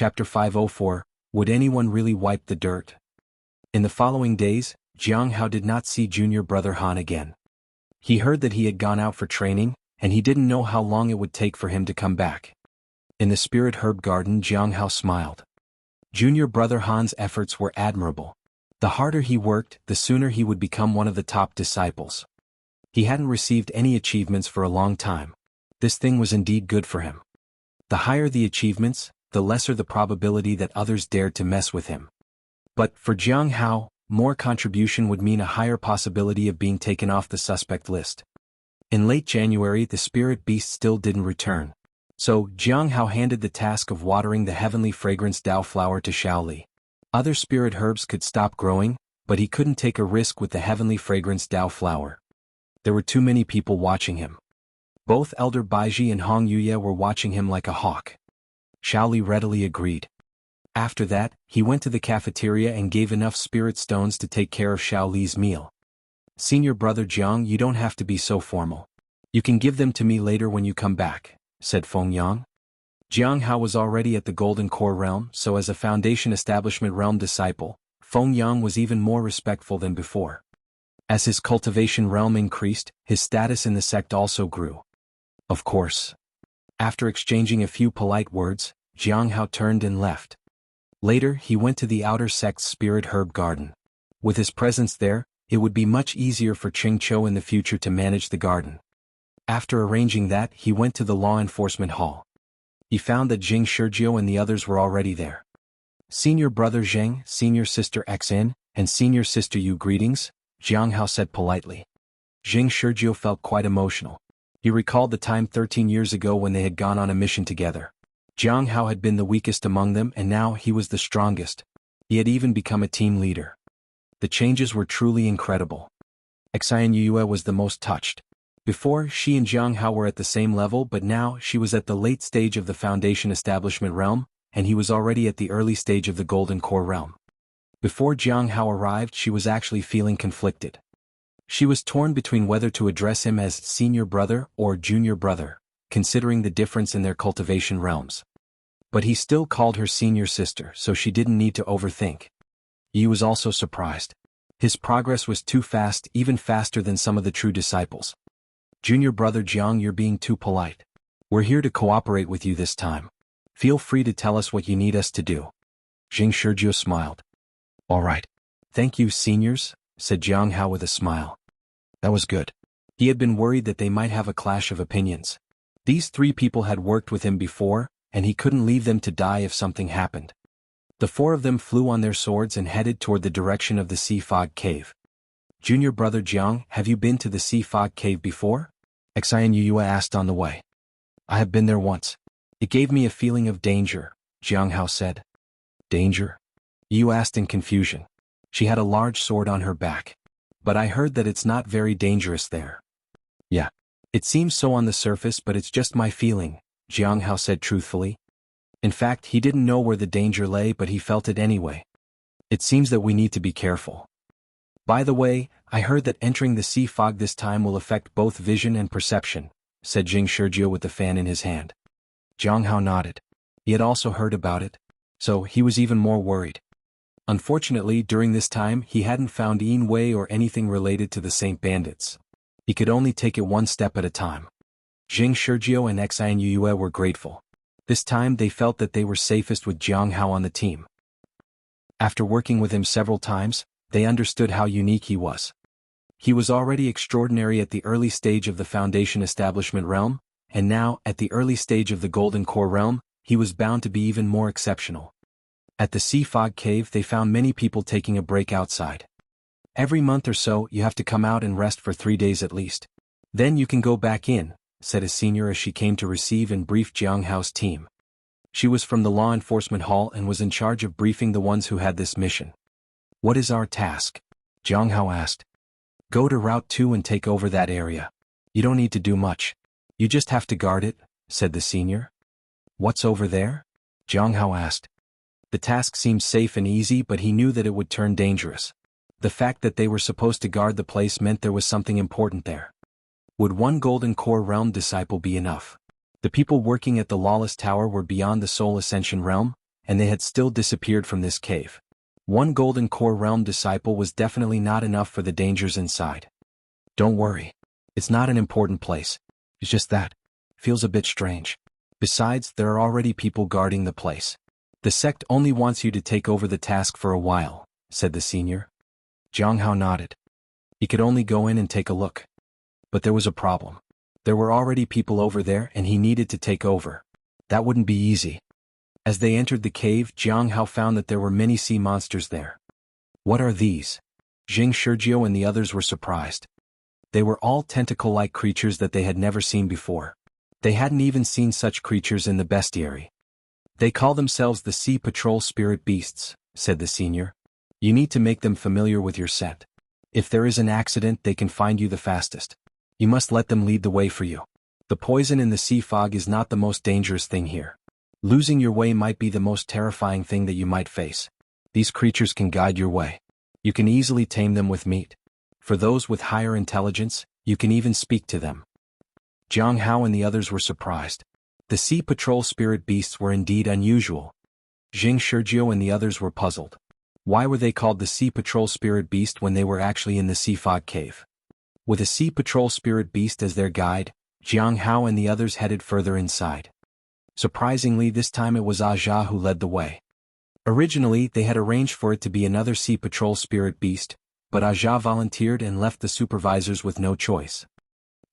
Chapter 504, Would Anyone Really Wipe the Dirt? In the following days, Jiang Hao did not see junior brother Han again. He heard that he had gone out for training, and he didn't know how long it would take for him to come back. In the spirit herb garden, Jiang Hao smiled. Junior brother Han's efforts were admirable. The harder he worked, the sooner he would become one of the top disciples. He hadn't received any achievements for a long time. This thing was indeed good for him. The higher the achievements, the lesser the probability that others dared to mess with him. But, for Jiang Hao, more contribution would mean a higher possibility of being taken off the suspect list. In late January, the spirit beast still didn't return. So, Jiang Hao handed the task of watering the heavenly fragrance Dao flower to Xiao Li. Other spirit herbs could stop growing, but he couldn't take a risk with the heavenly fragrance Dao flower. There were too many people watching him. Both Elder Baiji and Hong Yuye were watching him like a hawk. Xiao Li readily agreed. After that, he went to the cafeteria and gave enough spirit stones to take care of Xiao Li's meal. Senior brother Jiang, you don't have to be so formal. You can give them to me later when you come back, said Feng Yang. Jiang Hao was already at the Golden Core realm, so as a Foundation Establishment realm disciple, Feng Yang was even more respectful than before. As his cultivation realm increased, his status in the sect also grew. Of course. After exchanging a few polite words, Jiang Hao turned and left. Later, he went to the outer sect's spirit herb garden. With his presence there, it would be much easier for Ching Chou in the future to manage the garden. After arranging that, he went to the law enforcement hall. He found that Jing Shizhou and the others were already there. Senior brother Zheng, senior sister Xin, and senior sister Yu, greetings, Jiang Hao said politely. Jing Shizhou felt quite emotional. He recalled the time 13 years ago when they had gone on a mission together. Jiang Hao had been the weakest among them, and now he was the strongest. He had even become a team leader. The changes were truly incredible. Xin Yue was the most touched. Before, she and Jiang Hao were at the same level, but now she was at the late stage of the Foundation Establishment realm, and he was already at the early stage of the Golden Core realm. Before Jiang Hao arrived, she was actually feeling conflicted. She was torn between whether to address him as senior brother or junior brother, considering the difference in their cultivation realms. But he still called her senior sister, so she didn't need to overthink. He was also surprised. His progress was too fast, even faster than some of the true disciples. Junior brother Jiang, you're being too polite. We're here to cooperate with you this time. Feel free to tell us what you need us to do. Jing Shizhou smiled. All right. Thank you, seniors, said Jiang Hao with a smile. That was good. He had been worried that they might have a clash of opinions. These three people had worked with him before, and he couldn't leave them to die if something happened. The four of them flew on their swords and headed toward the direction of the Sea Fog Cave. Junior brother Jiang, have you been to the Sea Fog Cave before? Xin Yue asked on the way. I have been there once. It gave me a feeling of danger, Jiang Hao said. Danger? Yu asked in confusion. She had a large sword on her back. But I heard that it's not very dangerous there. Yeah. It seems so on the surface, but it's just my feeling, Jiang Hao said truthfully. In fact, he didn't know where the danger lay, but he felt it anyway. It seems that we need to be careful. By the way, I heard that entering the sea fog this time will affect both vision and perception, said Jing Shizhou with the fan in his hand. Jiang Hao nodded. He had also heard about it, so he was even more worried. Unfortunately, during this time, he hadn't found Yin Wei or anything related to the Saint Bandits. He could only take it one step at a time. Jing Shizhou and Xin Yue were grateful. This time they felt that they were safest with Jiang Hao on the team. After working with him several times, they understood how unique he was. He was already extraordinary at the early stage of the Foundation Establishment realm, and now, at the early stage of the Golden Core realm, he was bound to be even more exceptional. At the Sea Fog Cave, they found many people taking a break outside. Every month or so, you have to come out and rest for 3 days at least. Then you can go back in, said a senior as she came to receive and brief Jiang Hao's team. She was from the law enforcement hall and was in charge of briefing the ones who had this mission. What is our task? Jiang Hao asked. Go to Route 2 and take over that area. You don't need to do much. You just have to guard it, said the senior. What's over there? Jiang Hao asked. The task seemed safe and easy, but he knew that it would turn dangerous. The fact that they were supposed to guard the place meant there was something important there. Would one Golden Core realm disciple be enough? The people working at the Lawless Tower were beyond the Soul Ascension realm, and they had still disappeared from this cave. One Golden Core Realm disciple was definitely not enough for the dangers inside. Don't worry. It's not an important place. It's just that. Feels a bit strange. Besides, there are already people guarding the place. The sect only wants you to take over the task for a while, said the senior. Jiang Hao nodded. He could only go in and take a look. But there was a problem. There were already people over there and he needed to take over. That wouldn't be easy. As they entered the cave, Jiang Hao found that there were many sea monsters there. What are these? Jing Shurjiu and the others were surprised. They were all tentacle-like creatures that they had never seen before. They hadn't even seen such creatures in the bestiary. They call themselves the Sea Patrol Spirit Beasts, said the senior. You need to make them familiar with your scent. If there is an accident, they can find you the fastest. You must let them lead the way for you. The poison in the sea fog is not the most dangerous thing here. Losing your way might be the most terrifying thing that you might face. These creatures can guide your way. You can easily tame them with meat. For those with higher intelligence, you can even speak to them. Jiang Hao and the others were surprised. The Sea Patrol Spirit Beasts were indeed unusual. Jing Shurjiu and the others were puzzled. Why were they called the Sea Patrol Spirit Beast when they were actually in the Sea Fog Cave? With a Sea Patrol Spirit Beast as their guide, Jiang Hao and the others headed further inside. Surprisingly, this time it was Aja who led the way. Originally, they had arranged for it to be another Sea Patrol Spirit Beast, but Aja volunteered and left the supervisors with no choice.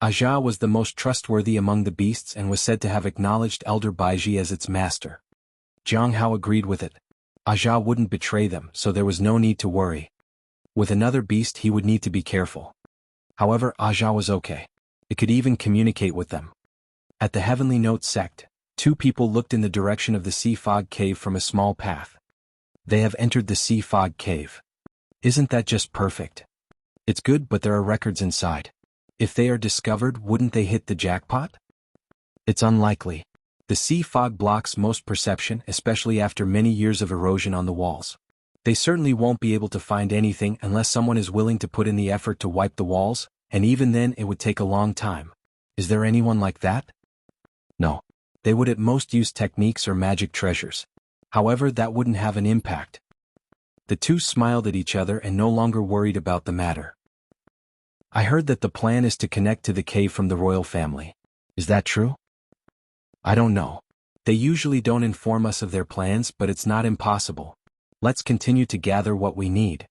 Aja was the most trustworthy among the beasts and was said to have acknowledged Elder Baiji as its master. Jiang Hao agreed with it. Aja wouldn't betray them, so there was no need to worry. With another beast he would need to be careful. However, Aja was okay. It could even communicate with them. At the Heavenly Note sect, two people looked in the direction of the Sea Fog Cave from a small path. They have entered the Sea Fog Cave. Isn't that just perfect? It's good, but there are records inside. If they are discovered, wouldn't they hit the jackpot? It's unlikely. The sea fog blocks most perception, especially after many years of erosion on the walls. They certainly won't be able to find anything unless someone is willing to put in the effort to wipe the walls, and even then it would take a long time. Is there anyone like that? No. They would at most use techniques or magic treasures. However, that wouldn't have an impact. The two smiled at each other and no longer worried about the matter. I heard that the plan is to connect to the cave from the royal family. Is that true? I don't know. They usually don't inform us of their plans, but it's not impossible. Let's continue to gather what we need.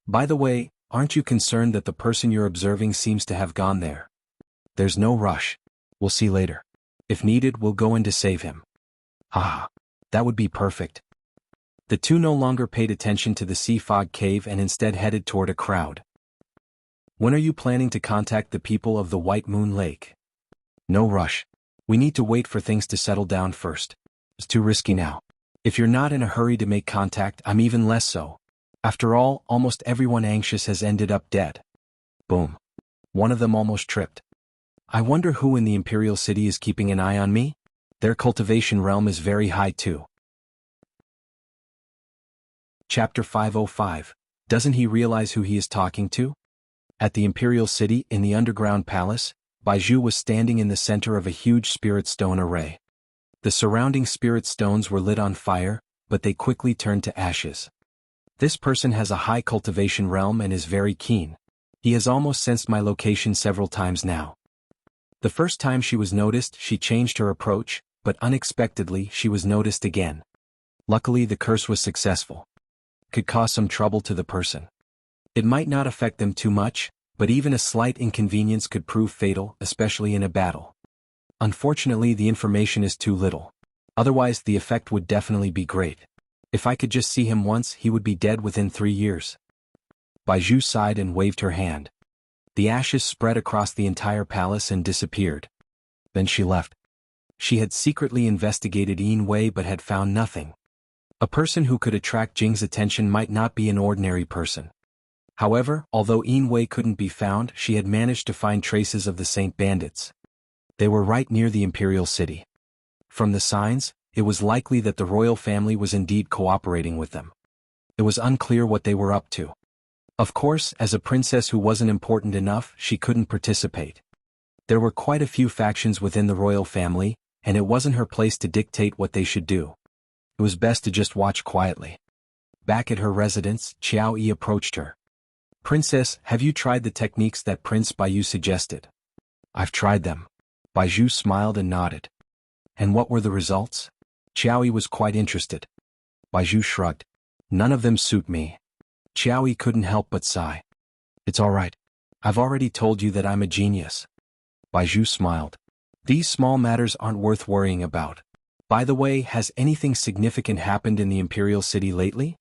By the way, aren't you concerned that the person you're observing seems to have gone there? There's no rush. We'll see later. If needed, we'll go in to save him. Ah, that would be perfect. The two no longer paid attention to the sea fog cave and instead headed toward a crowd. When are you planning to contact the people of the White Moon Lake? No rush. We need to wait for things to settle down first. It's too risky now. If you're not in a hurry to make contact, I'm even less so. After all, almost everyone anxious has ended up dead. Boom. One of them almost tripped. I wonder who in the Imperial City is keeping an eye on me? Their cultivation realm is very high too. Chapter 505. Doesn't he realize who he is talking to? At the Imperial City, in the underground palace, Baizhu was standing in the center of a huge spirit stone array. The surrounding spirit stones were lit on fire, but they quickly turned to ashes. This person has a high cultivation realm and is very keen. He has almost sensed my location several times now. The first time she was noticed, she changed her approach, but unexpectedly she was noticed again. Luckily the curse was successful. Could cause some trouble to the person. It might not affect them too much, but even a slight inconvenience could prove fatal, especially in a battle. Unfortunately, the information is too little. Otherwise, the effect would definitely be great. If I could just see him once, he would be dead within 3 years. Baizhu sighed and waved her hand. The ashes spread across the entire palace and disappeared. Then she left. She had secretly investigated Yin Wei but had found nothing. A person who could attract Jing's attention might not be an ordinary person. However, although Yin Wei couldn't be found, she had managed to find traces of the Saint Bandits. They were right near the Imperial City. From the signs, it was likely that the royal family was indeed cooperating with them. It was unclear what they were up to. Of course, as a princess who wasn't important enough, she couldn't participate. There were quite a few factions within the royal family, and it wasn't her place to dictate what they should do. It was best to just watch quietly. Back at her residence, Qiao Yi approached her. "Princess, have you tried the techniques that Prince Baiyu suggested?" "I've tried them." Baiju smiled and nodded. "And what were the results?" Qiao Yi was quite interested. Baiju shrugged. "None of them suit me." Qiao Yi couldn't help but sigh. "It's all right. I've already told you that I'm a genius." Baiju smiled. "These small matters aren't worth worrying about. By the way, has anything significant happened in the Imperial City lately?"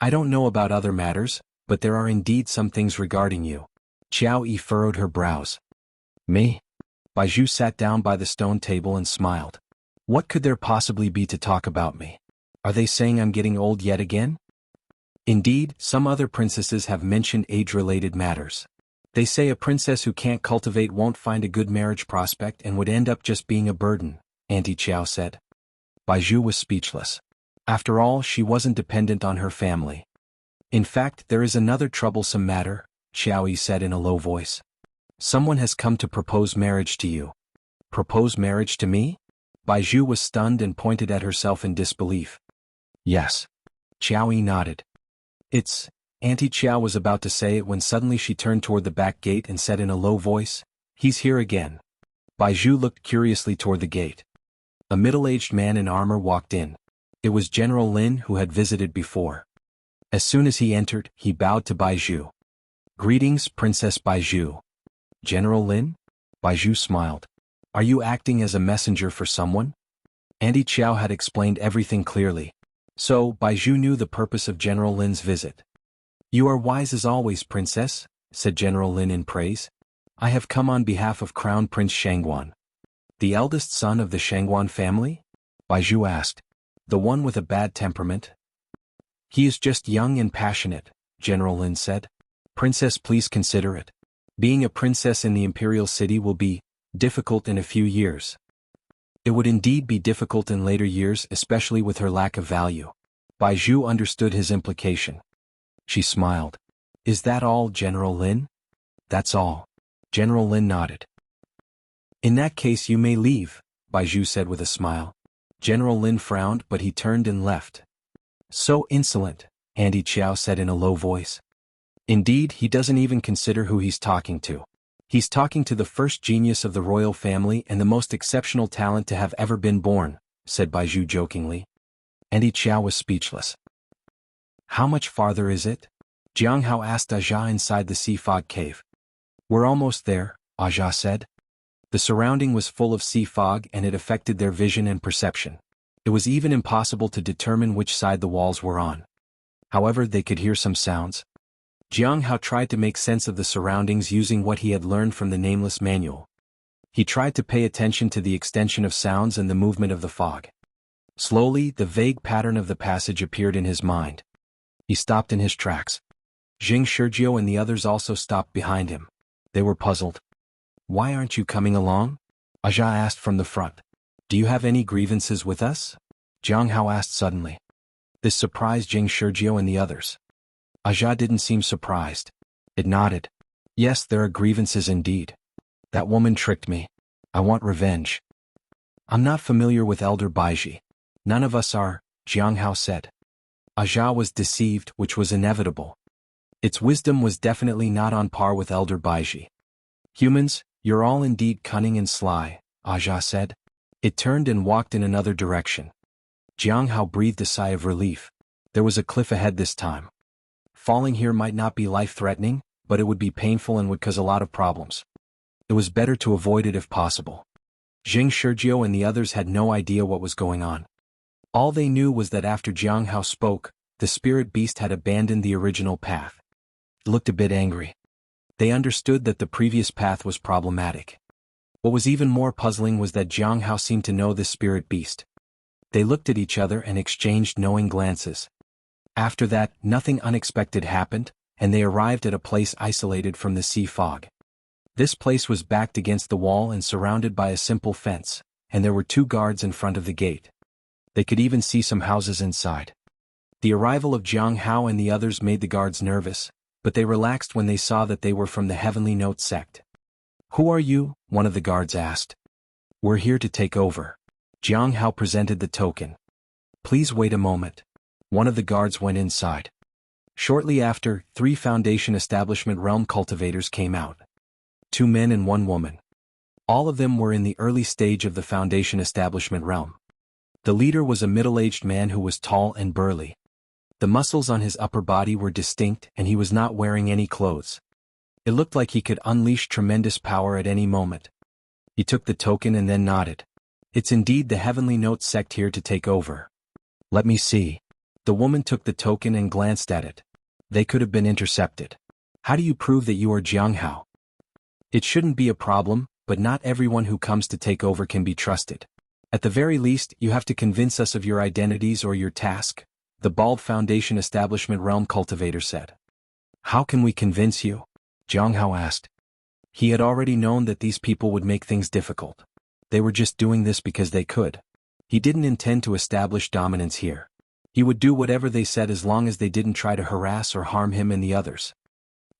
"I don't know about other matters, but there are indeed some things regarding you." Qiao Yi furrowed her brows. "Me?" Baiju sat down by the stone table and smiled. "What could there possibly be to talk about me? Are they saying I'm getting old yet again?" "Indeed, some other princesses have mentioned age-related matters. They say a princess who can't cultivate won't find a good marriage prospect and would end up just being a burden," Auntie Qiao said. Baiju was speechless. After all, she wasn't dependent on her family. "In fact, there is another troublesome matter," Qiao Yi said in a low voice. "Someone has come to propose marriage to you." "Propose marriage to me?" Baiju was stunned and pointed at herself in disbelief. "Yes." Qiao Yi nodded. "It's..." Auntie Qiao was about to say it when suddenly she turned toward the back gate and said in a low voice, "He's here again." Baiju looked curiously toward the gate. A middle-aged man in armor walked in. It was General Lin, who had visited before. As soon as he entered, he bowed to Baiju. "Greetings, Princess Baiju." "General Lin?" Baiju smiled. "Are you acting as a messenger for someone?" Auntie Qiao had explained everything clearly. So, Baiju knew the purpose of General Lin's visit. "You are wise as always, Princess," said General Lin in praise. "I have come on behalf of Crown Prince Shangguan." "The eldest son of the Shangguan family?" Baiju asked. "The one with a bad temperament?" "He is just young and passionate," General Lin said. "Princess, please consider it. Being a princess in the Imperial City will be difficult in a few years. It would indeed be difficult in later years, especially with her lack of value." Baiju understood his implication. She smiled. "Is that all, General Lin?" "That's all." General Lin nodded. "In that case you may leave," Baiju said with a smile. General Lin frowned, but he turned and left. "So insolent," Auntie Qiao said in a low voice. "Indeed, he doesn't even consider who he's talking to. He's talking to the first genius of the royal family and the most exceptional talent to have ever been born," said Baiju jokingly. Auntie Qiao was speechless. "How much farther is it?" Jiang Hao asked Aja inside the sea fog cave. "We're almost there," Aja said. The surrounding was full of sea fog and it affected their vision and perception. It was even impossible to determine which side the walls were on. However, they could hear some sounds. Jiang Hao tried to make sense of the surroundings using what he had learned from the Nameless Manual. He tried to pay attention to the extension of sounds and the movement of the fog. Slowly, the vague pattern of the passage appeared in his mind. He stopped in his tracks. Jing Shurjiu and the others also stopped behind him. They were puzzled. "Why aren't you coming along?" Aja asked from the front. "Do you have any grievances with us?" Jiang Hao asked suddenly. This surprised Jing Shurjiu and the others. Aja didn't seem surprised. It nodded. "Yes, there are grievances indeed. That woman tricked me. I want revenge." "I'm not familiar with Elder Baiji. None of us are," Jiang Hao said. Aja was deceived, which was inevitable. Its wisdom was definitely not on par with Elder Baiji. "Humans, you're all indeed cunning and sly," Aja said. It turned and walked in another direction. Jiang Hao breathed a sigh of relief. There was a cliff ahead this time. Falling here might not be life-threatening, but it would be painful and would cause a lot of problems. It was better to avoid it if possible. Jing Shurjiu and the others had no idea what was going on. All they knew was that after Jiang Hao spoke, the spirit beast had abandoned the original path. It looked a bit angry. They understood that the previous path was problematic. What was even more puzzling was that Jiang Hao seemed to know this spirit beast. They looked at each other and exchanged knowing glances. After that, nothing unexpected happened, and they arrived at a place isolated from the sea fog. This place was backed against the wall and surrounded by a simple fence, and there were 2 guards in front of the gate. They could even see some houses inside. The arrival of Jiang Hao and the others made the guards nervous, but they relaxed when they saw that they were from the Heavenly Note sect. "Who are you?" one of the guards asked. "We're here to take over." Jiang Hao presented the token. Please wait a moment. One of the guards went inside. Shortly after, 3 Foundation Establishment Realm cultivators came out. 2 men and 1 woman. All of them were in the early stage of the Foundation Establishment Realm. The leader was a middle-aged man who was tall and burly. The muscles on his upper body were distinct and he was not wearing any clothes. It looked like he could unleash tremendous power at any moment. He took the token and then nodded. It's indeed the Heavenly Note sect here to take over. Let me see. The woman took the token and glanced at it. They could have been intercepted. How do you prove that you are Jiang Hao? It shouldn't be a problem, but not everyone who comes to take over can be trusted. At the very least, you have to convince us of your identities or your task, the bald Foundation Establishment Realm cultivator said. How can we convince you? Jiang Hao asked. He had already known that these people would make things difficult. They were just doing this because they could. He didn't intend to establish dominance here. He would do whatever they said as long as they didn't try to harass or harm him and the others.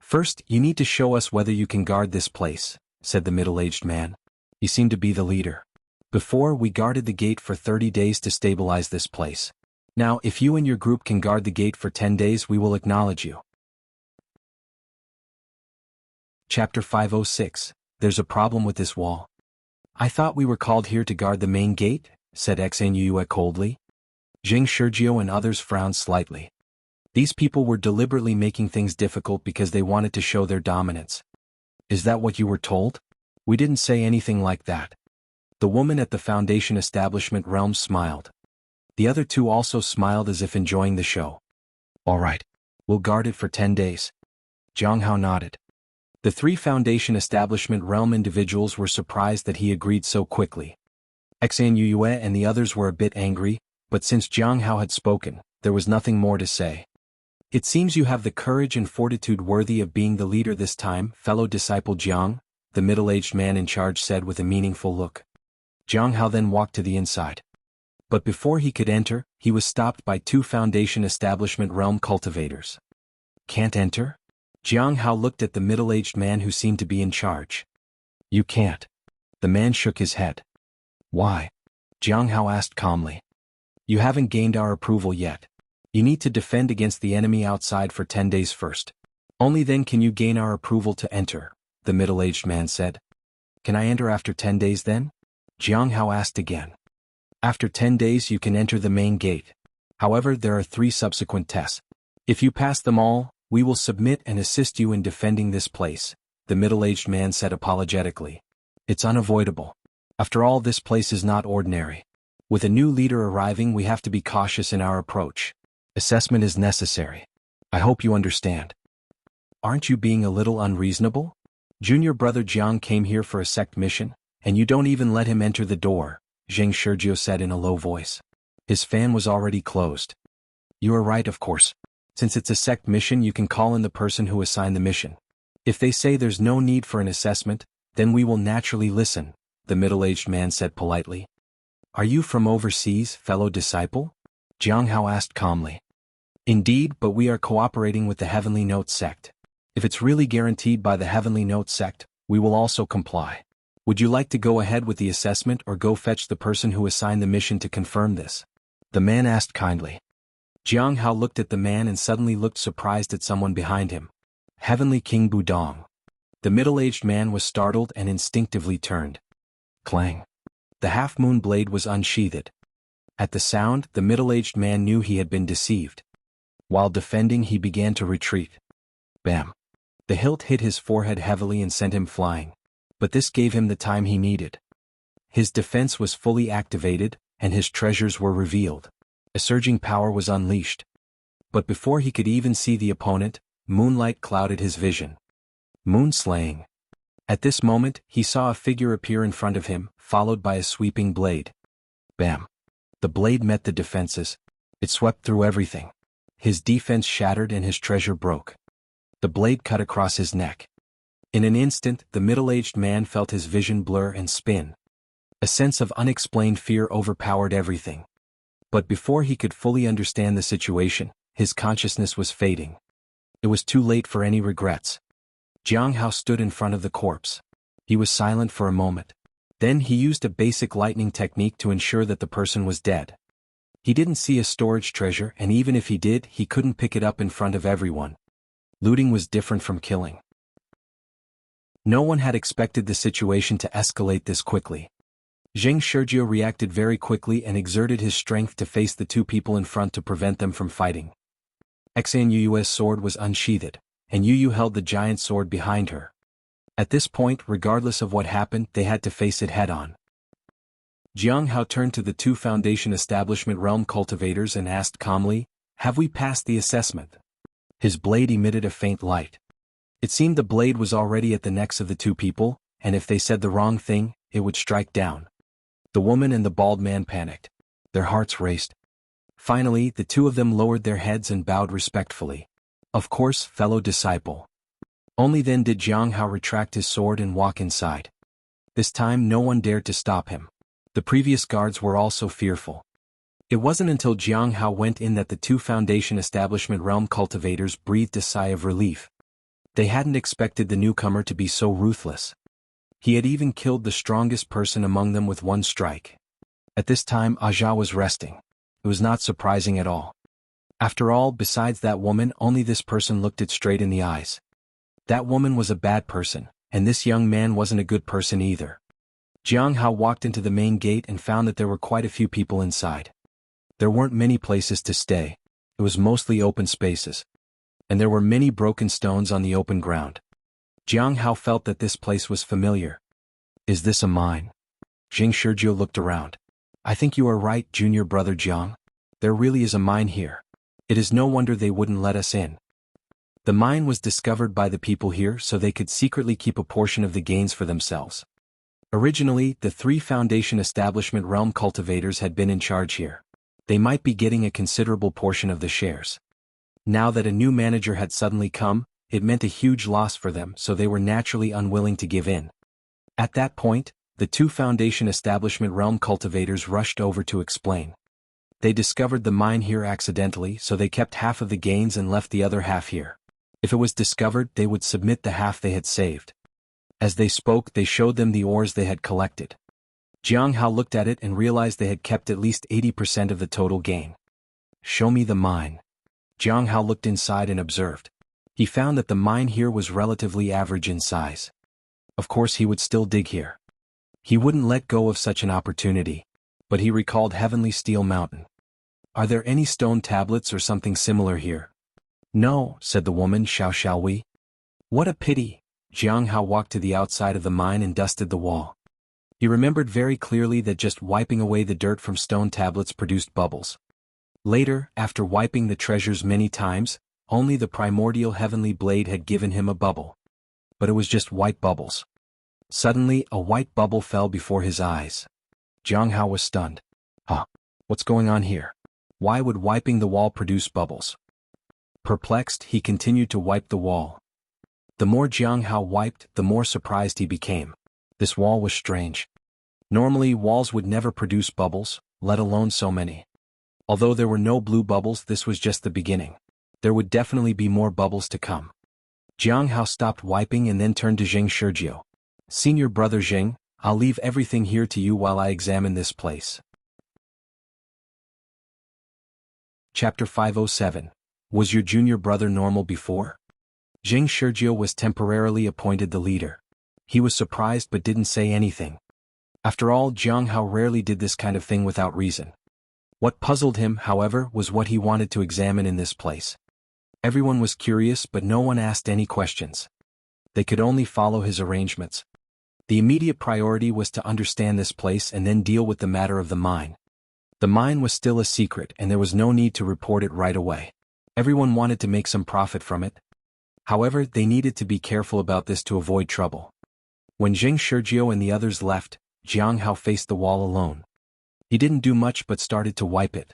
First, you need to show us whether you can guard this place, said the middle-aged man. He seemed to be the leader. Before, we guarded the gate for 30 days to stabilize this place. Now, if you and your group can guard the gate for 10 days, we will acknowledge you. Chapter 506. There's a problem with this wall. I thought we were called here to guard the main gate, said Xanyu coldly. Jing Shurjiu and others frowned slightly. These people were deliberately making things difficult because they wanted to show their dominance. Is that what you were told? We didn't say anything like that. The woman at the Foundation Establishment Realm smiled. The other 2 also smiled as if enjoying the show. All right. We'll guard it for 10 days. Jiang Hao nodded. The 3 Foundation Establishment Realm individuals were surprised that he agreed so quickly. Xanyu and the others were a bit angry, but since Jiang Hao had spoken, there was nothing more to say. It seems you have the courage and fortitude worthy of being the leader this time, fellow disciple Jiang, the middle-aged man in charge said with a meaningful look. Jiang Hao then walked to the inside. But before he could enter, he was stopped by 2 Foundation Establishment Realm cultivators. Can't enter? Jiang Hao looked at the middle-aged man who seemed to be in charge. You can't. The man shook his head. Why? Jiang Hao asked calmly. You haven't gained our approval yet. You need to defend against the enemy outside for 10 days first. Only then can you gain our approval to enter, the middle-aged man said. Can I enter after 10 days then? Jiang Hao asked again. After 10 days you can enter the main gate. However, there are 3 subsequent tests. If you pass them all, we will submit and assist you in defending this place, the middle-aged man said apologetically. It's unavoidable. After all, this place is not ordinary. With a new leader arriving, we have to be cautious in our approach. Assessment is necessary. I hope you understand. Aren't you being a little unreasonable? Junior brother Jiang came here for a sect mission, and you don't even let him enter the door, Jing Shurjiu said in a low voice. His fan was already closed. You are right, of course. Since it's a sect mission, you can call in the person who assigned the mission. If they say there's no need for an assessment, then we will naturally listen, the middle-aged man said politely. Are you from overseas, fellow disciple? Jiang Hao asked calmly. Indeed, but we are cooperating with the Heavenly Note sect. If it's really guaranteed by the Heavenly Note sect, we will also comply. Would you like to go ahead with the assessment or go fetch the person who assigned the mission to confirm this? The man asked kindly. Jiang Hao looked at the man and suddenly looked surprised at someone behind him. Heavenly King Budong. The middle-aged man was startled and instinctively turned. Clang. The half-moon blade was unsheathed. At the sound, the middle-aged man knew he had been deceived. While defending, he began to retreat. Bam. The hilt hit his forehead heavily and sent him flying. But this gave him the time he needed. His defense was fully activated, and his treasures were revealed. A surging power was unleashed. But before he could even see the opponent, moonlight clouded his vision. Moonslaying. At this moment, he saw a figure appear in front of him, followed by a sweeping blade. Bam. The blade met the defenses. It swept through everything. His defense shattered and his treasure broke. The blade cut across his neck. In an instant, the middle-aged man felt his vision blur and spin. A sense of unexplained fear overpowered everything. But before he could fully understand the situation, his consciousness was fading. It was too late for any regrets. Jiang Hao stood in front of the corpse. He was silent for a moment. Then he used a basic lightning technique to ensure that the person was dead. He didn't see a storage treasure, and even if he did, he couldn't pick it up in front of everyone. Looting was different from killing. No one had expected the situation to escalate this quickly. Zheng Shurjiu reacted very quickly and exerted his strength to face the two people in front to prevent them from fighting. Xan Yuyu's sword was unsheathed, and Yuyu held the giant sword behind her. At this point, regardless of what happened, they had to face it head-on. Jiang Hao turned to the two Foundation Establishment Realm cultivators and asked calmly, "Have we passed the assessment?" His blade emitted a faint light. It seemed the blade was already at the necks of the two people, and if they said the wrong thing, it would strike down. The woman and the bald man panicked. Their hearts raced. Finally, the two of them lowered their heads and bowed respectfully. "Of course, fellow disciple." Only then did Jiang Hao retract his sword and walk inside. This time no one dared to stop him. The previous guards were also fearful. It wasn't until Jiang Hao went in that the two Foundation Establishment Realm cultivators breathed a sigh of relief. They hadn't expected the newcomer to be so ruthless. He had even killed the strongest person among them with one strike. At this time Aja was resting. It was not surprising at all. After all, besides that woman, only this person looked it straight in the eyes. That woman was a bad person, and this young man wasn't a good person either. Jiang Hao walked into the main gate and found that there were quite a few people inside. There weren't many places to stay. It was mostly open spaces. And there were many broken stones on the open ground. Jiang Hao felt that this place was familiar. "Is this a mine?" Zheng Shurjiu looked around. "I think you are right, junior brother Jiang. There really is a mine here. It is no wonder they wouldn't let us in." The mine was discovered by the people here so they could secretly keep a portion of the gains for themselves. Originally, the three Foundation Establishment Realm cultivators had been in charge here. They might be getting a considerable portion of the shares. Now that a new manager had suddenly come, it meant a huge loss for them, so they were naturally unwilling to give in. At that point, the two Foundation Establishment Realm cultivators rushed over to explain. They discovered the mine here accidentally, so they kept half of the gains and left the other half here. If it was discovered, they would submit the half they had saved. As they spoke, they showed them the ores they had collected. Jiang Hao looked at it and realized they had kept at least 80% of the total gain. "Show me the mine." Jiang Hao looked inside and observed. He found that the mine here was relatively average in size. Of course he would still dig here. He wouldn't let go of such an opportunity. But he recalled Heavenly Steel Mountain. "Are there any stone tablets or something similar here?" "No," said the woman. Shall we?" "What a pity." Jiang Hao walked to the outside of the mine and dusted the wall. He remembered very clearly that just wiping away the dirt from stone tablets produced bubbles. Later, after wiping the treasures many times, only the primordial heavenly blade had given him a bubble. But it was just white bubbles. Suddenly, a white bubble fell before his eyes. Jiang Hao was stunned. What's going on here? Why would wiping the wall produce bubbles? Perplexed, he continued to wipe the wall. The more Jiang Hao wiped, the more surprised he became. This wall was strange. Normally, walls would never produce bubbles, let alone so many. Although there were no blue bubbles, this was just the beginning. There would definitely be more bubbles to come. Jiang Hao stopped wiping and then turned to Zheng Shurjiu. "Senior brother Zheng, I'll leave everything here to you while I examine this place." Chapter 507. Was your junior brother normal before? Zheng Shurjiu was temporarily appointed the leader. He was surprised but didn't say anything. After all, Jiang Hao rarely did this kind of thing without reason. What puzzled him, however, was what he wanted to examine in this place. Everyone was curious, but no one asked any questions. They could only follow his arrangements. The immediate priority was to understand this place and then deal with the matter of the mine. The mine was still a secret and there was no need to report it right away. Everyone wanted to make some profit from it. However, they needed to be careful about this to avoid trouble. When Zheng Shurjiu and the others left, Jiang Hao faced the wall alone. He didn't do much but started to wipe it.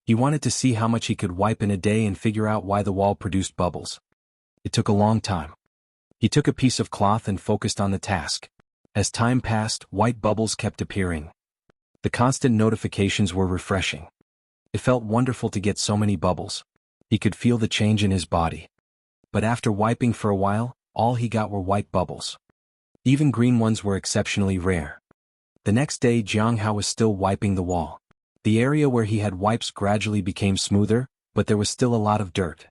He wanted to see how much he could wipe in a day and figure out why the wall produced bubbles. It took a long time. He took a piece of cloth and focused on the task. As time passed, white bubbles kept appearing. The constant notifications were refreshing. It felt wonderful to get so many bubbles. He could feel the change in his body. But after wiping for a while, all he got were white bubbles. Even green ones were exceptionally rare. The next day Jiang Hao was still wiping the wall. The area where he had wipes gradually became smoother, but there was still a lot of dirt.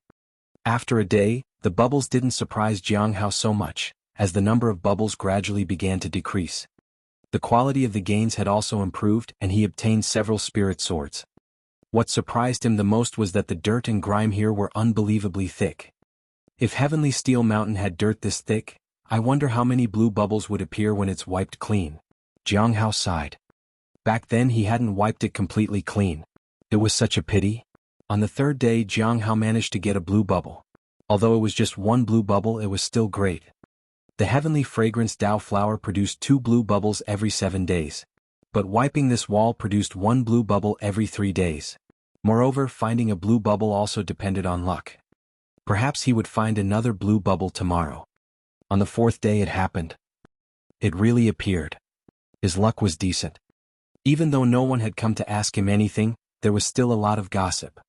After a day, the bubbles didn't surprise Jiang Hao so much, as the number of bubbles gradually began to decrease. The quality of the gains had also improved and he obtained several spirit swords. What surprised him the most was that the dirt and grime here were unbelievably thick. If Heavenly Steel Mountain had dirt this thick, I wonder how many blue bubbles would appear when it's wiped clean. Jiang Hao sighed. Back then he hadn't wiped it completely clean. It was such a pity. On the third day Jiang Hao managed to get a blue bubble. Although it was just one blue bubble, it was still great. The heavenly fragrance Dao flower produced 2 blue bubbles every 7 days. But wiping this wall produced 1 blue bubble every 3 days. Moreover, finding a blue bubble also depended on luck. Perhaps he would find another blue bubble tomorrow. On the 4th day it happened. It really appeared. His luck was decent. Even though no one had come to ask him anything, there was still a lot of gossip.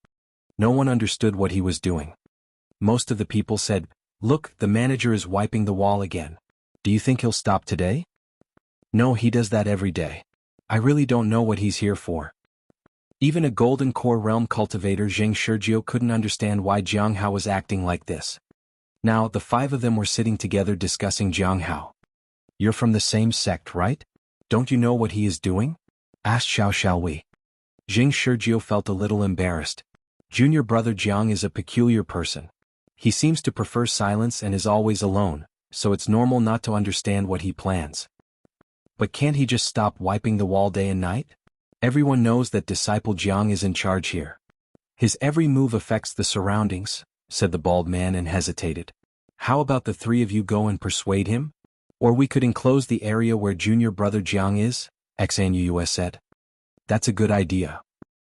No one understood what he was doing. Most of the people said, "Look, the manager is wiping the wall again. Do you think he'll stop today?" "No, he does that every day. I really don't know what he's here for." Even a Golden Core Realm cultivator Zheng Shurjiu couldn't understand why Jiang Hao was acting like this. Now, the 5 of them were sitting together discussing Jiang Hao. "You're from the same sect, right? Don't you know what he is doing?" asked Xiao Wei. Zheng Shurjiu felt a little embarrassed. Junior brother Jiang is a peculiar person. He seems to prefer silence and is always alone, so it's normal not to understand what he plans. But can't he just stop wiping the wall day and night? Everyone knows that disciple Jiang is in charge here. His every move affects the surroundings, said the bald man and hesitated. How about the 3 of you go and persuade him? Or we could enclose the area where junior brother Jiang is, Xanuu said. That's a good idea.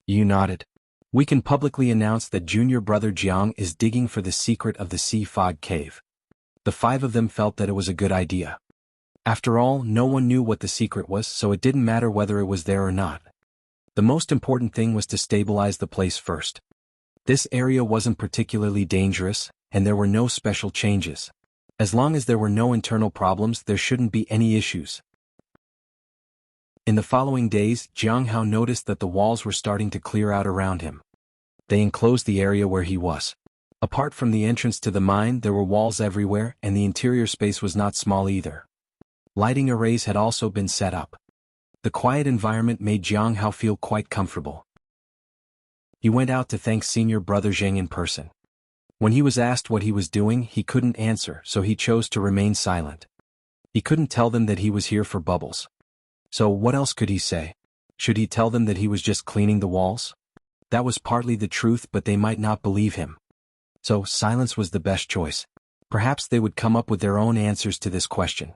Yu nodded. We can publicly announce that junior brother Jiang is digging for the secret of the sea fog cave. The 5 of them felt that it was a good idea. After all, no one knew what the secret was, so it didn't matter whether it was there or not. The most important thing was to stabilize the place first. This area wasn't particularly dangerous, and there were no special changes. As long as there were no internal problems, there shouldn't be any issues. In the following days, Jiang Hao noticed that the walls were starting to clear out around him. They enclosed the area where he was. Apart from the entrance to the mine, there were walls everywhere, and the interior space was not small either. Lighting arrays had also been set up. The quiet environment made Jiang Hao feel quite comfortable. He went out to thank senior brother Zheng in person. When he was asked what he was doing, he couldn't answer, so he chose to remain silent. He couldn't tell them that he was here for bubbles. So what else could he say? Should he tell them that he was just cleaning the walls? That was partly the truth, but they might not believe him. So silence was the best choice. Perhaps they would come up with their own answers to this question.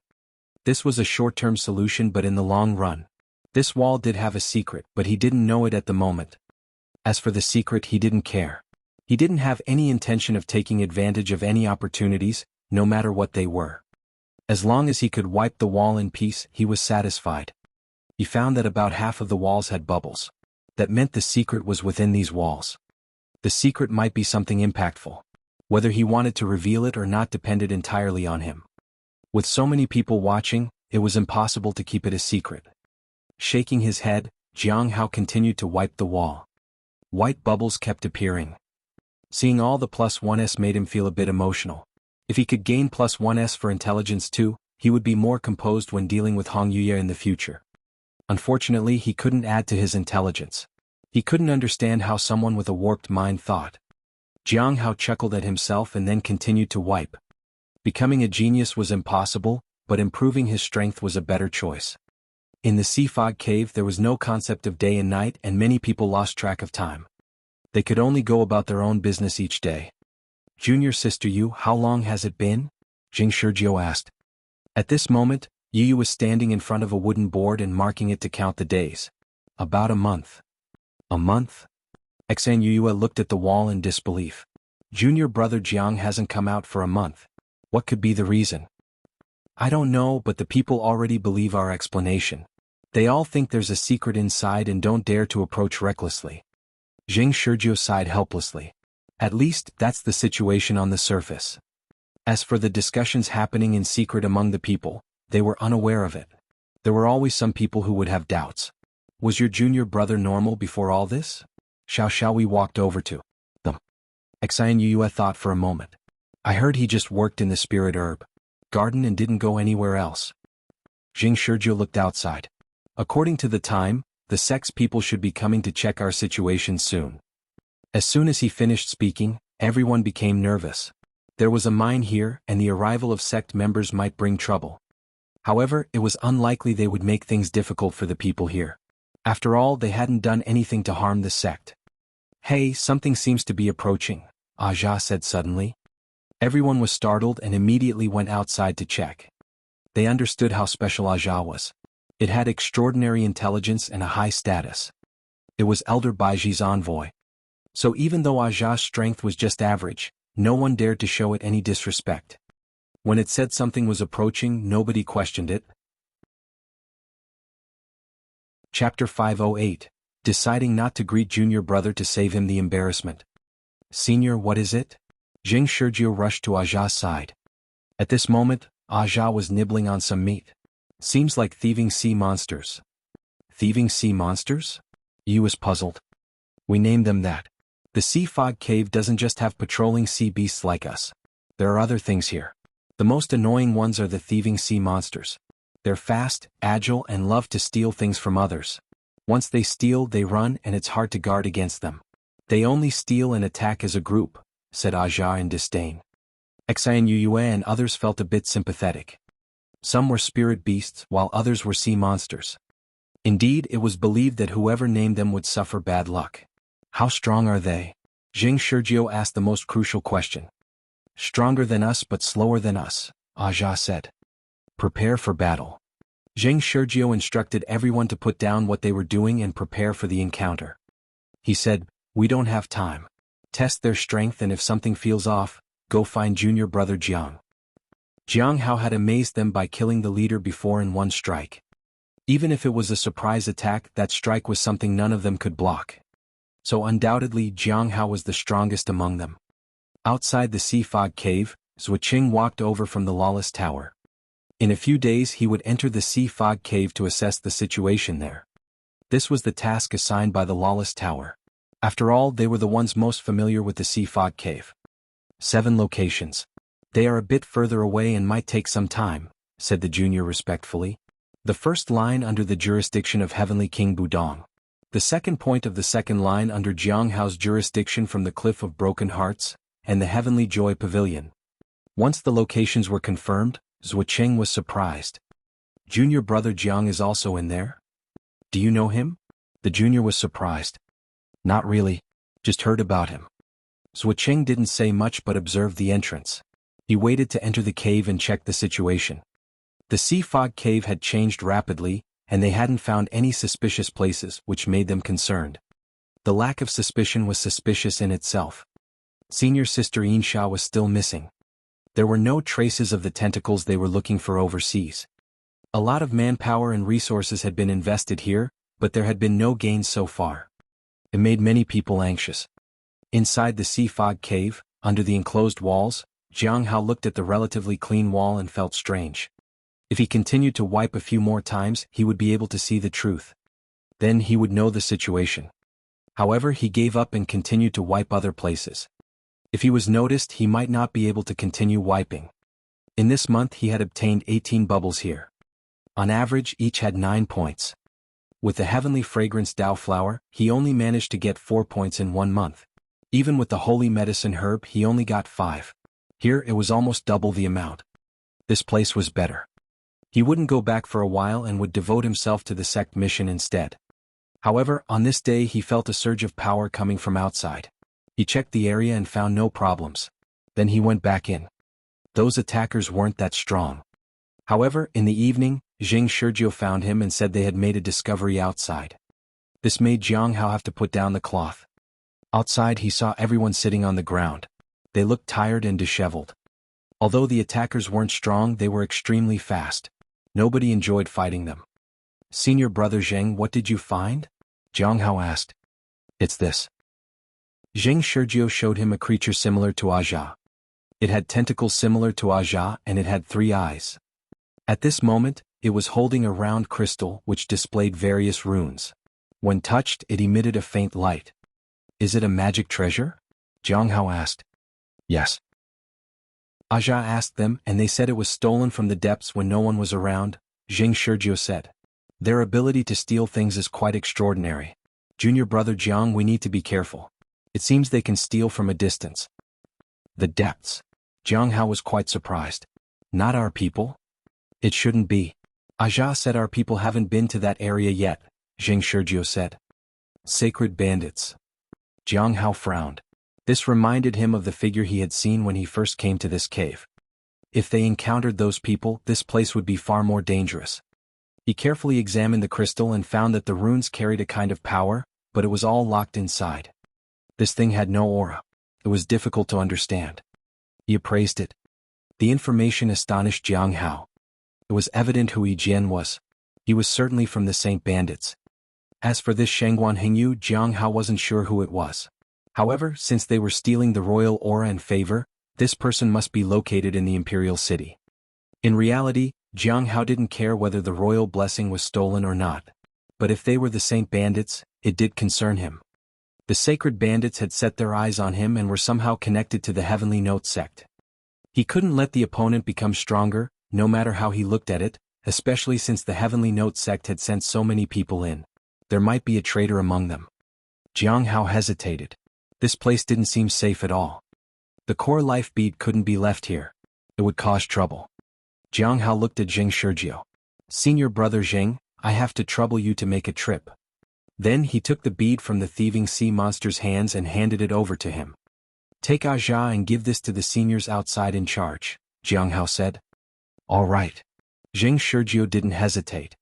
This was a short-term solution, but in the long run. This wall did have a secret, but he didn't know it at the moment. As for the secret, he didn't care. He didn't have any intention of taking advantage of any opportunities, no matter what they were. As long as he could wipe the wall in peace, he was satisfied. He found that about half of the walls had bubbles. That meant the secret was within these walls. The secret might be something impactful. Whether he wanted to reveal it or not depended entirely on him. With so many people watching, it was impossible to keep it a secret. Shaking his head, Jiang Hao continued to wipe the wall. White bubbles kept appearing. Seeing all the +1s made him feel a bit emotional. If he could gain +1s for intelligence too, he would be more composed when dealing with Hong Yuya in the future. Unfortunately, he couldn't add to his intelligence. He couldn't understand how someone with a warped mind thought. Jiang Hao chuckled at himself and then continued to wipe. Becoming a genius was impossible, but improving his strength was a better choice. In the sea fog cave there was no concept of day and night, and many people lost track of time. They could only go about their own business each day. Junior sister Yu, how long has it been? Zheng Shurjiu asked. At this moment, Yu was standing in front of a wooden board and marking it to count the days. About a month. A month? Xanuu looked at the wall in disbelief. Junior brother Jiang hasn't come out for a month. What could be the reason? I don't know, but the people already believe our explanation. They all think there's a secret inside and don't dare to approach recklessly. Zheng Shurjiu sighed helplessly. At least, that's the situation on the surface. As for the discussions happening in secret among the people, they were unaware of it. There were always some people who would have doubts. Was your junior brother normal before all this? Shall we walked over to them? Xian Yue thought for a moment. I heard he just worked in the spirit herb garden and didn't go anywhere else. Jing Shurjiu looked outside. According to the time, the sect's people should be coming to check our situation soon. As soon as he finished speaking, everyone became nervous. There was a mine here and the arrival of sect members might bring trouble. However, it was unlikely they would make things difficult for the people here. After all, they hadn't done anything to harm the sect. Hey, something seems to be approaching, Aja said suddenly. Everyone was startled and immediately went outside to check. They understood how special Aja was. It had extraordinary intelligence and a high status. It was Elder Baiji's envoy. So even though Aja's strength was just average, no one dared to show it any disrespect. When it said something was approaching, nobody questioned it. Chapter 508. Deciding not to greet junior brother to save him the embarrassment. Senior, what is it? Jing Shurjiu rushed to Aja's side. At this moment, Aja was nibbling on some meat. Seems like thieving sea monsters. Thieving sea monsters? Yu was puzzled. We named them that. The sea fog cave doesn't just have patrolling sea beasts like us. There are other things here. The most annoying ones are the thieving sea monsters. They're fast, agile and love to steal things from others. Once they steal, they run and it's hard to guard against them. They only steal and attack as a group, said Aja in disdain. Xian Yue and others felt a bit sympathetic. Some were spirit beasts while others were sea monsters. Indeed, it was believed that whoever named them would suffer bad luck. How strong are they? Jing Shurjiu asked the most crucial question. Stronger than us but slower than us, Aja said. Prepare for battle. Jing Shurjiu instructed everyone to put down what they were doing and prepare for the encounter. He said, we don't have time. Test their strength and if something feels off, go find junior brother Jiang. Jiang Hao had amazed them by killing the leader before in one strike. Even if it was a surprise attack, that strike was something none of them could block. So undoubtedly Jiang Hao was the strongest among them. Outside the sea fog cave, Zuoqing walked over from the lawless tower. In a few days he would enter the sea fog cave to assess the situation there. This was the task assigned by the lawless tower. After all, they were the ones most familiar with the sea fog cave. 7 locations. They are a bit further away and might take some time, said the junior respectfully. The first line under the jurisdiction of Heavenly King Budong. The second point of the second line under Jiang Hao's jurisdiction from the Cliff of Broken Hearts, and the Heavenly Joy Pavilion. Once the locations were confirmed, Zuoqing was surprised. Junior brother Jiang is also in there? Do you know him? The junior was surprised. Not really. Just heard about him. Zuoqing didn't say much but observed the entrance. He waited to enter the cave and check the situation. The sea fog cave had changed rapidly, and they hadn't found any suspicious places, which made them concerned. The lack of suspicion was suspicious in itself. Senior sister Insha was still missing. There were no traces of the tentacles they were looking for overseas. A lot of manpower and resources had been invested here, but there had been no gains so far. It made many people anxious. Inside the sea fog cave, under the enclosed walls, Jiang Hao looked at the relatively clean wall and felt strange. If he continued to wipe a few more times, he would be able to see the truth. Then he would know the situation. However, he gave up and continued to wipe other places. If he was noticed, he might not be able to continue wiping. In this month he had obtained 18 bubbles here. On average, each had 9 points. With the heavenly fragrance Dao flower, he only managed to get 4 points in 1 month. Even with the holy medicine herb, he only got 5. Here it was almost double the amount. This place was better. He wouldn't go back for a while and would devote himself to the sect mission instead. However, on this day he felt a surge of power coming from outside. He checked the area and found no problems. Then he went back in. Those attackers weren't that strong. However, in the evening, Jing Shurjiu found him and said they had made a discovery outside. This made Jiang Hao have to put down the cloth. Outside he saw everyone sitting on the ground. They looked tired and disheveled. Although the attackers weren't strong, they were extremely fast. Nobody enjoyed fighting them. Senior brother Zheng, what did you find? Jiang Hao asked. It's this. Jing Shurjiu showed him a creature similar to Aja. It had tentacles similar to Aja and it had 3 eyes. At this moment, it was holding a round crystal which displayed various runes. When touched, it emitted a faint light. Is it a magic treasure? Jiang Hao asked. Yes. Aja asked them, and they said it was stolen from the depths when no one was around, Jing Shurjiu said. Their ability to steal things is quite extraordinary. Junior brother Jiang, we need to be careful. It seems they can steal from a distance. The depths. Jiang Hao was quite surprised. Not our people? It shouldn't be. Aja said our people haven't been to that area yet, Jing Shurjiu said. Sacred bandits. Jiang Hao frowned. This reminded him of the figure he had seen when he first came to this cave. If they encountered those people, this place would be far more dangerous. He carefully examined the crystal and found that the runes carried a kind of power, but it was all locked inside. This thing had no aura. It was difficult to understand. He appraised it. The information astonished Jiang Hao. It was evident who Yi Jian was. He was certainly from the Saint Bandits. As for this Shangguan Hengyu, Jiang Hao wasn't sure who it was. However, since they were stealing the royal aura and favor, this person must be located in the imperial city. In reality, Jiang Hao didn't care whether the royal blessing was stolen or not. But if they were the Saint Bandits, it did concern him. The sacred bandits had set their eyes on him and were somehow connected to the Heavenly Note sect. He couldn't let the opponent become stronger, no matter how he looked at it, especially since the Heavenly Note sect had sent so many people in. There might be a traitor among them. Jiang Hao hesitated. This place didn't seem safe at all. The core life bead couldn't be left here. It would cause trouble. Jiang Hao looked at Jing Shurjiu. Senior brother Jing, I have to trouble you to make a trip. Then he took the bead from the thieving sea monster's hands and handed it over to him. Take Aja and give this to the seniors outside in charge, Jiang Hao said. All right. Jing Shurjiu didn't hesitate.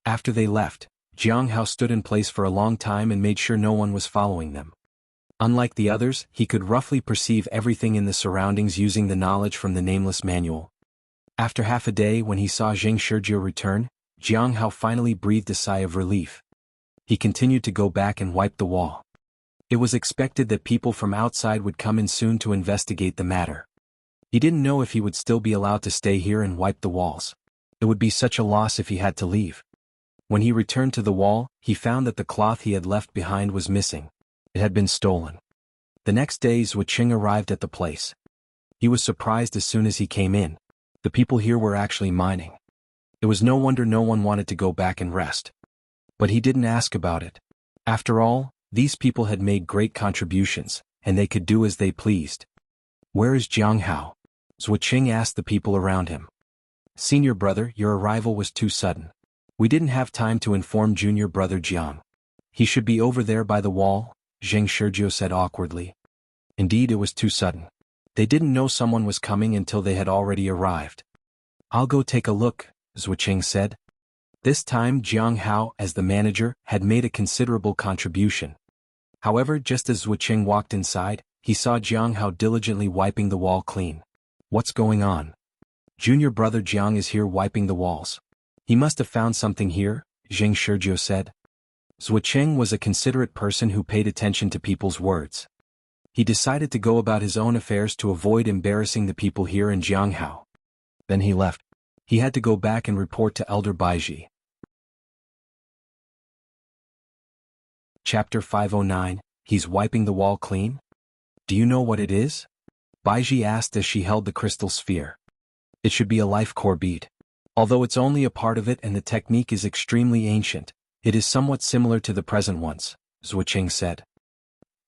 After they left, Jiang Hao stood in place for a long time and made sure no one was following them. Unlike the others, he could roughly perceive everything in the surroundings using the knowledge from the nameless manual. After half a day, when he saw Jing Shurjiu return, Jiang Hao finally breathed a sigh of relief. He continued to go back and wipe the wall. It was expected that people from outside would come in soon to investigate the matter. He didn't know if he would still be allowed to stay here and wipe the walls. It would be such a loss if he had to leave. When he returned to the wall, he found that the cloth he had left behind was missing. It had been stolen. The next day, Wuxia arrived at the place. He was surprised as soon as he came in. The people here were actually mining. It was no wonder no one wanted to go back and rest. But he didn't ask about it. After all, these people had made great contributions, and they could do as they pleased. Where is Jiang Hao? Wuxia asked the people around him. Senior brother, your arrival was too sudden. We didn't have time to inform junior brother Jiang. He should be over there by the wall, Jing Shurjiu said awkwardly. Indeed, it was too sudden. They didn't know someone was coming until they had already arrived. I'll go take a look, Wuxia said. This time Jiang Hao, as the manager, had made a considerable contribution. However, just as Wuxia walked inside, he saw Jiang Hao diligently wiping the wall clean. What's going on? Junior brother Jiang is here wiping the walls. He must have found something here, Jing Shurjiu said. Wuxia was a considerate person who paid attention to people's words. He decided to go about his own affairs to avoid embarrassing the people here in Jiang Hao. Then he left. He had to go back and report to Elder Baiji. Chapter 509, He's wiping the wall clean? Do you know what it is? Baiji asked as she held the crystal sphere. It should be a life core bead. Although it's only a part of it and the technique is extremely ancient, it is somewhat similar to the present ones, Wuxia said.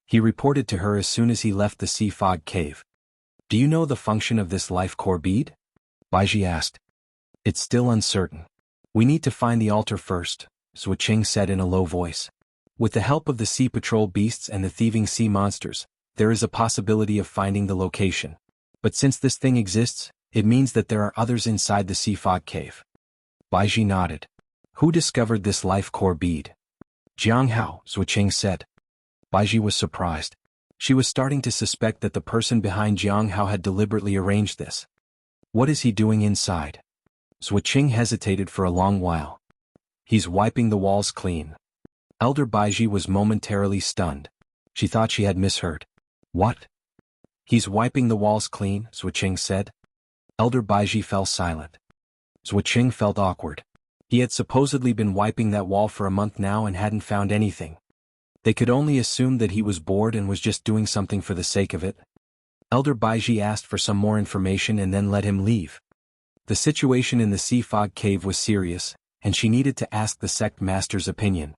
He reported to her as soon as he left the sea fog cave. Do you know the function of this life core bead? Baiji asked. It's still uncertain. We need to find the altar first, Wuxia said in a low voice. With the help of the sea patrol beasts and the thieving sea monsters, there is a possibility of finding the location. But since this thing exists, it means that there are others inside the sea fog cave. Baiji nodded. Who discovered this life core bead? Jiang Hao, Wuxia said. Baiji was surprised. She was starting to suspect that the person behind Jiang Hao had deliberately arranged this. What is he doing inside? Wuxia hesitated for a long while. He's wiping the walls clean. Elder Baiji was momentarily stunned. She thought she had misheard. What? He's wiping the walls clean, Wuxia said. Elder Baiji fell silent. Wuxia felt awkward. He had supposedly been wiping that wall for a month now and hadn't found anything. They could only assume that he was bored and was just doing something for the sake of it. Elder Baiji asked for some more information and then let him leave. The situation in the sea fog cave was serious, and she needed to ask the sect master's opinion.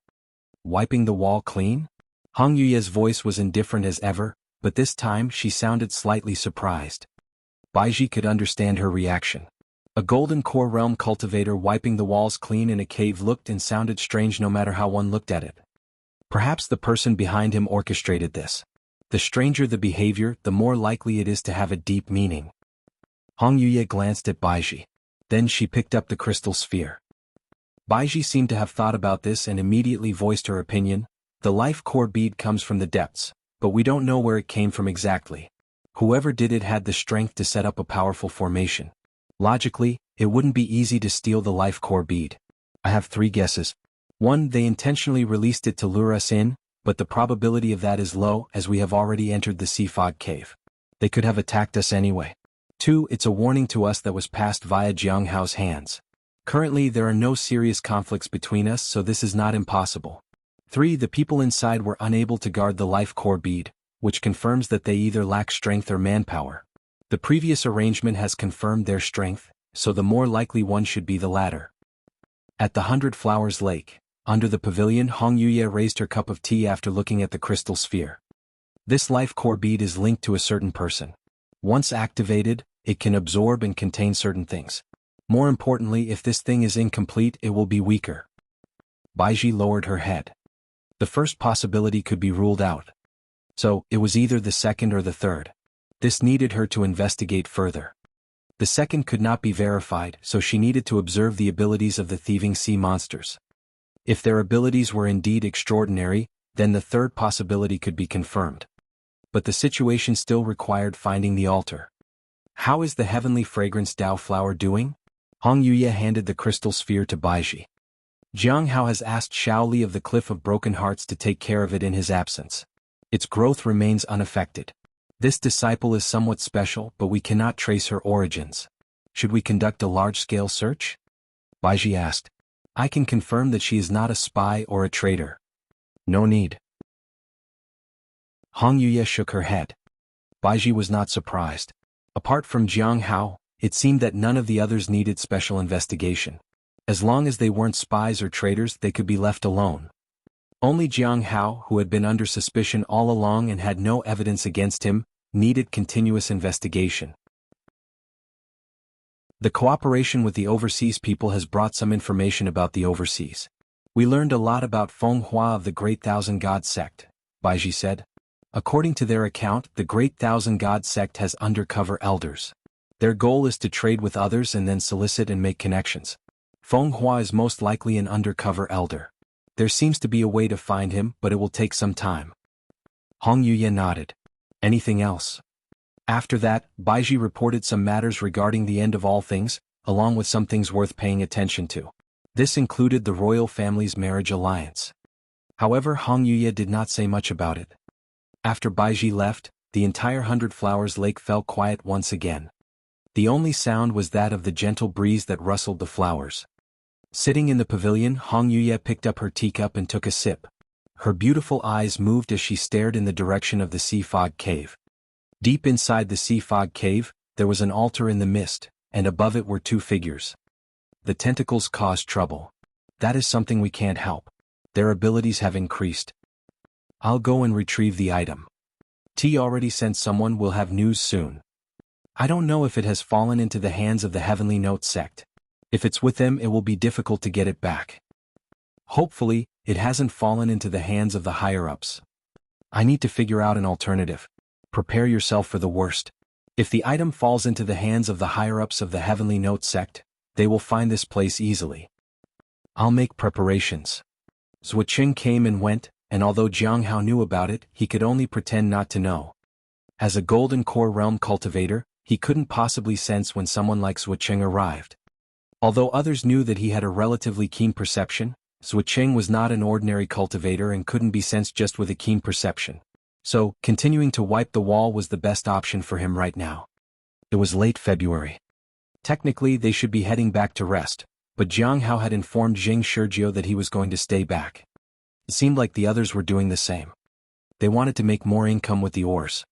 Wiping the wall clean? Hong Yuye's voice was indifferent as ever, but this time she sounded slightly surprised. Baiji could understand her reaction. A golden core realm cultivator wiping the walls clean in a cave looked and sounded strange no matter how one looked at it. Perhaps the person behind him orchestrated this. The stranger the behavior, the more likely it is to have a deep meaning. Hong Yuye glanced at Baiji. Then she picked up the crystal sphere. Baiji seemed to have thought about this and immediately voiced her opinion. The life core bead comes from the depths, but we don't know where it came from exactly. Whoever did it had the strength to set up a powerful formation. Logically, it wouldn't be easy to steal the life core bead. I have 3 guesses. 1. They intentionally released it to lure us in, but the probability of that is low as we have already entered the sea fog cave. They could have attacked us anyway. 2. It's a warning to us that was passed via Jiang Hao's hands. Currently there are no serious conflicts between us, so this is not impossible. 3. The people inside were unable to guard the life core bead, which confirms that they either lack strength or manpower. The previous arrangement has confirmed their strength, so the more likely one should be the latter. At the 100 Flowers Lake, under the pavilion, Hong Yuye raised her cup of tea after looking at the crystal sphere. This life core bead is linked to a certain person. Once activated, it can absorb and contain certain things. More importantly, if this thing is incomplete, it will be weaker. Baiji lowered her head. The first possibility could be ruled out. So, it was either the second or the third. This needed her to investigate further. The second could not be verified, so she needed to observe the abilities of the thieving sea monsters. If their abilities were indeed extraordinary, then the third possibility could be confirmed. But the situation still required finding the altar. How is the heavenly fragrance Dao flower doing? Hong Yuye handed the crystal sphere to Baiji. Jiang Hao has asked Xiao Li of the Cliff of Broken Hearts to take care of it in his absence. Its growth remains unaffected. This disciple is somewhat special, but we cannot trace her origins. Should we conduct a large-scale search? Baiji asked. I can confirm that she is not a spy or a traitor. No need. Hong Yuye shook her head. Baiji was not surprised. Apart from Jiang Hao, it seemed that none of the others needed special investigation. As long as they weren't spies or traitors, they could be left alone. Only Jiang Hao, who had been under suspicion all along and had no evidence against him, needed continuous investigation. The cooperation with the overseas people has brought some information about the overseas. We learned a lot about Feng Hua of the Great Thousand God sect, Baiji said. According to their account, the Great Thousand God sect has undercover elders. Their goal is to trade with others and then solicit and make connections. Feng Hua is most likely an undercover elder. There seems to be a way to find him, but it will take some time. Hong Yuye nodded. Anything else? After that, Baiji reported some matters regarding the end of all things, along with some things worth paying attention to. This included the royal family's marriage alliance. However, Hong Yuye did not say much about it. After Baiji left, the entire 100 Flowers Lake fell quiet once again. The only sound was that of the gentle breeze that rustled the flowers. Sitting in the pavilion, Hong Yuye picked up her teacup and took a sip. Her beautiful eyes moved as she stared in the direction of the sea fog cave. Deep inside the sea fog cave, there was an altar in the mist, and above it were 2 figures. The tentacles caused trouble. That is something we can't help. Their abilities have increased. I'll go and retrieve the item. T already sent someone, will have news soon. I don't know if it has fallen into the hands of the Heavenly Note sect. If it's with them, it will be difficult to get it back. Hopefully, it hasn't fallen into the hands of the higher-ups. I need to figure out an alternative. Prepare yourself for the worst. If the item falls into the hands of the higher-ups of the Heavenly Note sect, they will find this place easily. I'll make preparations. Zuoqing came and went, and although Jiang Hao knew about it, he could only pretend not to know. As a golden core realm cultivator, he couldn't possibly sense when someone like Zuoqing arrived. Although others knew that he had a relatively keen perception, Zuoqing was not an ordinary cultivator and couldn't be sensed just with a keen perception. So, continuing to wipe the wall was the best option for him right now. It was late February. Technically, they should be heading back to rest, but Jiang Hao had informed Jing Shurjiu that he was going to stay back. It seemed like the others were doing the same. They wanted to make more income with the ores.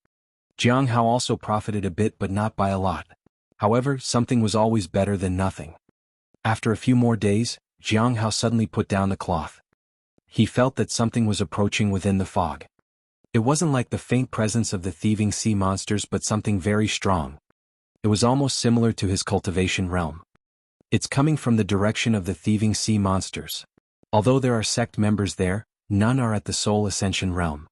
Jiang Hao also profited a bit but not by a lot. However, something was always better than nothing. After a few more days, Jiang Hao suddenly put down the cloth. He felt that something was approaching within the fog. It wasn't like the faint presence of the thieving sea monsters but something very strong. It was almost similar to his cultivation realm. It's coming from the direction of the thieving sea monsters. Although there are sect members there, none are at the soul ascension realm.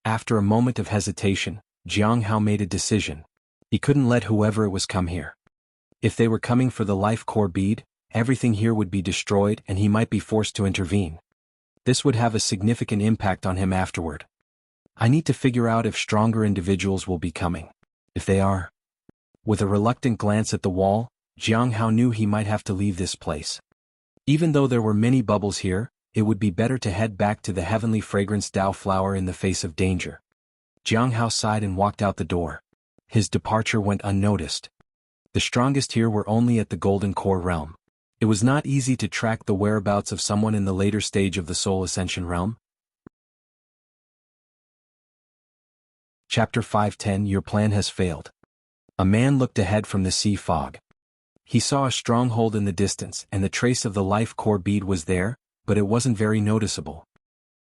After a moment of hesitation, Jiang Hao made a decision. He couldn't let whoever it was come here. If they were coming for the life core bead, everything here would be destroyed and he might be forced to intervene. This would have a significant impact on him afterward. I need to figure out if stronger individuals will be coming. If they are. With a reluctant glance at the wall, Jiang Hao knew he might have to leave this place. Even though there were many bubbles here, it would be better to head back to the heavenly fragrance Dao flower in the face of danger. Jiang Hao sighed and walked out the door. His departure went unnoticed. The strongest here were only at the golden core realm. It was not easy to track the whereabouts of someone in the later stage of the soul ascension realm. Chapter 510 Your plan has failed. A man looked ahead from the sea fog. He saw a stronghold in the distance and the trace of the life core bead was there, but it wasn't very noticeable.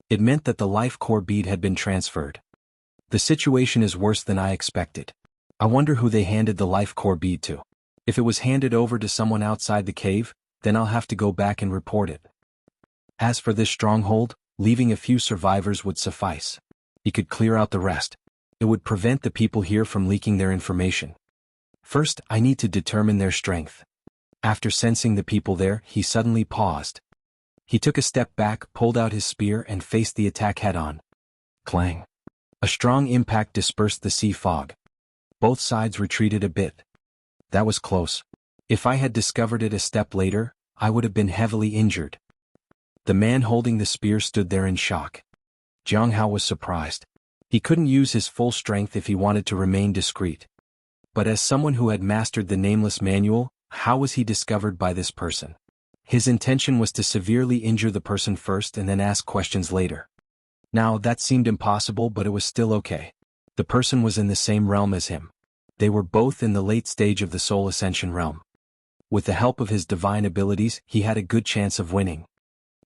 It meant that the life core bead had been transferred. The situation is worse than I expected. I wonder who they handed the life core bead to. If it was handed over to someone outside the cave, then I'll have to go back and report it. As for this stronghold, leaving a few survivors would suffice. He could clear out the rest. It would prevent the people here from leaking their information. First, I need to determine their strength. After sensing the people there, he suddenly paused. He took a step back, pulled out his spear and faced the attack head-on. Clang. A strong impact dispersed the sea fog. Both sides retreated a bit. That was close. If I had discovered it a step later, I would have been heavily injured. The man holding the spear stood there in shock. Jiang Hao was surprised. He couldn't use his full strength if he wanted to remain discreet. But as someone who had mastered the nameless manual, how was he discovered by this person? His intention was to severely injure the person first and then ask questions later. Now that seemed impossible, but it was still okay. The person was in the same realm as him. They were both in the late stage of the soul ascension realm. With the help of his divine abilities, he had a good chance of winning.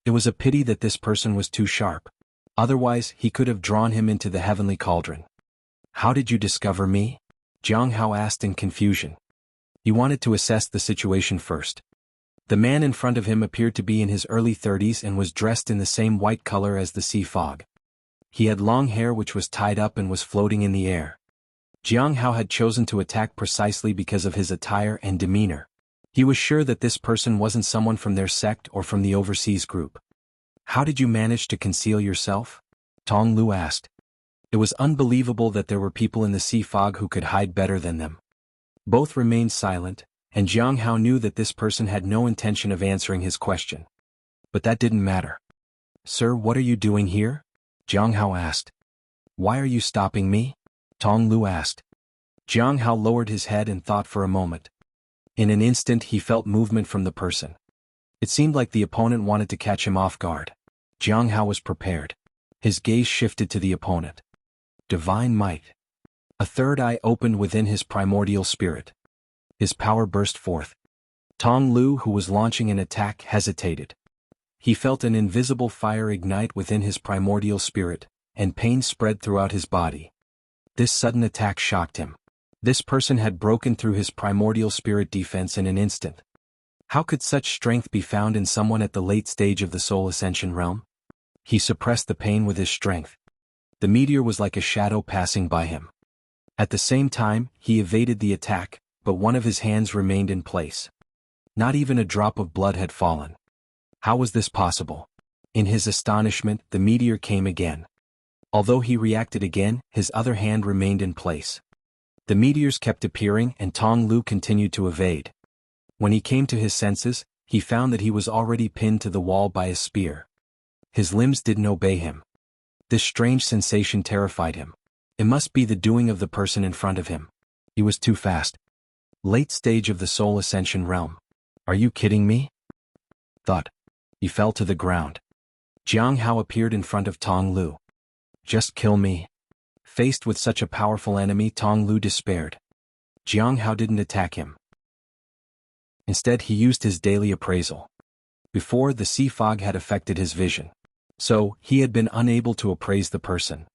It was a pity that this person was too sharp. Otherwise, he could have drawn him into the heavenly cauldron. How did you discover me? Jiang Hao asked in confusion. He wanted to assess the situation first. The man in front of him appeared to be in his early 30s and was dressed in the same white color as the sea fog. He had long hair which was tied up and was floating in the air. Jiang Hao had chosen to attack precisely because of his attire and demeanor. He was sure that this person wasn't someone from their sect or from the overseas group. How did you manage to conceal yourself? Tong Lu asked. It was unbelievable that there were people in the sea fog who could hide better than them. Both remained silent, and Jiang Hao knew that this person had no intention of answering his question. But that didn't matter. Sir, what are you doing here? Jiang Hao asked. Why are you stopping me? Tong Lu asked. Jiang Hao lowered his head and thought for a moment. In an instant he felt movement from the person. It seemed like the opponent wanted to catch him off guard. Jiang Hao was prepared. His gaze shifted to the opponent. Divine might. A third eye opened within his primordial spirit. His power burst forth. Tong Lu, who was launching an attack, hesitated. He felt an invisible fire ignite within his primordial spirit, and pain spread throughout his body. This sudden attack shocked him. This person had broken through his primordial spirit defense in an instant. How could such strength be found in someone at the late stage of the soul ascension realm? He suppressed the pain with his strength. The meteor was like a shadow passing by him. At the same time, he evaded the attack, but one of his hands remained in place. Not even a drop of blood had fallen. How was this possible? In his astonishment, the meteor came again. Although he reacted again, his other hand remained in place. The meteors kept appearing and Tong Lu continued to evade. When he came to his senses, he found that he was already pinned to the wall by a spear. His limbs didn't obey him. This strange sensation terrified him. It must be the doing of the person in front of him. He was too fast. Late stage of the soul ascension realm. Are you kidding me? Thud. He fell to the ground. Jiang Hao appeared in front of Tong Lu. Just kill me. Faced with such a powerful enemy, Tong Lu despaired. Jiang Hao didn't attack him. Instead, he used his daily appraisal. Before, the sea fog had affected his vision. So, he had been unable to appraise the person.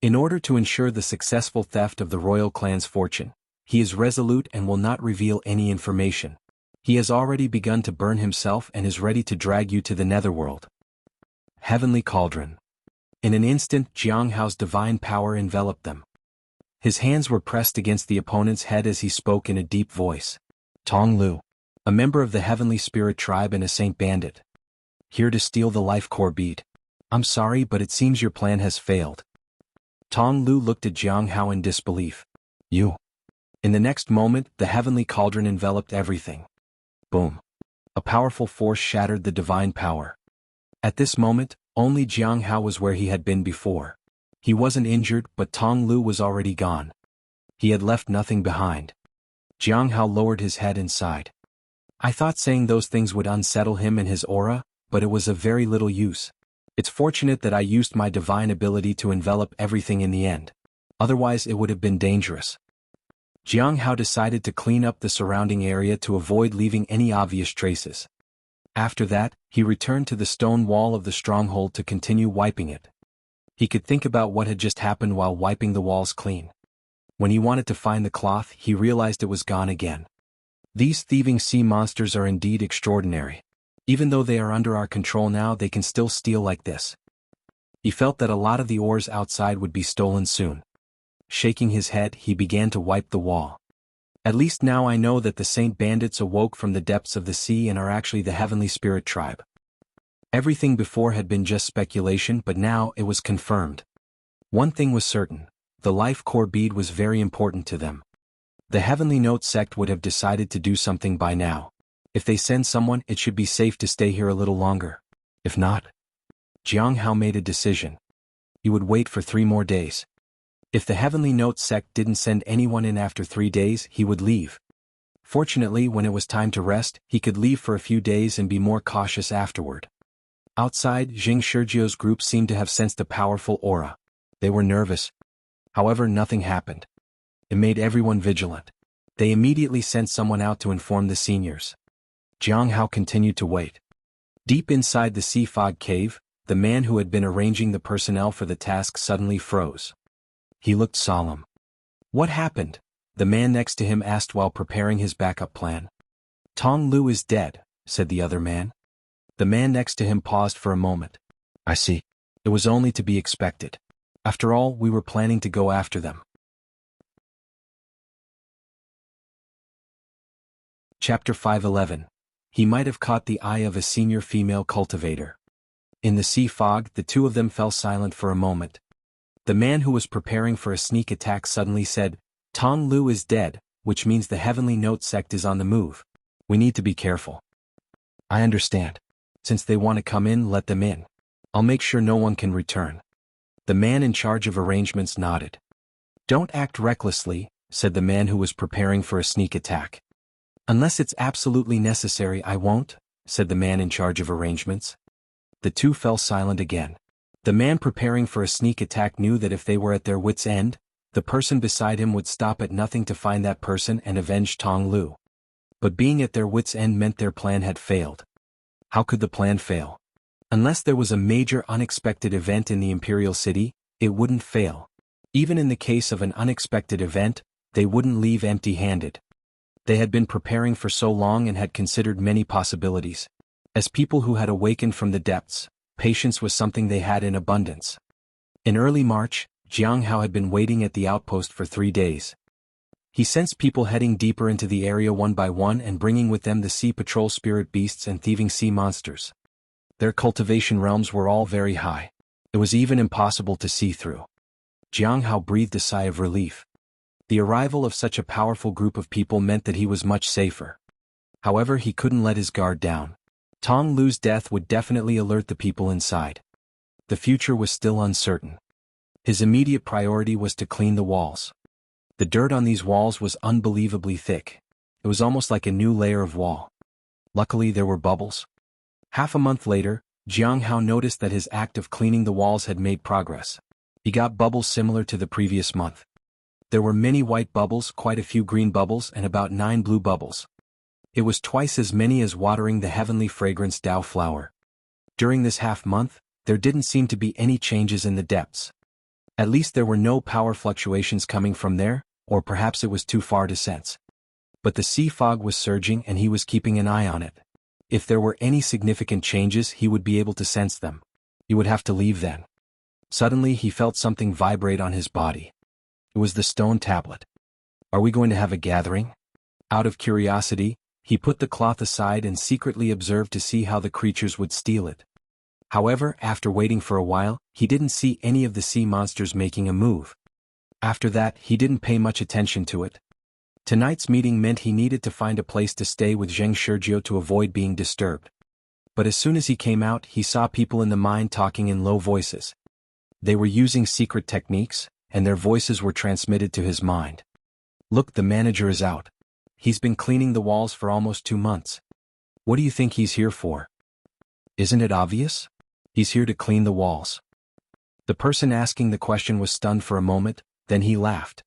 In order to ensure the successful theft of the royal clan's fortune, he is resolute and will not reveal any information. He has already begun to burn himself and is ready to drag you to the netherworld. Heavenly Cauldron. In an instant, Jiang Hao's divine power enveloped them. His hands were pressed against the opponent's head as he spoke in a deep voice. Tong Lu, a member of the Heavenly Spirit tribe and a saint bandit. Here to steal the life core bead. I'm sorry, but it seems your plan has failed. Tong Lu looked at Jiang Hao in disbelief. You. In the next moment, the Heavenly Cauldron enveloped everything. Boom. A powerful force shattered the divine power. At this moment, only Jiang Hao was where he had been before. He wasn't injured, but Tong Lu was already gone. He had left nothing behind. Jiang Hao lowered his head and sighed. I thought saying those things would unsettle him and his aura, but it was of very little use. It's fortunate that I used my divine ability to envelop everything in the end. Otherwise it would have been dangerous. Jiang Hao decided to clean up the surrounding area to avoid leaving any obvious traces. After that, he returned to the stone wall of the stronghold to continue wiping it. He could think about what had just happened while wiping the walls clean. When he wanted to find the cloth, he realized it was gone again. These thieving sea monsters are indeed extraordinary. Even though they are under our control now, they can still steal like this. He felt that a lot of the ores outside would be stolen soon. Shaking his head, he began to wipe the wall. At least now I know that the Saint Bandits awoke from the depths of the sea and are actually the Heavenly Spirit tribe. Everything before had been just speculation, but now it was confirmed. One thing was certain, the life core bead was very important to them. The Heavenly Note sect would have decided to do something by now. If they send someone, it should be safe to stay here a little longer. If not, Jiang Hao made a decision. He would wait for 3 more days. If the Heavenly Note sect didn't send anyone in after 3 days, he would leave. Fortunately, when it was time to rest, he could leave for a few days and be more cautious afterward. Outside, Jing Shurjio's group seemed to have sensed a powerful aura. They were nervous. However, nothing happened. It made everyone vigilant. They immediately sent someone out to inform the seniors. Jiang Hao continued to wait. Deep inside the sea fog cave, the man who had been arranging the personnel for the task suddenly froze. He looked solemn. What happened? The man next to him asked while preparing his backup plan. Tong Lu is dead, said the other man. The man next to him paused for a moment. I see. It was only to be expected. After all, we were planning to go after them. Chapter 5:11. He might have caught the eye of a senior female cultivator. In the sea fog, the two of them fell silent for a moment. The man who was preparing for a sneak attack suddenly said, Tong Lu is dead, which means the Heavenly Note sect is on the move. We need to be careful. I understand. Since they want to come in, let them in. I'll make sure no one can return. The man in charge of arrangements nodded. Don't act recklessly, said the man who was preparing for a sneak attack. Unless it's absolutely necessary, I won't, said the man in charge of arrangements. The two fell silent again. The man preparing for a sneak attack knew that if they were at their wits' end, the person beside him would stop at nothing to find that person and avenge Tong Lu. But being at their wits' end meant their plan had failed. How could the plan fail? Unless there was a major unexpected event in the Imperial City, it wouldn't fail. Even in the case of an unexpected event, they wouldn't leave empty-handed. They had been preparing for so long and had considered many possibilities. As people who had awakened from the depths, patience was something they had in abundance. In early March, Jiang Hao had been waiting at the outpost for 3 days. He sensed people heading deeper into the area one by one and bringing with them the sea patrol spirit beasts and thieving sea monsters. Their cultivation realms were all very high. It was even impossible to see through. Jiang Hao breathed a sigh of relief. The arrival of such a powerful group of people meant that he was much safer. However, he couldn't let his guard down. Tong Lu's death would definitely alert the people inside. The future was still uncertain. His immediate priority was to clean the walls. The dirt on these walls was unbelievably thick. It was almost like a new layer of wall. Luckily there were bubbles. Half a month later, Jiang Hao noticed that his act of cleaning the walls had made progress. He got bubbles similar to the previous month. There were many white bubbles, quite a few green bubbles, and about 9 blue bubbles. It was twice as many as watering the heavenly fragrance Dao flower. During this half-month, there didn't seem to be any changes in the depths. At least there were no power fluctuations coming from there, or perhaps it was too far to sense. But the sea fog was surging and he was keeping an eye on it. If there were any significant changes, he would be able to sense them. He would have to leave then. Suddenly he felt something vibrate on his body. It was the stone tablet. Are we going to have a gathering? Out of curiosity, he put the cloth aside and secretly observed to see how the creatures would steal it. However, after waiting for a while, he didn't see any of the sea monsters making a move. After that, he didn't pay much attention to it. Tonight's meeting meant he needed to find a place to stay with Zheng Shurjiu to avoid being disturbed. But as soon as he came out, he saw people in the mine talking in low voices. They were using secret techniques, and their voices were transmitted to his mind. Look, the manager is out. He's been cleaning the walls for almost 2 months. What do you think he's here for? Isn't it obvious? He's here to clean the walls. The person asking the question was stunned for a moment, then he laughed.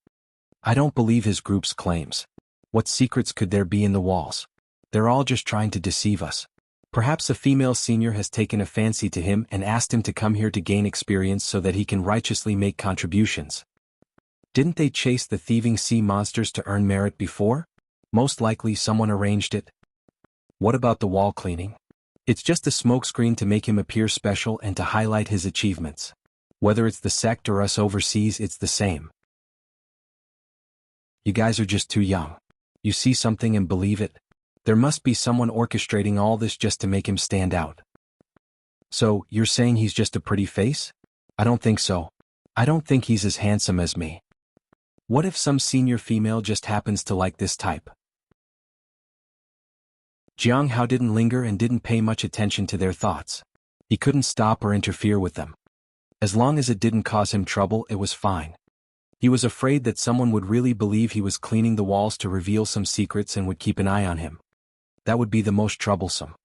I don't believe his group's claims. What secrets could there be in the walls? They're all just trying to deceive us. Perhaps a female senior has taken a fancy to him and asked him to come here to gain experience so that he can righteously make contributions. Didn't they chase the thieving sea monsters to earn merit before? Most likely someone arranged it. What about the wall cleaning? It's just a smokescreen to make him appear special and to highlight his achievements. Whether it's the sect or us overseas, it's the same. You guys are just too young. You see something and believe it. There must be someone orchestrating all this just to make him stand out. So, you're saying he's just a pretty face? I don't think so. I don't think he's as handsome as me. What if some senior female just happens to like this type? Jiang Hao didn't linger and didn't pay much attention to their thoughts. He couldn't stop or interfere with them. As long as it didn't cause him trouble, it was fine. He was afraid that someone would really believe he was cleaning the walls to reveal some secrets and would keep an eye on him. That would be the most troublesome.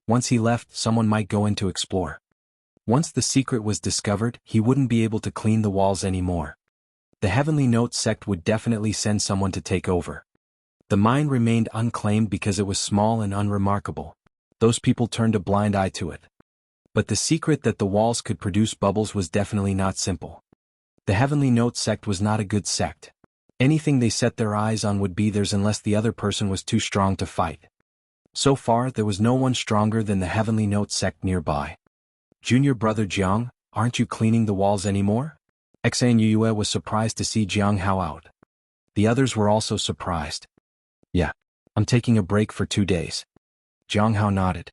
Once he left, someone might go in to explore. Once the secret was discovered, he wouldn't be able to clean the walls anymore. The Heavenly Note sect would definitely send someone to take over. The mine remained unclaimed because it was small and unremarkable. Those people turned a blind eye to it. But the secret that the walls could produce bubbles was definitely not simple. The Heavenly Note sect was not a good sect. Anything they set their eyes on would be theirs unless the other person was too strong to fight. So far, there was no one stronger than the Heavenly Note sect nearby. Junior brother Jiang, aren't you cleaning the walls anymore? Xan Yue was surprised to see Jiang Hao out. The others were also surprised. Yeah, I'm taking a break for 2 days. Jiang Hao nodded.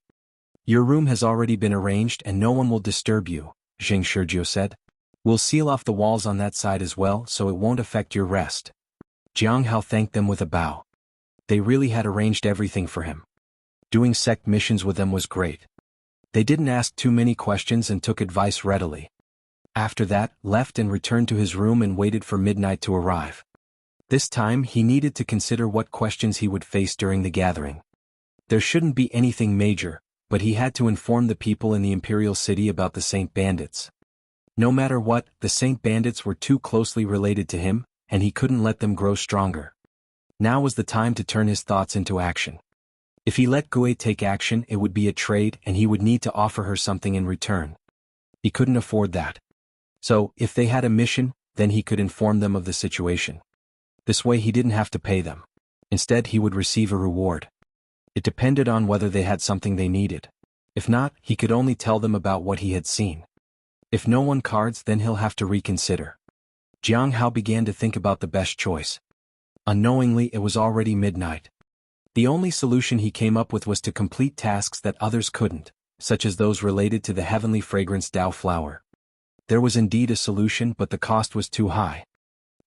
Your room has already been arranged and no one will disturb you, Zheng Shurjiu said. We'll seal off the walls on that side as well so it won't affect your rest. Jiang Hao thanked them with a bow. They really had arranged everything for him. Doing sect missions with them was great. They didn't ask too many questions and took advice readily. After that, left and returned to his room and waited for midnight to arrive. This time he needed to consider what questions he would face during the gathering. There shouldn't be anything major, but he had to inform the people in the Imperial City about the Saint Bandits. No matter what, the Saint Bandits were too closely related to him, and he couldn't let them grow stronger. Now was the time to turn his thoughts into action. If he let Gue take action, it would be a trade and he would need to offer her something in return. He couldn't afford that. So, if they had a mission, then he could inform them of the situation. This way he didn't have to pay them. Instead, he would receive a reward. It depended on whether they had something they needed. If not, he could only tell them about what he had seen. If no one cards, then he'll have to reconsider. Jiang Hao began to think about the best choice. Unknowingly, it was already midnight. The only solution he came up with was to complete tasks that others couldn't, such as those related to the heavenly fragrance Dao flower. There was indeed a solution, but the cost was too high.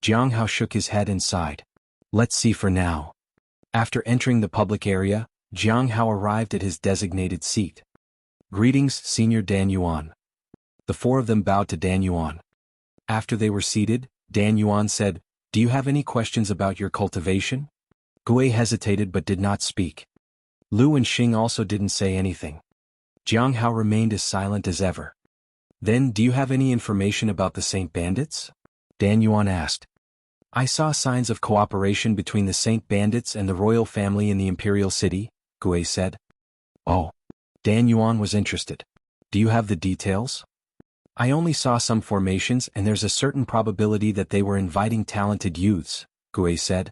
Jiang Hao shook his head and sighed. Let's see for now. After entering the public area, Jiang Hao arrived at his designated seat. Greetings, Senior Dan Yuan. The 4 of them bowed to Dan Yuan. After they were seated, Dan Yuan said, Do you have any questions about your cultivation? Gue hesitated but did not speak. Lu and Xing also didn't say anything. Jiang Hao remained as silent as ever. Then, do you have any information about the Saint Bandits? Dan Yuan asked. I saw signs of cooperation between the Saint Bandits and the royal family in the imperial city, Gui said. Oh. Dan Yuan was interested. Do you have the details? I only saw some formations and there's a certain probability that they were inviting talented youths, Gui said.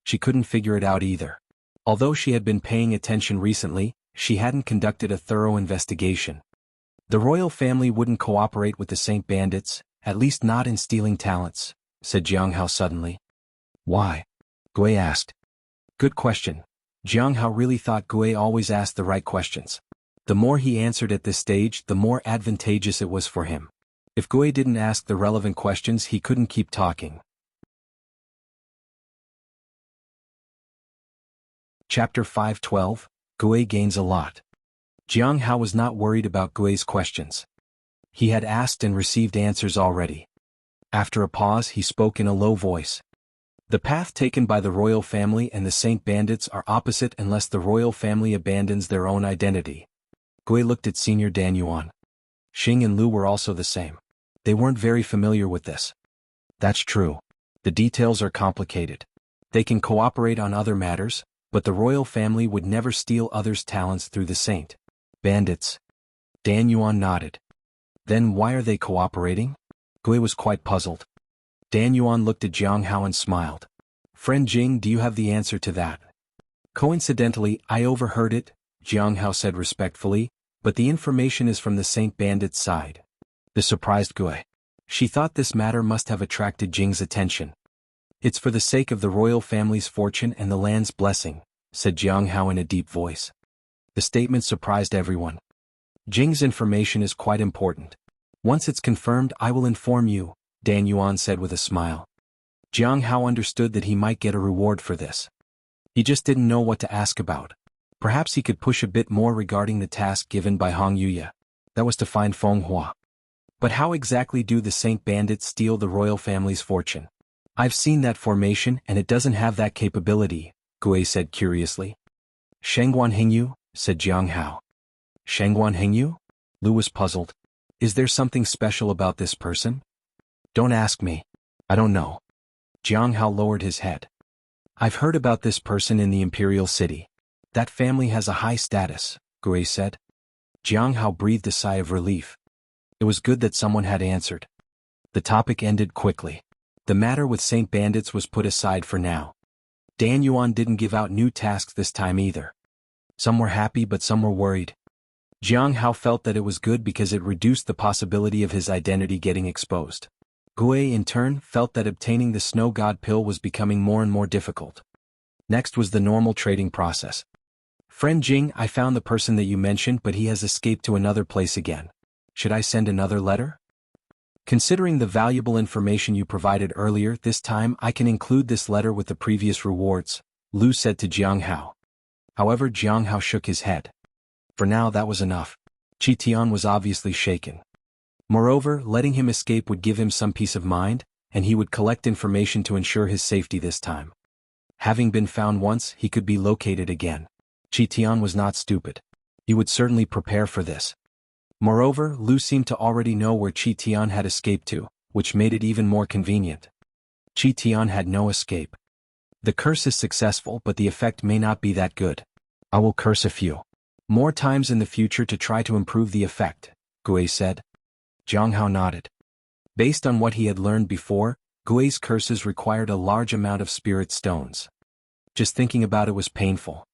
She couldn't figure it out either. Although she had been paying attention recently, she hadn't conducted a thorough investigation. The royal family wouldn't cooperate with the Saint Bandits, at least not in stealing talents, said Jiang Hao suddenly. Why? Gui asked. Good question. Jiang Hao really thought Gui always asked the right questions. The more he answered at this stage, the more advantageous it was for him. If Gui didn't ask the relevant questions, he couldn't keep talking. Chapter 5:12, Gui gains a lot. Jiang Hao was not worried about Gui's questions. He had asked and received answers already. After a pause, he spoke in a low voice. The path taken by the royal family and the Saint Bandits are opposite unless the royal family abandons their own identity. Gui looked at Senior Dan Yuan. Xing and Lu were also the same. They weren't very familiar with this. That's true. The details are complicated. They can cooperate on other matters, but the royal family would never steal others' talents through the Saint Bandits. Dan Yuan nodded. Then why are they cooperating? Gui was quite puzzled. Dan Yuan looked at Jiang Hao and smiled. Friend Jing, do you have the answer to that? Coincidentally, I overheard it, Jiang Hao said respectfully, but the information is from the Saint Bandits' side. This surprised Gui. She thought this matter must have attracted Jing's attention. It's for the sake of the royal family's fortune and the land's blessing, said Jiang Hao in a deep voice. The statement surprised everyone. Jing's information is quite important. Once it's confirmed, I will inform you, Dan Yuan said with a smile. Jiang Hao understood that he might get a reward for this. He just didn't know what to ask about. Perhaps he could push a bit more regarding the task given by Hong Yuya. That was to find Feng Hua. But how exactly do the Saint Bandits steal the royal family's fortune? I've seen that formation and it doesn't have that capability, Gui said curiously. Shengguan Hingyu, said Jiang Hao. Shengguan Hingyu? Lu was puzzled. Is there something special about this person? Don't ask me. I don't know. Jiang Hao lowered his head. I've heard about this person in the imperial city. That family has a high status, Gui said. Jiang Hao breathed a sigh of relief. It was good that someone had answered. The topic ended quickly. The matter with Saint Bandits was put aside for now. Dan Yuan didn't give out new tasks this time either. Some were happy but some were worried. Jiang Hao felt that it was good because it reduced the possibility of his identity getting exposed. Gui in turn felt that obtaining the Snow God pill was becoming more and more difficult. Next was the normal trading process. Friend Jing, I found the person that you mentioned, but he has escaped to another place again. Should I send another letter? Considering the valuable information you provided earlier, this time I can include this letter with the previous rewards, Lu said to Jiang Hao. However, Jiang Hao shook his head. For now that was enough. Qi Tian was obviously shaken. Moreover, letting him escape would give him some peace of mind, and he would collect information to ensure his safety this time. Having been found once, he could be located again. Qi Tian was not stupid. He would certainly prepare for this. Moreover, Lu seemed to already know where Qi Tian had escaped to, which made it even more convenient. Qi Tian had no escape. The curse is successful, but the effect may not be that good. I will curse a few more times in the future to try to improve the effect, Gui said. Jiang Hao nodded. Based on what he had learned before, Gui's curses required a large amount of spirit stones. Just thinking about it was painful.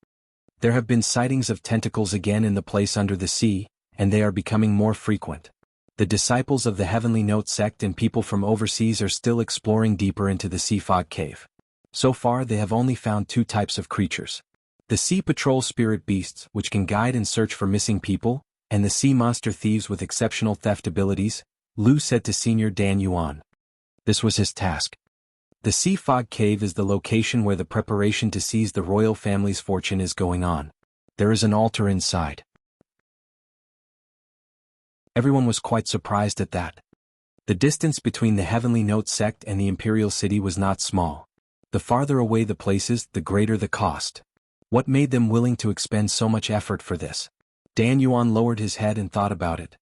There have been sightings of tentacles again in the place under the sea, and they are becoming more frequent. The disciples of the Heavenly Note sect and people from overseas are still exploring deeper into the Sea Fog Cave. So far they have only found two types of creatures. The Sea Patrol spirit beasts, which can guide and search for missing people, and the sea monster thieves with exceptional theft abilities, Lu said to Senior Dan Yuan. This was his task. The Sea Fog Cave is the location where the preparation to seize the royal family's fortune is going on. There is an altar inside. Everyone was quite surprised at that. The distance between the Heavenly Note sect and the Imperial City was not small. The farther away the places, the greater the cost. What made them willing to expend so much effort for this? Dan Yuan lowered his head and thought about it.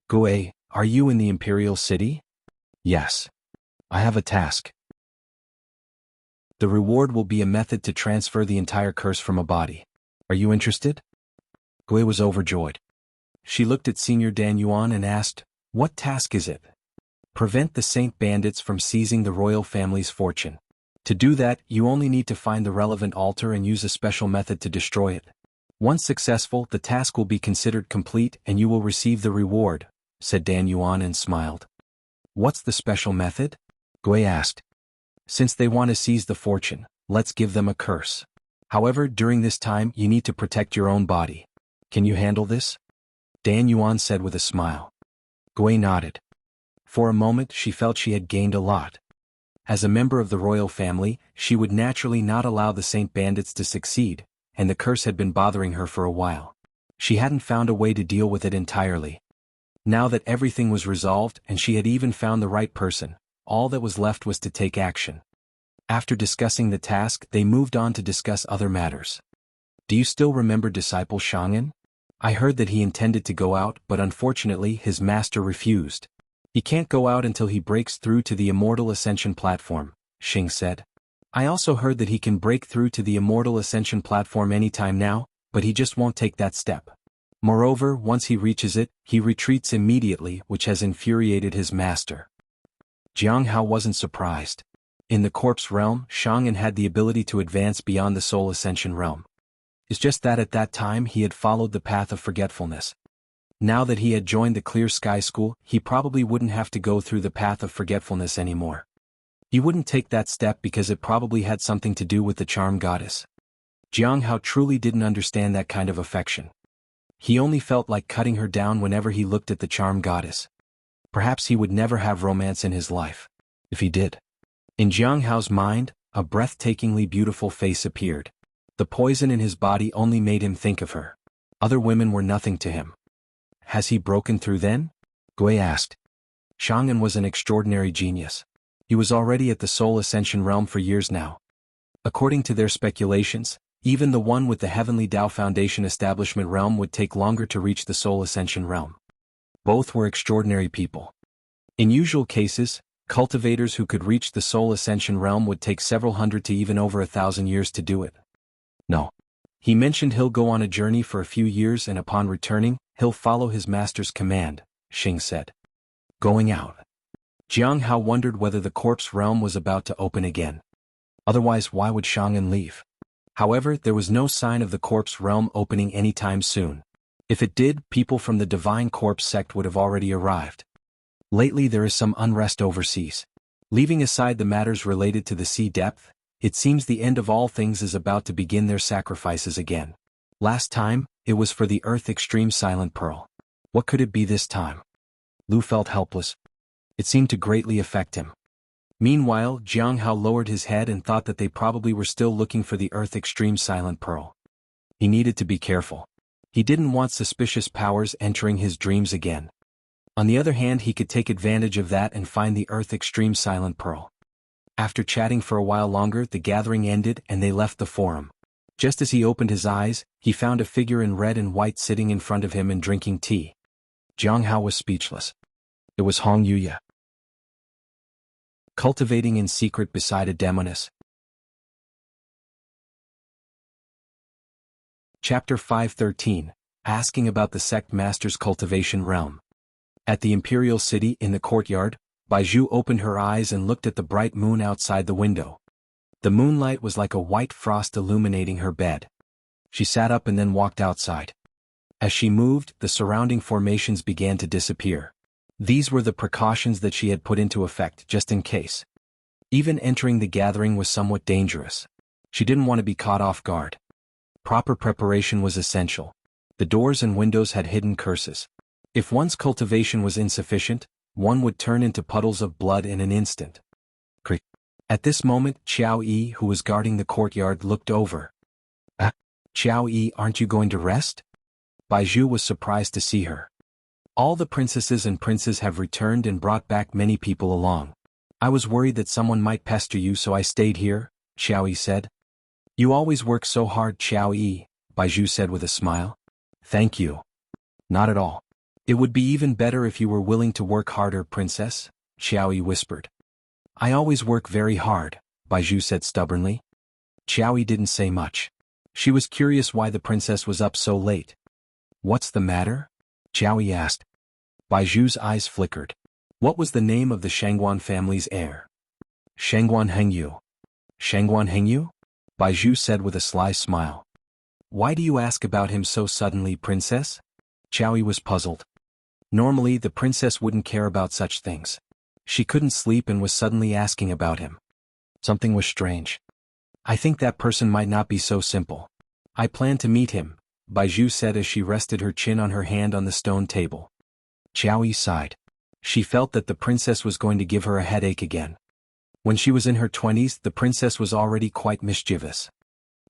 Gui, are you in the Imperial City? Yes. I have a task. The reward will be a method to transfer the entire curse from a body. Are you interested? Gui was overjoyed. She looked at Senior Dan Yuan and asked, what task is it? Prevent the Saint bandits from seizing the royal family's fortune. To do that, you only need to find the relevant altar and use a special method to destroy it. Once successful, the task will be considered complete and you will receive the reward, said Dan Yuan and smiled. What's the special method? Gui asked. Since they want to seize the fortune, let's give them a curse. However, during this time you need to protect your own body. Can you handle this? Dan Yuan said with a smile. Gui nodded. For a moment she felt she had gained a lot. As a member of the royal family, she would naturally not allow the Saint bandits to succeed, and the curse had been bothering her for a while. She hadn't found a way to deal with it entirely. Now that everything was resolved and she had even found the right person, all that was left was to take action. After discussing the task, they moved on to discuss other matters. Do you still remember disciple Shang'an? I heard that he intended to go out, but unfortunately his master refused. He can't go out until he breaks through to the Immortal Ascension platform, Xing said. I also heard that he can break through to the Immortal Ascension platform anytime now, but he just won't take that step. Moreover, once he reaches it, he retreats immediately, which has infuriated his master. Jiang Hao wasn't surprised. In the corpse realm, Shang'an had the ability to advance beyond the Soul Ascension realm. It's just that at that time he had followed the path of forgetfulness. Now that he had joined the Clear Sky School, he probably wouldn't have to go through the path of forgetfulness anymore. He wouldn't take that step because it probably had something to do with the charm goddess. Jiang Hao truly didn't understand that kind of affection. He only felt like cutting her down whenever he looked at the charm goddess. Perhaps he would never have romance in his life. If he did. In Jiang Hao's mind, a breathtakingly beautiful face appeared. The poison in his body only made him think of her. Other women were nothing to him. Has he broken through then? Gui asked. Shang'an was an extraordinary genius. He was already at the Soul Ascension realm for years now. According to their speculations, even the one with the Heavenly Tao Foundation establishment realm would take longer to reach the Soul Ascension realm. Both were extraordinary people. In usual cases, cultivators who could reach the Soul Ascension realm would take several hundred to even over 1,000 years to do it. No. He mentioned he'll go on a journey for a few years and upon returning, he'll follow his master's command, Xing said. Going out. Jiang Hao wondered whether the corpse realm was about to open again. Otherwise, why would Shang'an leave? However, there was no sign of the corpse realm opening anytime soon. If it did, people from the Divine Corpse sect would have already arrived. Lately there is some unrest overseas. Leaving aside the matters related to the sea depth, it seems the end of all things is about to begin their sacrifices again. Last time, it was for the Earth Extreme Silent Pearl. What could it be this time? Lu felt helpless. It seemed to greatly affect him. Meanwhile, Jiang Hao lowered his head and thought that they probably were still looking for the Earth Extreme Silent Pearl. He needed to be careful. He didn't want suspicious powers entering his dreams again. On the other hand, he could take advantage of that and find the Earth Extreme Silent Pearl. After chatting for a while longer, the gathering ended and they left the forum. Just as he opened his eyes, he found a figure in red and white sitting in front of him and drinking tea. Jiang Hao was speechless. It was Hong Yuya. Cultivating in secret beside a Demoness. Chapter 513, Asking about the Sect Master's Cultivation Realm. At the Imperial City in the courtyard, Baizhu opened her eyes and looked at the bright moon outside the window. The moonlight was like a white frost illuminating her bed. She sat up and then walked outside. As she moved, the surrounding formations began to disappear. These were the precautions that she had put into effect just in case. Even entering the gathering was somewhat dangerous. She didn't want to be caught off guard. Proper preparation was essential. The doors and windows had hidden curses. If one's cultivation was insufficient, one would turn into puddles of blood in an instant. Crick. At this moment, Qiao Yi, who was guarding the courtyard, looked over. Qiao Yi, aren't you going to rest? Baizhu was surprised to see her. All the princesses and princes have returned and brought back many people along. I was worried that someone might pester you, so I stayed here, Qiao Yi said. You always work so hard, Xiao Yi, Baizhu said with a smile. Thank you. Not at all. It would be even better if you were willing to work harder, Princess, Xiao Yi whispered. I always work very hard, Baizhu said stubbornly. Xiao Yi didn't say much. She was curious why the princess was up so late. What's the matter? Xiao Yi asked. Baizhu's eyes flickered. What was the name of the Shangguan family's heir? Shangguan Hengyu. Shangguan Hengyu? Baizhu said with a sly smile. Why do you ask about him so suddenly, princess? Xiao Yi was puzzled. Normally the princess wouldn't care about such things. She couldn't sleep and was suddenly asking about him. Something was strange. I think that person might not be so simple. I plan to meet him, Baizhu said as she rested her chin on her hand on the stone table. Xiao Yi sighed. She felt that the princess was going to give her a headache again. When she was in her 20s, the princess was already quite mischievous.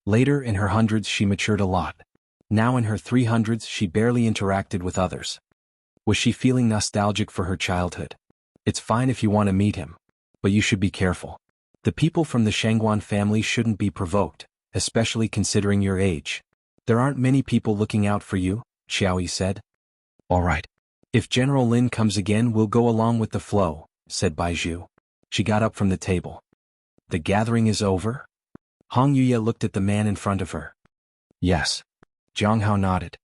Later in her hundreds she matured a lot. Now in her 300s she barely interacted with others. Was she feeling nostalgic for her childhood? It's fine if you want to meet him. But you should be careful. The people from the Shangguan family shouldn't be provoked, especially considering your age. There aren't many people looking out for you, Xiao Yi said. All right. If General Lin comes again we'll go along with the flow, said Baizhu. She got up from the table. The gathering is over? Hong Yuye looked at the man in front of her. Yes. Zhang Hao nodded.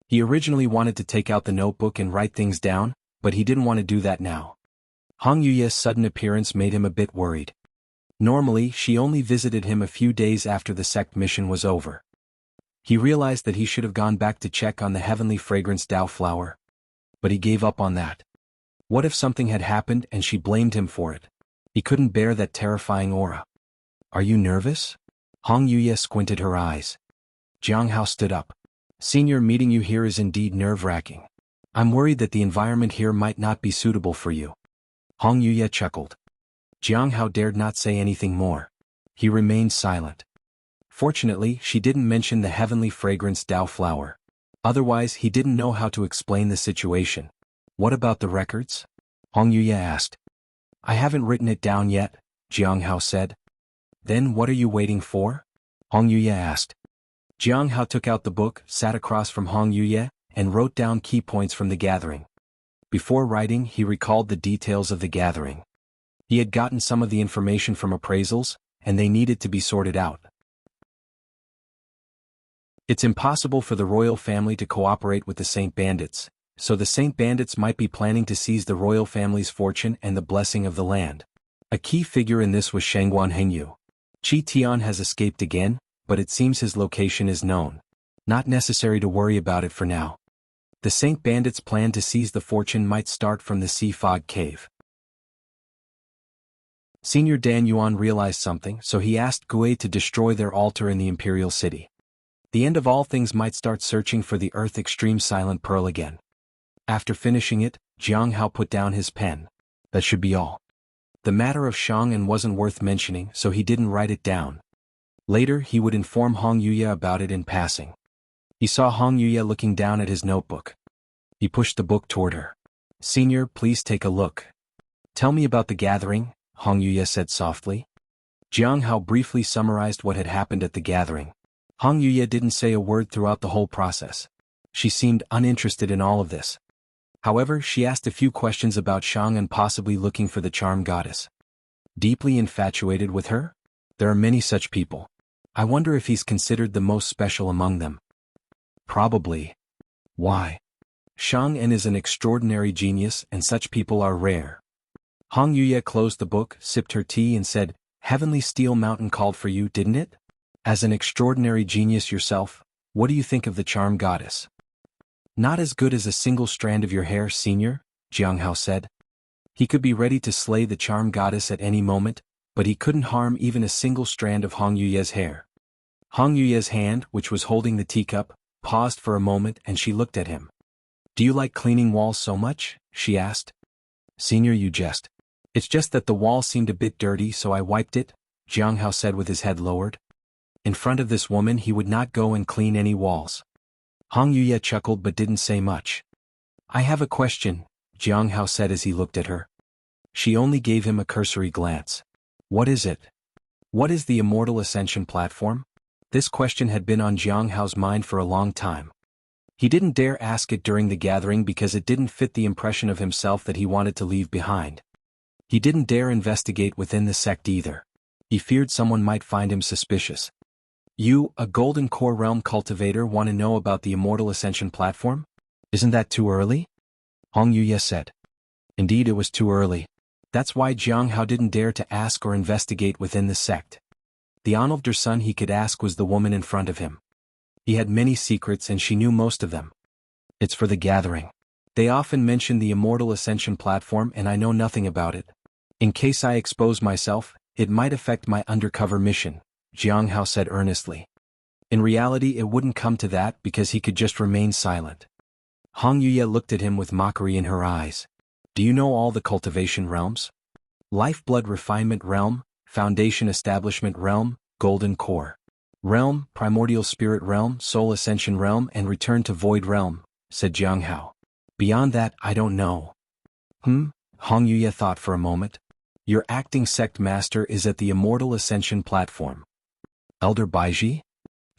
He originally wanted to take out the notebook and write things down, but he didn't want to do that now. Hong Yuye's sudden appearance made him a bit worried. Normally, she only visited him a few days after the sect mission was over. He realized that he should have gone back to check on the heavenly fragrance Dao flower. But he gave up on that. What if something had happened and she blamed him for it? He couldn't bear that terrifying aura. Are you nervous? Hong Yuye squinted her eyes. Zhang Hao stood up. Senior, meeting you here is indeed nerve-wracking. I'm worried that the environment here might not be suitable for you. Hong Yuye chuckled. Zhang Hao dared not say anything more. He remained silent. Fortunately, she didn't mention the heavenly fragrance Dao flower. Otherwise, he didn't know how to explain the situation. What about the records? Hong Yuye asked. I haven't written it down yet, Zhang Hao said. Then what are you waiting for? Hong Yuye asked. Zhang Hao took out the book, sat across from Hong Yuye, and wrote down key points from the gathering. Before writing, he recalled the details of the gathering. He had gotten some of the information from appraisals, and they needed to be sorted out. It's impossible for the royal family to cooperate with the Saint Bandits, so the Saint Bandits might be planning to seize the royal family's fortune and the blessing of the land. A key figure in this was Shangguan Hengyu. Qi Tian has escaped again, but it seems his location is known. Not necessary to worry about it for now. The Saint Bandits' plan to seize the fortune might start from the Sea Fog Cave. Senior Dan Yuan realized something, so he asked Gui to destroy their altar in the Imperial City. The end of all things might start searching for the Earth Extreme Silent Pearl again. After finishing it, Zhang Hao put down his pen. That should be all. The matter of Shang'an wasn't worth mentioning, so he didn't write it down. Later he would inform Hong Yuye about it in passing. He saw Hong Yuye looking down at his notebook. He pushed the book toward her. Senior, please take a look. Tell me about the gathering, Hong Yuye said softly. Zhang Hao briefly summarized what had happened at the gathering. Hong Yuye didn't say a word throughout the whole process. She seemed uninterested in all of this. However, she asked a few questions about Shang and possibly looking for the charm goddess. Deeply infatuated with her? There are many such people. I wonder if he's considered the most special among them. Probably. Why? Shang-en is an extraordinary genius and such people are rare. Hong Yuye closed the book, sipped her tea and said, Heavenly Steel Mountain called for you, didn't it? As an extraordinary genius yourself, what do you think of the charm goddess? Not as good as a single strand of your hair, Senior, Zhang Hao said. He could be ready to slay the charm goddess at any moment, but he couldn't harm even a single strand of Hong Yuye's hair. Hong Yuye's hand, which was holding the teacup, paused for a moment and she looked at him. Do you like cleaning walls so much? She asked. Senior, you jest. It's just that the wall seemed a bit dirty so I wiped it, Zhang Hao said with his head lowered. In front of this woman he would not go and clean any walls. Hong Yuye chuckled but didn't say much. I have a question, Zhang Hao said as he looked at her. She only gave him a cursory glance. What is it? What is the Immortal Ascension platform? This question had been on Jiang Hao's mind for a long time. He didn't dare ask it during the gathering because it didn't fit the impression of himself that he wanted to leave behind. He didn't dare investigate within the sect either. He feared someone might find him suspicious. You, a Golden Core Realm cultivator, want to know about the Immortal Ascension platform? Isn't that too early? Hong Yuye said. Indeed, it was too early. That's why Jiang Hao didn't dare to ask or investigate within the sect. The only son he could ask was the woman in front of him. He had many secrets and she knew most of them. It's for the gathering. They often mention the Immortal Ascension platform and I know nothing about it. In case I expose myself, it might affect my undercover mission, Jiang Hao said earnestly. In reality, it wouldn't come to that because he could just remain silent. Hong Yuye looked at him with mockery in her eyes. Do you know all the cultivation realms? Lifeblood Refinement Realm, Foundation Establishment Realm, Golden Core Realm, Primordial Spirit Realm, Soul Ascension Realm and Return to Void Realm, said Jiang Hao. Beyond that, I don't know. Hong Yuye thought for a moment. Your acting sect master is at the Immortal Ascension platform. Elder Baiji?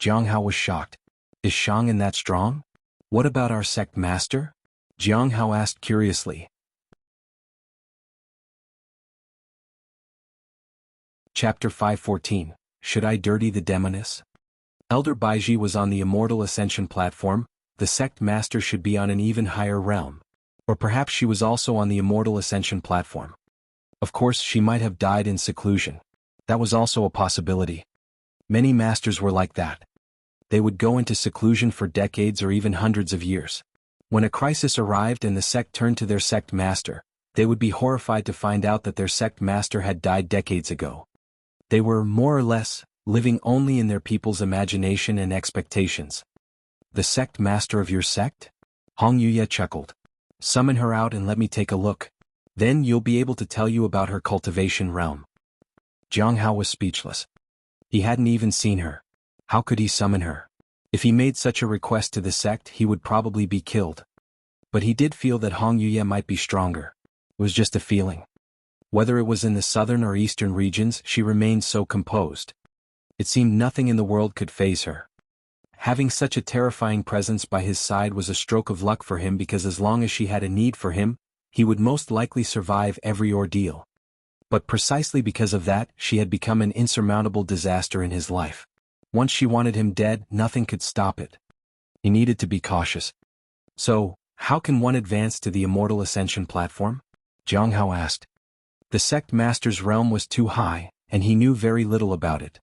Jiang Hao was shocked. Is Shang'an that strong? What about our sect master? Jiang Hao asked curiously. Chapter 514. Should I dirty the Demoness? Elder Baiji was on the Immortal Ascension platform. The sect master should be on an even higher realm. Or perhaps she was also on the Immortal Ascension platform. Of course, she might have died in seclusion. That was also a possibility. Many masters were like that. They would go into seclusion for decades or even hundreds of years. When a crisis arrived and the sect turned to their sect master, they would be horrified to find out that their sect master had died decades ago. They were, more or less, living only in their people's imagination and expectations. The sect master of your sect? Hong Yuye chuckled. Summon her out and let me take a look. Then you'll be able to tell you about her cultivation realm. Jiang Hao was speechless. He hadn't even seen her. How could he summon her? If he made such a request to the sect, he would probably be killed. But he did feel that Hong Yuye might be stronger. It was just a feeling. Whether it was in the southern or eastern regions, she remained so composed. It seemed nothing in the world could faze her. Having such a terrifying presence by his side was a stroke of luck for him because as long as she had a need for him, he would most likely survive every ordeal. But precisely because of that, she had become an insurmountable disaster in his life. Once she wanted him dead, nothing could stop it. He needed to be cautious. So, how can one advance to the Immortal Ascension platform? Jiang Hao asked. The sect master's realm was too high, and he knew very little about it.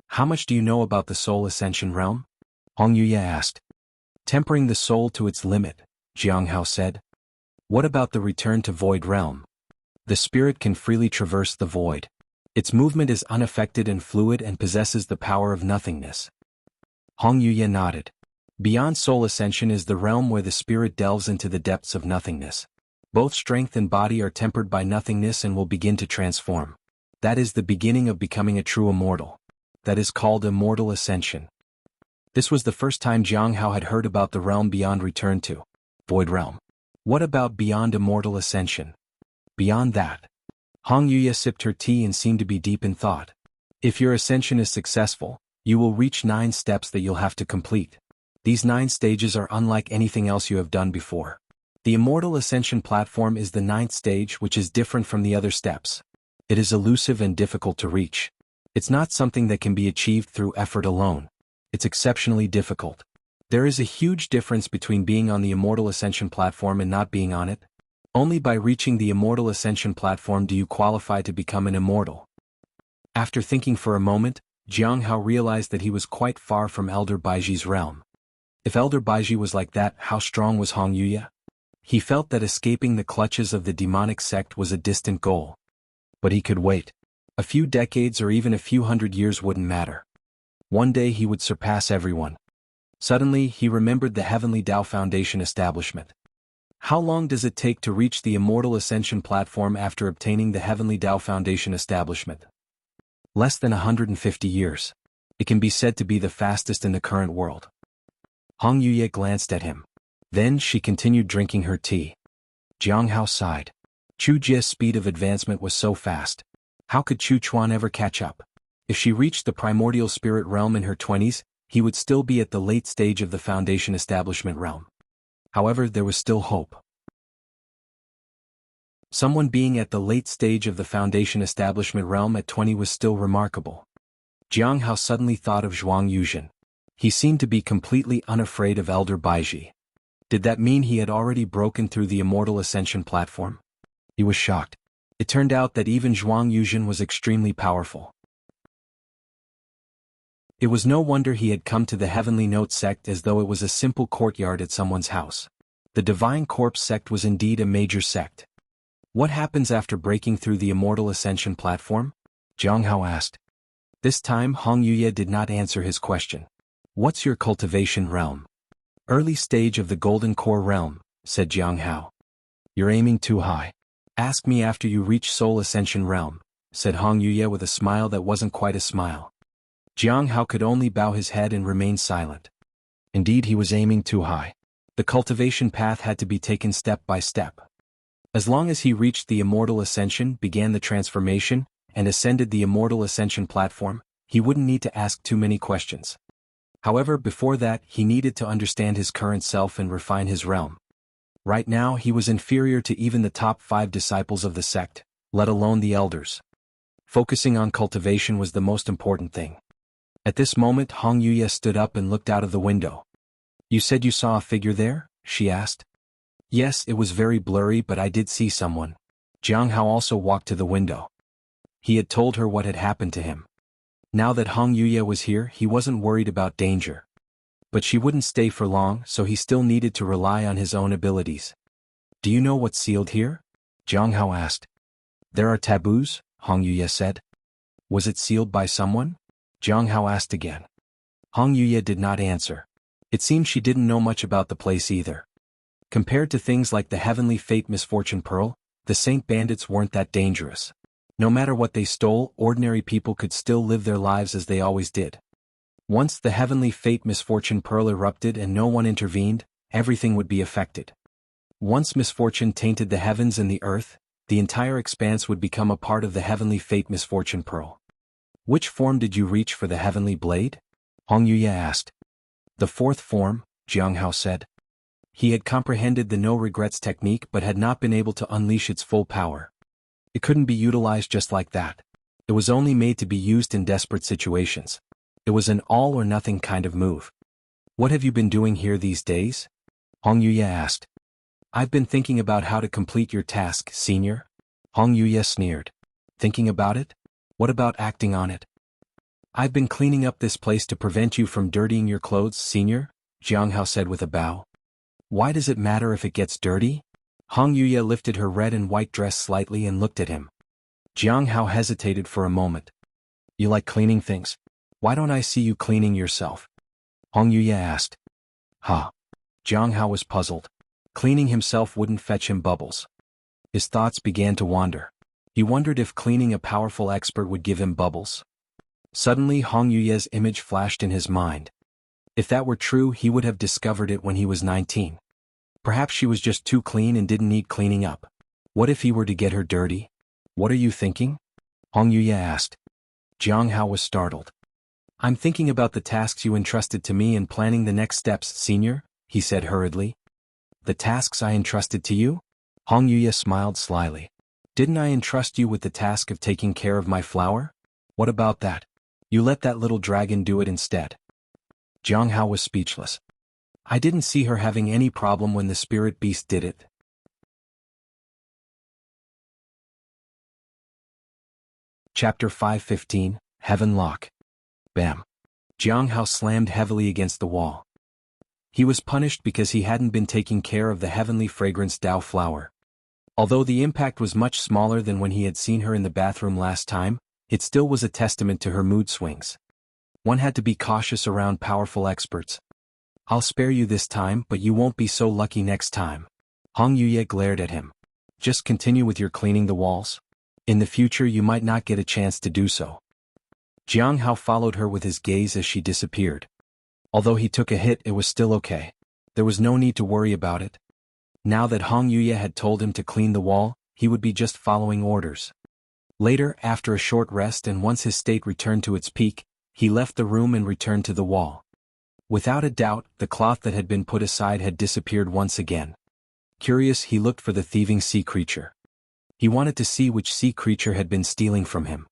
How much do you know about the Soul Ascension realm? Hong Yuye asked. Tempering the soul to its limit, Jiang Hao said. What about the Return to Void realm? The spirit can freely traverse the void. Its movement is unaffected and fluid and possesses the power of nothingness. Hong Yuye nodded. Beyond Soul Ascension is the realm where the spirit delves into the depths of nothingness. Both strength and body are tempered by nothingness and will begin to transform. That is the beginning of becoming a true immortal. That is called Immortal Ascension. This was the first time Jiang Hao had heard about the realm beyond Return to Void realm. What about beyond Immortal Ascension? Beyond that? Hong Yuye sipped her tea and seemed to be deep in thought. If your ascension is successful, you will reach 9 steps that you'll have to complete. These 9 stages are unlike anything else you have done before. The Immortal Ascension platform is the 9th stage, which is different from the other steps. It is elusive and difficult to reach. It's not something that can be achieved through effort alone. It's exceptionally difficult. There is a huge difference between being on the Immortal Ascension platform and not being on it. Only by reaching the Immortal Ascension platform do you qualify to become an immortal. After thinking for a moment, Jiang Hao realized that he was quite far from Elder Baiji's realm. If Elder Baiji was like that, how strong was Hong Yuye? He felt that escaping the clutches of the demonic sect was a distant goal. But he could wait. A few decades or even a few hundred years wouldn't matter. One day he would surpass everyone. Suddenly, he remembered the Heavenly Tao Foundation establishment. How long does it take to reach the Immortal Ascension platform after obtaining the Heavenly Tao Foundation establishment? Less than 150 years. It can be said to be the fastest in the current world. Hong Yuye glanced at him. Then she continued drinking her tea. Jiang Hao sighed. Chu Jie's speed of advancement was so fast. How could Chu Chuan ever catch up? If she reached the primordial spirit realm in her 20s, he would still be at the late stage of the Foundation establishment realm. However, there was still hope. Someone being at the late stage of the Foundation establishment realm at 20 was still remarkable. Jiang Hao suddenly thought of Zhuang Yuzhen. He seemed to be completely unafraid of Elder Baiji. Did that mean he had already broken through the Immortal Ascension platform? He was shocked. It turned out that even Zhuang Yuzhen was extremely powerful. It was no wonder he had come to the Heavenly Note sect as though it was a simple courtyard at someone's house. The Divine Corpse sect was indeed a major sect. What happens after breaking through the Immortal Ascension platform? Jiang Hao asked. This time Hong Yuye did not answer his question. What's your cultivation realm? Early stage of the Golden Core realm, said Jiang Hao. You're aiming too high. Ask me after you reach Soul Ascension realm, said Hong Yuye with a smile that wasn't quite a smile. Jiang Hao could only bow his head and remain silent. Indeed, he was aiming too high. The cultivation path had to be taken step by step. As long as he reached the Immortal Ascension, began the transformation, and ascended the Immortal Ascension platform, he wouldn't need to ask too many questions. However, before that, he needed to understand his current self and refine his realm. Right now, he was inferior to even the top 5 disciples of the sect, let alone the elders. Focusing on cultivation was the most important thing. At this moment, Hong Yuye stood up and looked out of the window. You said you saw a figure there? She asked. Yes, it was very blurry, but I did see someone. Jiang Hao also walked to the window. He had told her what had happened to him. Now that Hong Yuye was here, he wasn't worried about danger. But she wouldn't stay for long, so he still needed to rely on his own abilities. Do you know what's sealed here? Jiang Hao asked. There are taboos, Hong Yuye said. Was it sealed by someone? Jiang Hao asked again. Hong Yuye did not answer. It seemed she didn't know much about the place either. Compared to things like the Heavenly Fate Misfortune Pearl, the Saint Bandits weren't that dangerous. No matter what they stole, ordinary people could still live their lives as they always did. Once the Heavenly Fate Misfortune Pearl erupted and no one intervened, everything would be affected. Once misfortune tainted the heavens and the earth, the entire expanse would become a part of the Heavenly Fate Misfortune Pearl. Which form did you reach for the Heavenly Blade? Hong Yuye asked. The 4th form, Jiang Hao said. He had comprehended the no regrets technique but had not been able to unleash its full power. It couldn't be utilized just like that. It was only made to be used in desperate situations. It was an all-or-nothing kind of move. What have you been doing here these days? Hong Yuye asked. I've been thinking about how to complete your task, senior. Hong Yuye sneered. Thinking about it? What about acting on it? I've been cleaning up this place to prevent you from dirtying your clothes, senior, Jiang Hao said with a bow. Why does it matter if it gets dirty? Hong Yuye lifted her red and white dress slightly and looked at him. Jiang Hao hesitated for a moment. You like cleaning things? Why don't I see you cleaning yourself? Hong Yuye asked. Huh. Jiang Hao was puzzled. Cleaning himself wouldn't fetch him bubbles. His thoughts began to wander. He wondered if cleaning a powerful expert would give him bubbles. Suddenly Hong Yuye's image flashed in his mind. If that were true, he would have discovered it when he was 19. Perhaps she was just too clean and didn't need cleaning up. What if he were to get her dirty? What are you thinking? Hong Yuye asked. Jiang Hao was startled. I'm thinking about the tasks you entrusted to me and planning the next steps, senior, he said hurriedly. The tasks I entrusted to you? Hong Yuye smiled slyly. Didn't I entrust you with the task of taking care of my flower? What about that? You let that little dragon do it instead. Jiang Hao was speechless. I didn't see her having any problem when the spirit beast did it. Chapter 515, Heaven Lock. Bam. Jiang Hao slammed heavily against the wall. He was punished because he hadn't been taking care of the heavenly fragrance Dao flower. Although the impact was much smaller than when he had seen her in the bathroom last time, it still was a testament to her mood swings. One had to be cautious around powerful experts. I'll spare you this time, but you won't be so lucky next time. Hong Yuye glared at him. Just continue with your cleaning the walls. In the future you might not get a chance to do so. Jiang Hao followed her with his gaze as she disappeared. Although he took a hit, it was still okay. There was no need to worry about it. Now that Hong Yuye had told him to clean the wall, he would be just following orders. Later, after a short rest and once his state returned to its peak, he left the room and returned to the wall. Without a doubt, the cloth that had been put aside had disappeared once again. Curious, he looked for the thieving sea creature. He wanted to see which sea creature had been stealing from him.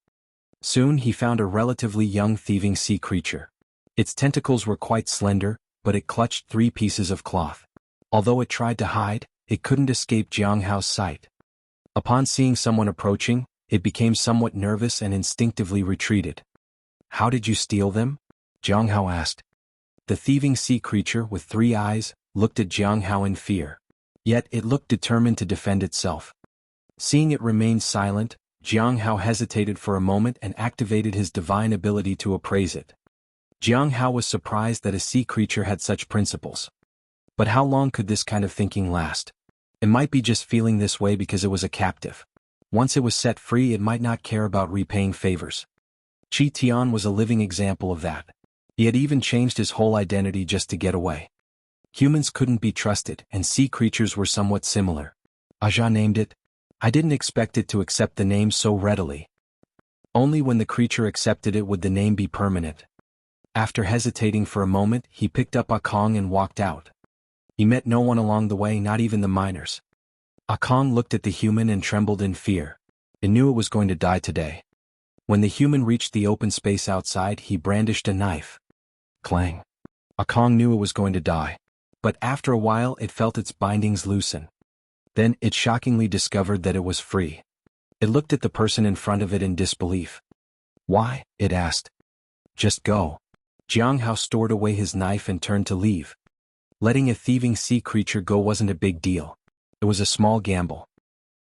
Soon he found a relatively young thieving sea creature. Its tentacles were quite slender, but it clutched 3 pieces of cloth. Although it tried to hide, it couldn't escape Jiang Hao's sight. Upon seeing someone approaching, it became somewhat nervous and instinctively retreated. "How did you steal them?" Jiang Hao asked. The thieving sea creature with 3 eyes looked at Jiang Hao in fear. Yet it looked determined to defend itself. Seeing it remain silent, Jiang Hao hesitated for a moment and activated his divine ability to appraise it. Jiang Hao was surprised that a sea creature had such principles. But how long could this kind of thinking last? It might be just feeling this way because it was a captive. Once it was set free, it might not care about repaying favors. Qi Tian was a living example of that. He had even changed his whole identity just to get away. Humans couldn't be trusted, and sea creatures were somewhat similar. Aja named it. I didn't expect it to accept the name so readily. Only when the creature accepted it would the name be permanent. After hesitating for a moment, he picked up Akong and walked out. He met no one along the way, not even the miners. Akong looked at the human and trembled in fear. It knew it was going to die today. When the human reached the open space outside, he brandished a knife. Clang. Akong knew it was going to die. But after a while it felt its bindings loosen. Then it shockingly discovered that it was free. It looked at the person in front of it in disbelief. "Why?" it asked. "Just go." Jiang Hao stored away his knife and turned to leave. Letting a thieving sea creature go wasn't a big deal. It was a small gamble.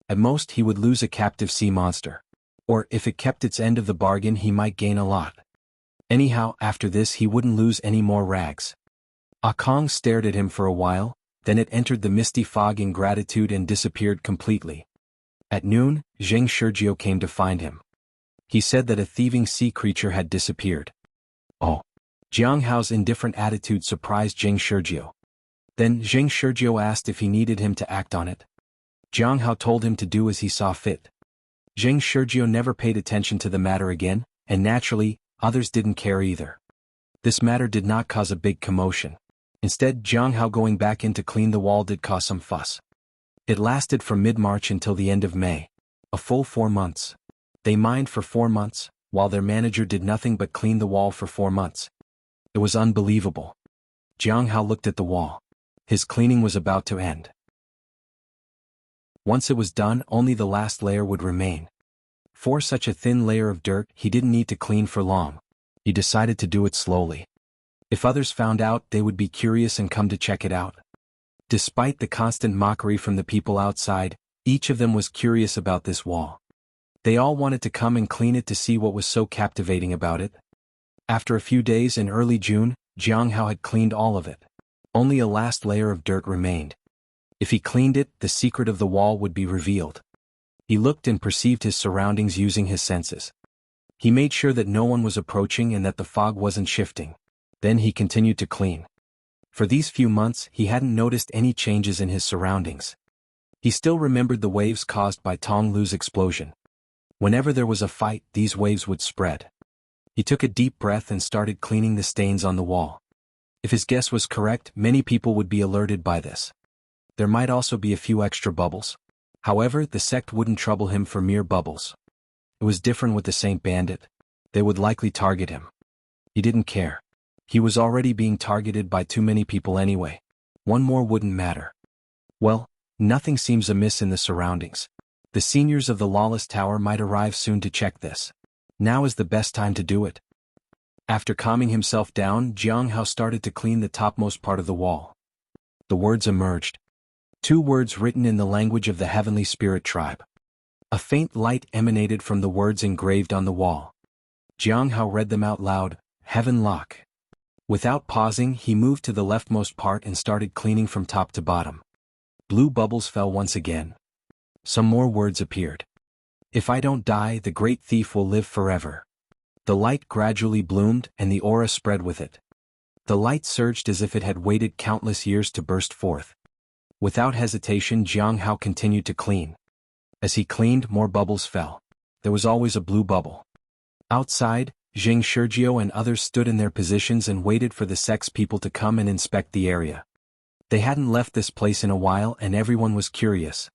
At most he would lose a captive sea monster. Or if it kept its end of the bargain, he might gain a lot. Anyhow, after this he wouldn't lose any more rags. Akong stared at him for a while, then it entered the misty fog in gratitude and disappeared completely. At noon, Zheng Shurjiu came to find him. He said that a thieving sea creature had disappeared. Oh. Jiang Hao's indifferent attitude surprised Zheng Shurjiu. Then Zheng Shurjiu asked if he needed him to act on it. Jiang Hao told him to do as he saw fit. Zheng Shurjiu never paid attention to the matter again, and naturally, others didn't care either. This matter did not cause a big commotion. Instead, Jiang Hao going back in to clean the wall did cause some fuss. It lasted from mid-March until the end of May. A full 4 months. They mined for 4 months, while their manager did nothing but clean the wall for 4 months. It was unbelievable. Jiang Hao looked at the wall. His cleaning was about to end. Once it was done, only the last layer would remain. For such a thin layer of dirt, he didn't need to clean for long. He decided to do it slowly. If others found out, they would be curious and come to check it out. Despite the constant mockery from the people outside, each of them was curious about this wall. They all wanted to come and clean it to see what was so captivating about it. After a few days in early June, Jiang Hao had cleaned all of it. Only a last layer of dirt remained. If he cleaned it, the secret of the wall would be revealed. He looked and perceived his surroundings using his senses. He made sure that no one was approaching and that the fog wasn't shifting. Then he continued to clean. For these few months, he hadn't noticed any changes in his surroundings. He still remembered the waves caused by Tong Lu's explosion. Whenever there was a fight, these waves would spread. He took a deep breath and started cleaning the stains on the wall. If his guess was correct, many people would be alerted by this. There might also be a few extra bubbles. However, the sect wouldn't trouble him for mere bubbles. It was different with the Saint Bandit. They would likely target him. He didn't care. He was already being targeted by too many people anyway. One more wouldn't matter. Well, nothing seems amiss in the surroundings. The seniors of the Lawless Tower might arrive soon to check this. Now is the best time to do it. After calming himself down, Jiang Hao started to clean the topmost part of the wall. The words emerged. 2 words written in the language of the Heavenly Spirit tribe. A faint light emanated from the words engraved on the wall. Jiang Hao read them out loud, Heaven Lock. Without pausing, he moved to the leftmost part and started cleaning from top to bottom. Blue bubbles fell once again. Some more words appeared. If I don't die, the great thief will live forever. The light gradually bloomed and the aura spread with it. The light surged as if it had waited countless years to burst forth. Without hesitation, Jiang Hao continued to clean. As he cleaned, more bubbles fell. there was always a blue bubble. Outside, Jing Sergio and others stood in their positions and waited for the sex people to come and inspect the area. They hadn't left this place in a while and everyone was curious.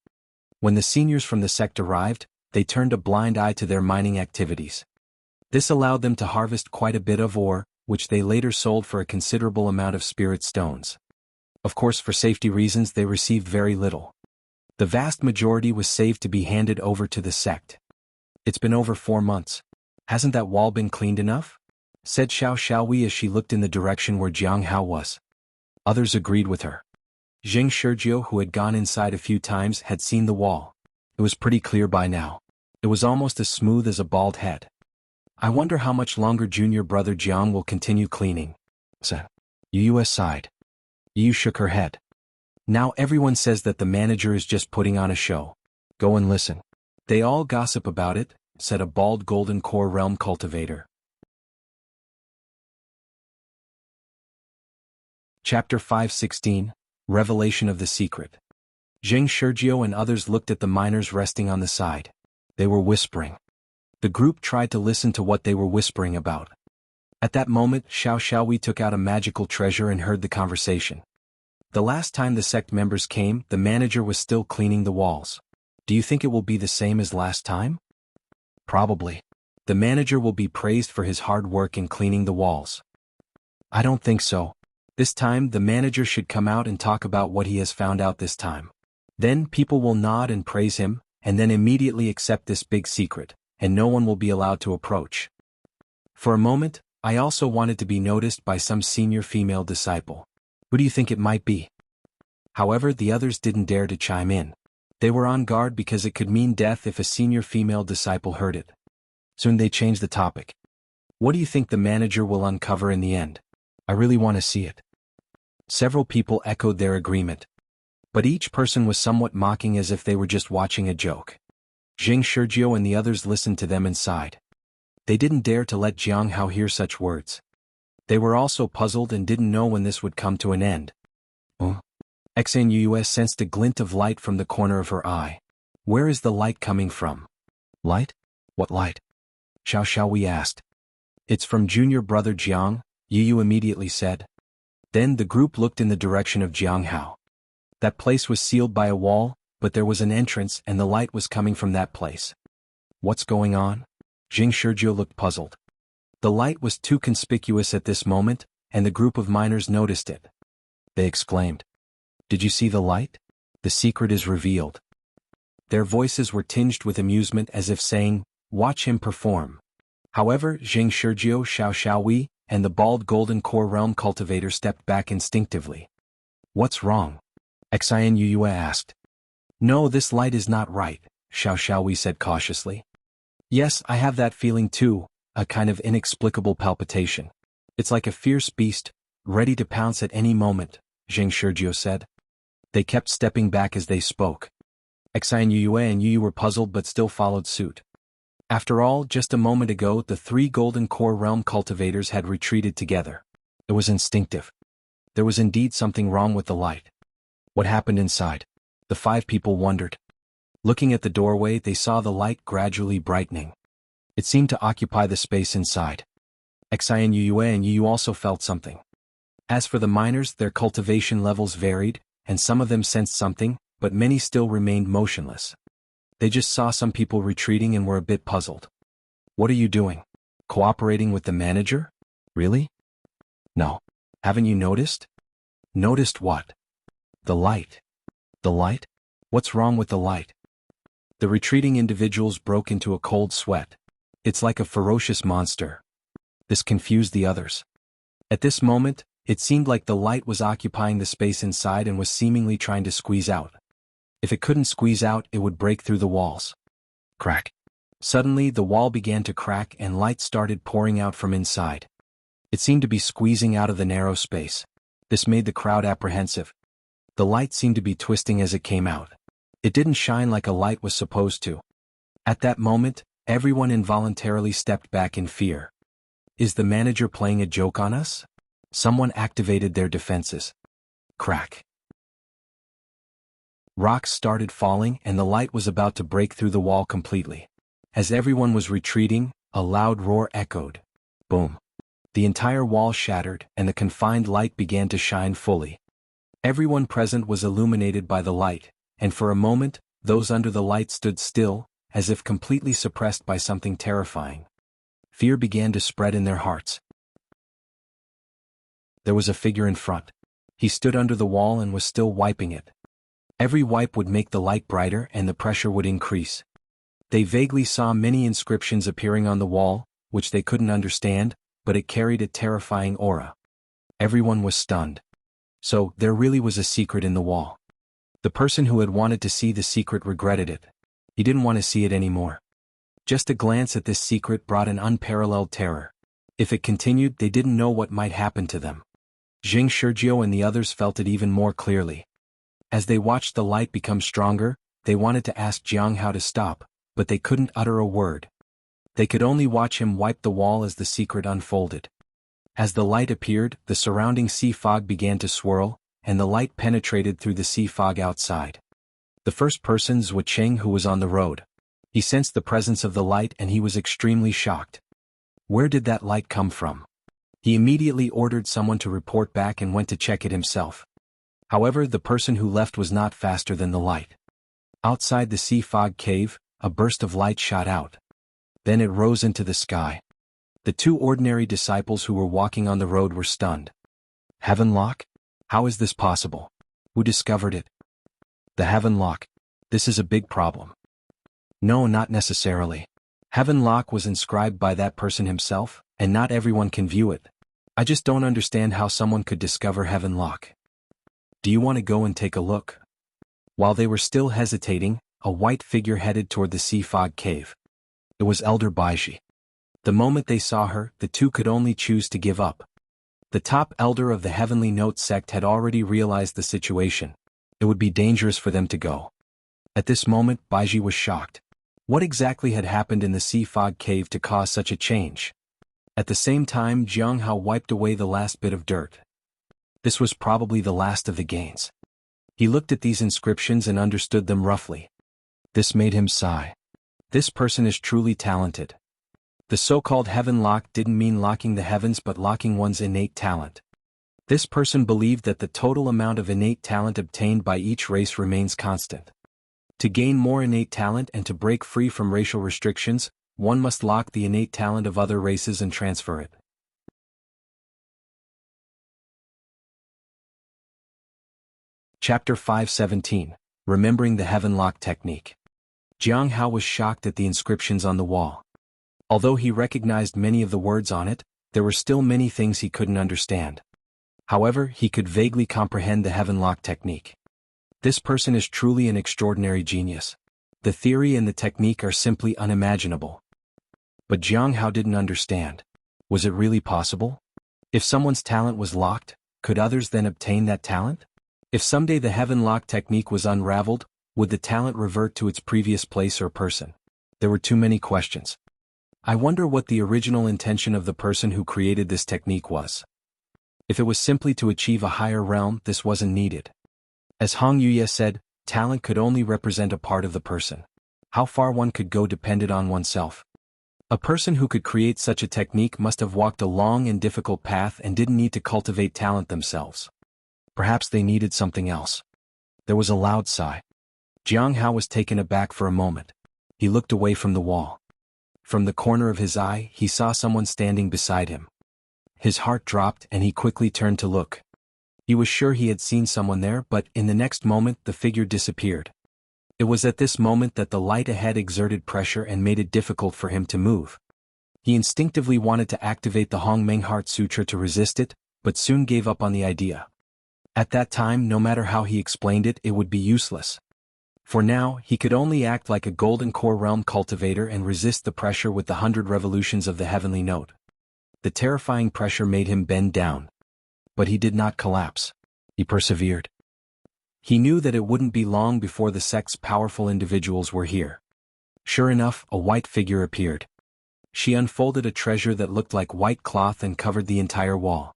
When the seniors from the sect arrived, they turned a blind eye to their mining activities. This allowed them to harvest quite a bit of ore, which they later sold for a considerable amount of spirit stones. Of course, for safety reasons they received very little. The vast majority was saved to be handed over to the sect. "It's been over 4 months. Hasn't that wall been cleaned enough?" said Xiao Xiaowei as she looked in the direction where Jiang Hao was. Others agreed with her. Jing Sergio, who had gone inside a few times, had seen the wall. It was pretty clear by now. It was almost as smooth as a bald head. "I wonder how much longer junior brother Jiang will continue cleaning," said Yu sighed. Yu shook her head. "Now everyone says that the manager is just putting on a show. Go and listen. They all gossip about it," said a bald golden core realm cultivator. Chapter 516, Revelation of the Secret. Jing Sergio and others looked at the miners resting on the side. They were whispering. The group tried to listen to what they were whispering about. At that moment, Xiao Xiaowei took out a magical treasure and heard the conversation. The last time the sect members came, the manager was still cleaning the walls. "Do you think it will be the same as last time?" "Probably. The manager will be praised for his hard work in cleaning the walls." "I don't think so. This time the manager should come out and talk about what he has found out this time. Then people will nod and praise him, and then immediately accept this big secret, and no one will be allowed to approach." For a moment, I also wanted to be noticed by some senior female disciple. Who do you think it might be? However, the others didn't dare to chime in. They were on guard because it could mean death if a senior female disciple heard it. Soon they changed the topic. "What do you think the manager will uncover in the end? I really want to see it." Several people echoed their agreement. But each person was somewhat mocking as if they were just watching a joke. Jing Sergio and the others listened to them and sighed. They didn't dare to let Jiang Hao hear such words. They were also puzzled and didn't know when this would come to an end. Xanus sensed a glint of light from the corner of her eye. "Where is the light coming from?" "Light? What light?" Xiao Xiaowei asked. "It's from junior brother Jiang," Yu immediately said. Then the group looked in the direction of Jiang Hao. That place was sealed by a wall, but there was an entrance and the light was coming from that place. "What's going on?" Jing Sergio looked puzzled. The light was too conspicuous at this moment, and the group of miners noticed it. They exclaimed, "Did you see the light? The secret is revealed." Their voices were tinged with amusement as if saying, "Watch him perform." However, Jing Sergio, Xiao Xiaowei, and the bald golden core realm cultivator stepped back instinctively. "What's wrong?" Xian Yuyue asked. "No, this light is not right," Xiao Xiaowei said cautiously. "Yes, I have that feeling too, a kind of inexplicable palpitation. It's like a fierce beast, ready to pounce at any moment," Jing Sergio said. They kept stepping back as they spoke. Xian Yuyue and Yu were puzzled but still followed suit. After all, just a moment ago the 3 golden core realm cultivators had retreated together. It was instinctive. There was indeed something wrong with the light. What happened inside? The 5 people wondered. Looking at the doorway, they saw the light gradually brightening. It seemed to occupy the space inside. Xian Yuyue and Yu also felt something. As for the miners, their cultivation levels varied, and some of them sensed something, but many still remained motionless. They just saw some people retreating and were a bit puzzled. "What are you doing? Cooperating with the manager? Really?" "No. Haven't you noticed?" "Noticed what?" "The light." "The light? What's wrong with the light?" The retreating individuals broke into a cold sweat. "It's like a ferocious monster." This confused the others. At this moment, it seemed like the light was occupying the space inside and was seemingly trying to squeeze out. If it couldn't squeeze out, it would break through the walls. Crack. Suddenly, the wall began to crack and light started pouring out from inside. It seemed to be squeezing out of the narrow space. This made the crowd apprehensive. The light seemed to be twisting as it came out. It didn't shine like a light was supposed to. At that moment, everyone involuntarily stepped back in fear. Is the manager playing a joke on us? Someone activated their defenses. Crack. Rocks started falling and the light was about to break through the wall completely. As everyone was retreating, a loud roar echoed. Boom. The entire wall shattered, and the confined light began to shine fully. Everyone present was illuminated by the light, and for a moment, those under the light stood still, as if completely suppressed by something terrifying. Fear began to spread in their hearts. There was a figure in front. He stood under the wall and was still wiping it. Every wipe would make the light brighter and the pressure would increase. They vaguely saw many inscriptions appearing on the wall, which they couldn't understand, but it carried a terrifying aura. Everyone was stunned. So, there really was a secret in the wall. The person who had wanted to see the secret regretted it. He didn't want to see it anymore. Just a glance at this secret brought an unparalleled terror. If it continued, they didn't know what might happen to them. Jing Shurjiu and the others felt it even more clearly. As they watched the light become stronger, they wanted to ask Jiang how to stop, but they couldn't utter a word. They could only watch him wipe the wall as the secret unfolded. As the light appeared, the surrounding sea fog began to swirl, and the light penetrated through the sea fog outside. The first person was Cheng, who was on the road. He sensed the presence of the light and he was extremely shocked. Where did that light come from? He immediately ordered someone to report back and went to check it himself. However, the person who left was not faster than the light. Outside the sea fog cave, a burst of light shot out. Then it rose into the sky. The two ordinary disciples who were walking on the road were stunned. Heaven Lock? How is this possible? Who discovered it? The Heaven Lock. This is a big problem. No, not necessarily. Heaven Lock was inscribed by that person himself, and not everyone can view it. I just don't understand how someone could discover Heaven Lock. Do you want to go and take a look? While they were still hesitating, a white figure headed toward the sea fog cave. It was Elder Baiji. The moment they saw her, the two could only choose to give up. The top elder of the Heavenly Note sect had already realized the situation. It would be dangerous for them to go. At this moment, Baiji was shocked. What exactly had happened in the sea fog cave to cause such a change? At the same time, Jiang Hao wiped away the last bit of dirt. This was probably the last of the gains. He looked at these inscriptions and understood them roughly. This made him sigh. This person is truly talented. The so-called Heaven Lock didn't mean locking the heavens but locking one's innate talent. This person believed that the total amount of innate talent obtained by each race remains constant. To gain more innate talent and to break free from racial restrictions, one must lock the innate talent of other races and transfer it. Chapter 517. Remembering the Heaven Lock Technique. Jiang Hao was shocked at the inscriptions on the wall. Although he recognized many of the words on it, there were still many things he couldn't understand. However, he could vaguely comprehend the Heaven Lock technique. This person is truly an extraordinary genius. The theory and the technique are simply unimaginable. But Jiang Hao didn't understand. Was it really possible? If someone's talent was locked, could others then obtain that talent? If someday the Heaven Lock technique was unraveled, would the talent revert to its previous place or person? There were too many questions. I wonder what the original intention of the person who created this technique was. If it was simply to achieve a higher realm, this wasn't needed. As Hong Yuye said, talent could only represent a part of the person. How far one could go depended on oneself. A person who could create such a technique must have walked a long and difficult path and didn't need to cultivate talent themselves. Perhaps they needed something else. There was a loud sigh. Jiang Hao was taken aback for a moment. He looked away from the wall. From the corner of his eye, he saw someone standing beside him. His heart dropped and he quickly turned to look. He was sure he had seen someone there, but in the next moment the figure disappeared. It was at this moment that the light ahead exerted pressure and made it difficult for him to move. He instinctively wanted to activate the Hongmeng Heart Sutra to resist it, but soon gave up on the idea. At that time, no matter how he explained it, it would be useless. For now, he could only act like a golden core realm cultivator and resist the pressure with the 100 revolutions of the heavenly note. The terrifying pressure made him bend down. But he did not collapse. He persevered. He knew that it wouldn't be long before the sect's powerful individuals were here. Sure enough, a white figure appeared. She unfolded a treasure that looked like white cloth and covered the entire wall.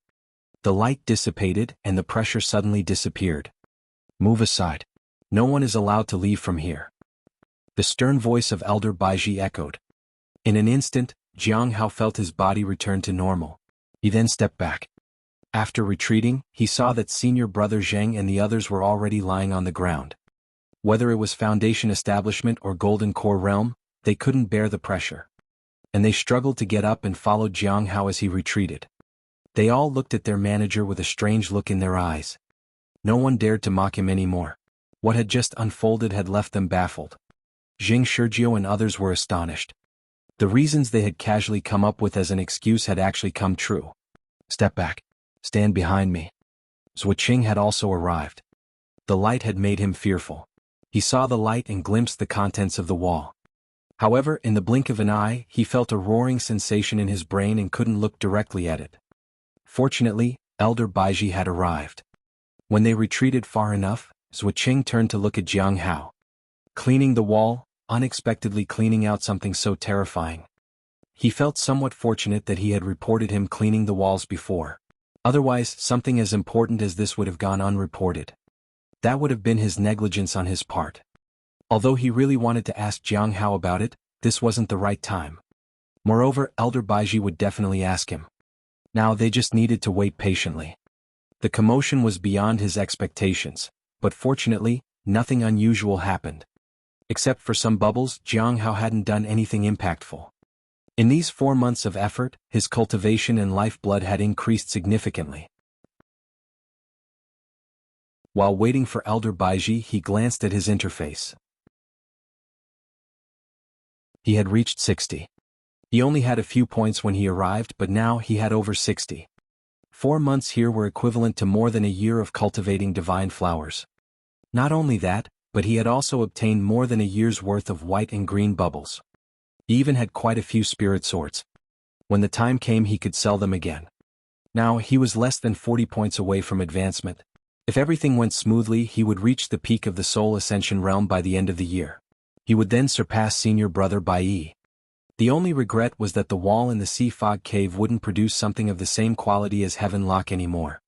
The light dissipated and the pressure suddenly disappeared. Move aside. No one is allowed to leave from here. The stern voice of Elder Baiji echoed. In an instant, Jiang Hao felt his body return to normal. He then stepped back. After retreating, he saw that senior brother Zheng and the others were already lying on the ground. Whether it was Foundation Establishment or Golden Core Realm, they couldn't bear the pressure. And they struggled to get up and followed Jiang Hao as he retreated. They all looked at their manager with a strange look in their eyes. No one dared to mock him anymore. What had just unfolded had left them baffled. Jing Shurjiu and others were astonished. The reasons they had casually come up with as an excuse had actually come true. Step back. Stand behind me. Zhuo Qing had also arrived. The light had made him fearful. He saw the light and glimpsed the contents of the wall. However, in the blink of an eye, he felt a roaring sensation in his brain and couldn't look directly at it. Fortunately, Elder Baiji had arrived. When they retreated far enough, Zhuo Qing turned to look at Jiang Hao. Cleaning the wall, unexpectedly cleaning out something so terrifying. He felt somewhat fortunate that he had reported him cleaning the walls before. Otherwise, something as important as this would have gone unreported. That would have been his negligence on his part. Although he really wanted to ask Jiang Hao about it, this wasn't the right time. Moreover, Elder Baiji would definitely ask him. Now they just needed to wait patiently. The commotion was beyond his expectations, but fortunately, nothing unusual happened. Except for some bubbles, Jiang Hao hadn't done anything impactful. In these 4 months of effort, his cultivation and lifeblood had increased significantly. While waiting for Elder Baiji, he glanced at his interface. He had reached 60. He only had a few points when he arrived, but now he had over 60. 4 months here were equivalent to more than a year of cultivating divine flowers. Not only that, but he had also obtained more than a year's worth of white and green bubbles. He even had quite a few spirit swords. When the time came, he could sell them again. Now, he was less than 40 points away from advancement. If everything went smoothly, he would reach the peak of the Soul Ascension realm by the end of the year. He would then surpass senior brother Bai. The only regret was that the wall in the Sea Fog Cave wouldn't produce something of the same quality as Heaven Lock anymore.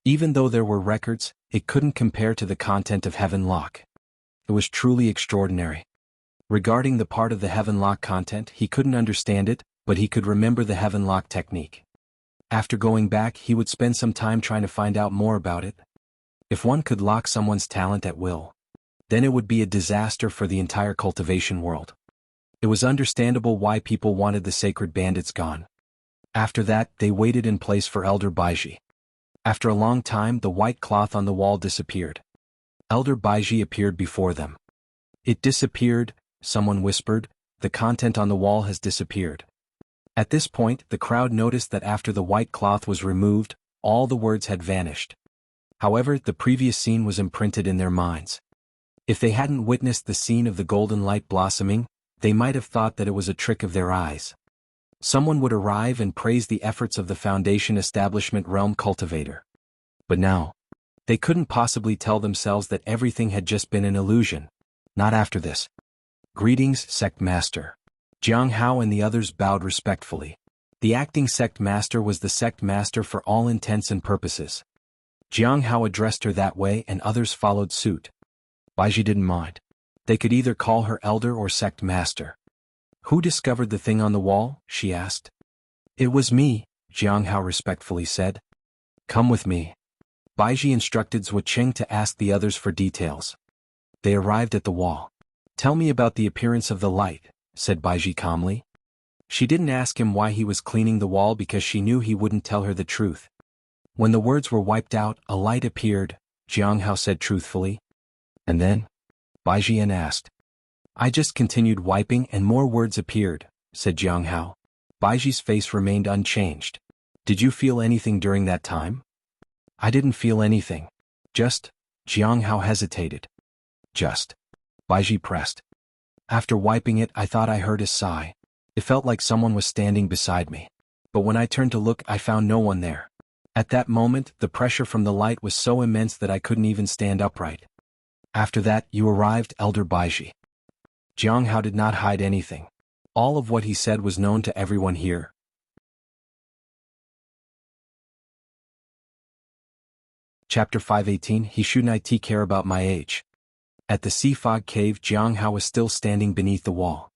Even though there were records, it couldn't compare to the content of Heaven Lock. It was truly extraordinary. Regarding the part of the Heaven Lock content, he couldn't understand it, but he could remember the Heaven Lock technique. After going back, he would spend some time trying to find out more about it. If one could lock someone's talent at will, then it would be a disaster for the entire cultivation world. It was understandable why people wanted the sacred bandits gone. After that, they waited in place for Elder Baiji. After a long time, the white cloth on the wall disappeared. Elder Baiji appeared before them. It disappeared, someone whispered, the content on the wall has disappeared. At this point, the crowd noticed that after the white cloth was removed, all the words had vanished. However, the previous scene was imprinted in their minds. If they hadn't witnessed the scene of the golden light blossoming, they might have thought that it was a trick of their eyes. Someone would arrive and praise the efforts of the Foundation Establishment Realm Cultivator. But now, they couldn't possibly tell themselves that everything had just been an illusion. Not after this. Greetings, Sect Master. Jiang Hao and the others bowed respectfully. The acting Sect Master was the Sect Master for all intents and purposes. Jiang Hao addressed her that way and others followed suit. Baiji didn't mind. They could either call her Elder or Sect Master. Who discovered the thing on the wall? She asked. It was me, Jiang Hao respectfully said. Come with me. Baiji instructed Zhuo Qing to ask the others for details. They arrived at the wall. Tell me about the appearance of the light, said Baiji calmly. She didn't ask him why he was cleaning the wall because she knew he wouldn't tell her the truth. When the words were wiped out, a light appeared, Jiang Hao said truthfully. And then? Baiji asked. I just continued wiping and more words appeared, said Jiang Hao. Baiji's face remained unchanged. Did you feel anything during that time? I didn't feel anything. Just, Jiang Hao hesitated. Just. Baiji pressed. After wiping it, I thought I heard a sigh. It felt like someone was standing beside me. But when I turned to look, I found no one there. At that moment, the pressure from the light was so immense that I couldn't even stand upright. After that, you arrived, Elder Baiji. Jiang Hao did not hide anything. All of what he said was known to everyone here. Chapter 518 He shouldn't care about my age. At the Sea Fog Cave, Jiang Hao was still standing beneath the wall.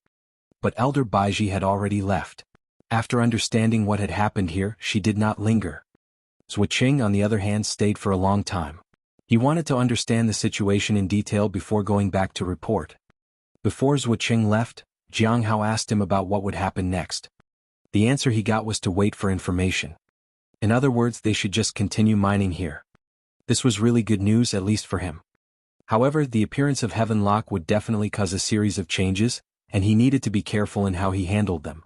But Elder Baiji had already left. After understanding what had happened here, she did not linger. Zhuqing, on the other hand, stayed for a long time. He wanted to understand the situation in detail before going back to report. Before Zhuqing left, Jiang Hao asked him about what would happen next. The answer he got was to wait for information. In other words, they should just continue mining here. This was really good news, at least for him. However, the appearance of Heaven Lock would definitely cause a series of changes, and he needed to be careful in how he handled them.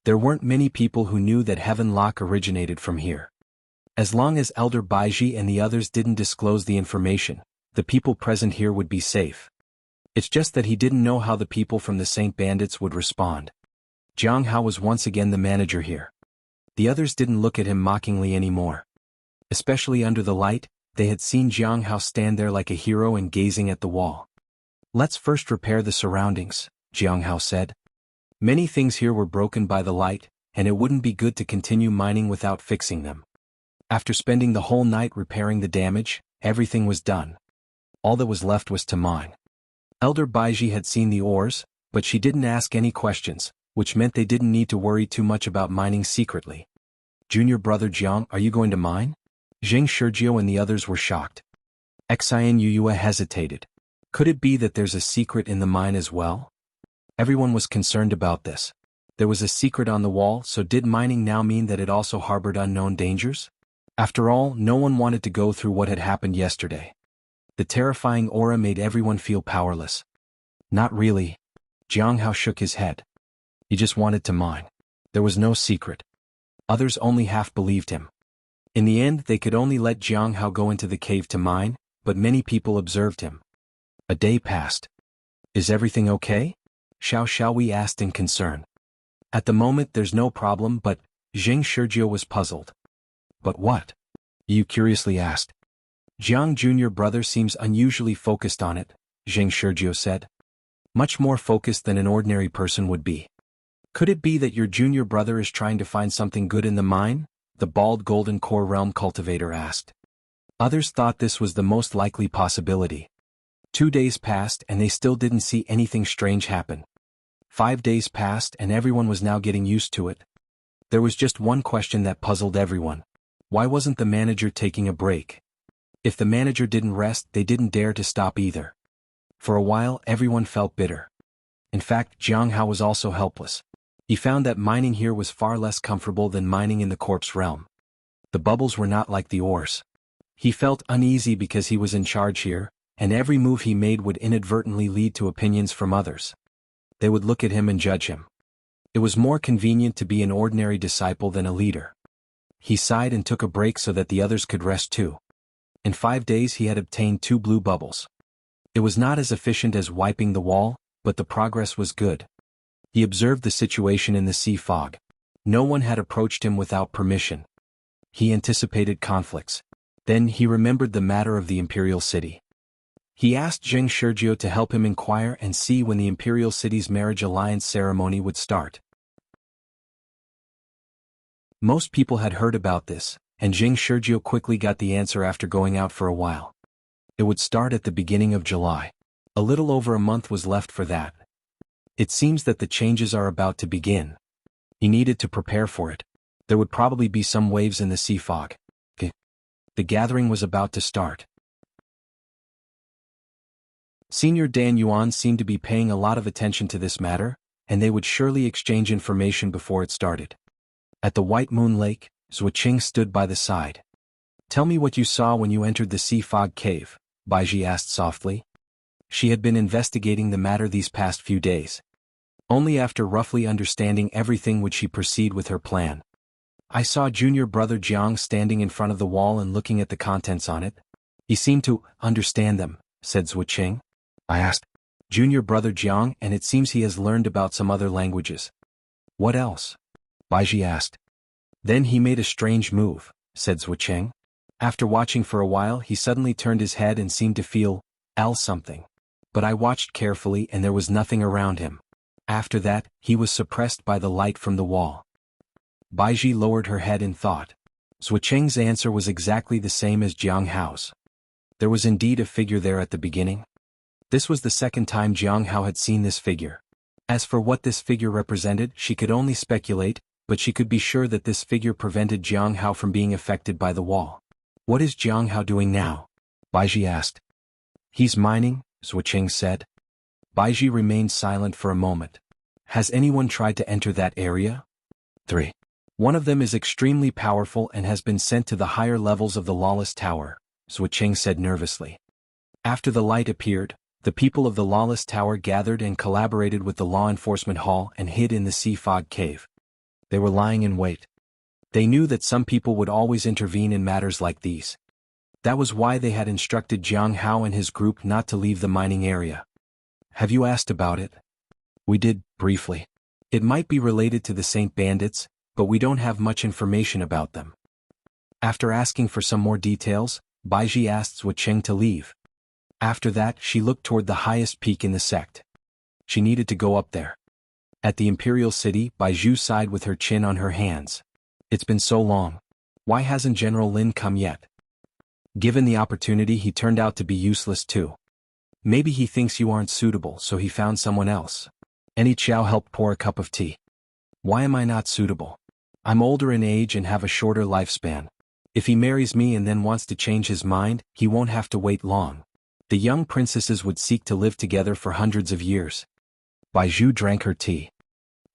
There weren't many people who knew that Heaven Lock originated from here. As long as Elder Baiji and the others didn't disclose the information, the people present here would be safe. It's just that he didn't know how the people from the Saint Bandits would respond. Jiang Hao was once again the manager here. The others didn't look at him mockingly anymore. Especially under the light, they had seen Jiang Hao stand there like a hero and gazing at the wall. "Let's first repair the surroundings," Jiang Hao said. Many things here were broken by the light, and it wouldn't be good to continue mining without fixing them. After spending the whole night repairing the damage, everything was done. All that was left was to mine. Elder Baiji had seen the ores, but she didn't ask any questions, which meant they didn't need to worry too much about mining secretly. "Junior brother Jiang, are you going to mine?" Zheng Shurjiu and the others were shocked. Xian Yuyue hesitated. Could it be that there's a secret in the mine as well? Everyone was concerned about this. There was a secret on the wall, so did mining now mean that it also harbored unknown dangers? After all, no one wanted to go through what had happened yesterday. The terrifying aura made everyone feel powerless. Not really. Jiang Hao shook his head. He just wanted to mine. There was no secret. Others only half believed him. In the end, they could only let Jiang Hao go into the cave to mine, but many people observed him. A day passed. "Is everything okay?" Xiao Xiaowei asked in concern. "At the moment there's no problem, but..." Zheng Shurjiu was puzzled. "But what?" Yu curiously asked. "Jiang Junior brother seems unusually focused on it," Zheng Shurjiu said. "Much more focused than an ordinary person would be." "Could it be that your junior brother is trying to find something good in the mine?" the bald golden core realm cultivator asked. Others thought this was the most likely possibility. 2 days passed and they still didn't see anything strange happen. 5 days passed and everyone was now getting used to it. There was just one question that puzzled everyone. Why wasn't the manager taking a break? If the manager didn't rest, they didn't dare to stop either. For a while, everyone felt bitter. In fact, Jiang Hao was also helpless. He found that mining here was far less comfortable than mining in the corpse realm. The bubbles were not like the ores. He felt uneasy because he was in charge here, and every move he made would inadvertently lead to opinions from others. They would look at him and judge him. It was more convenient to be an ordinary disciple than a leader. He sighed and took a break so that the others could rest too. In 5 days he had obtained 2 blue bubbles. It was not as efficient as wiping the wall, but the progress was good. He observed the situation in the sea fog. No one had approached him without permission. He anticipated conflicts. Then he remembered the matter of the imperial city. He asked Zheng Shurjiu to help him inquire and see when the imperial city's marriage alliance ceremony would start. Most people had heard about this, and Zheng Shurjiu quickly got the answer after going out for a while. It would start at the beginning of July. A little over a month was left for that. It seems that the changes are about to begin. He needed to prepare for it. There would probably be some waves in the sea fog. The gathering was about to start. Senior Dan Yuan seemed to be paying a lot of attention to this matter, and they would surely exchange information before it started. At the White Moon Lake, Zhuqing stood by the side. "Tell me what you saw when you entered the sea fog cave," Baiji asked softly. She had been investigating the matter these past few days. Only after roughly understanding everything would she proceed with her plan. "I saw junior brother Jiang standing in front of the wall and looking at the contents on it. He seemed to understand them," said Zhuqing. "I asked, junior brother Jiang, and it seems he has learned about some other languages." "What else?" Baiji asked. "Then he made a strange move," said Zhuqing. "After watching for a while, he suddenly turned his head and seemed to feel something. But I watched carefully and there was nothing around him. After that, he was suppressed by the light from the wall." Baiji lowered her head in thought. Zhuqing's answer was exactly the same as Jiang Hao's. There was indeed a figure there at the beginning. This was the second time Jiang Hao had seen this figure. As for what this figure represented, she could only speculate, but she could be sure that this figure prevented Jiang Hao from being affected by the wall. What is Jiang Hao doing now? Baiji asked. He's mining, Zhucheng said. Baiji remained silent for a moment. Has anyone tried to enter that area? 3. One of them is extremely powerful and has been sent to the higher levels of the Lawless Tower, Zhucheng said nervously. After the light appeared, the people of the Lawless Tower gathered and collaborated with the Law Enforcement Hall and hid in the Sea Fog Cave. They were lying in wait. They knew that some people would always intervene in matters like these. That was why they had instructed Jiang Hao and his group not to leave the mining area. Have you asked about it? We did, briefly. It might be related to the Saint Bandits, but we don't have much information about them. After asking for some more details, Baiji asked Zhucheng to leave. After that, she looked toward the highest peak in the sect. She needed to go up there. At the Imperial City, Baiju sighed with her chin on her hands. It's been so long. Why hasn't General Lin come yet? Given the opportunity, he turned out to be useless too. Maybe he thinks you aren't suitable, so he found someone else. Any Chow helped pour a cup of tea. Why am I not suitable? I'm older in age and have a shorter lifespan. If he marries me and then wants to change his mind, he won't have to wait long. The young princesses would seek to live together for hundreds of years. Baiju drank her tea.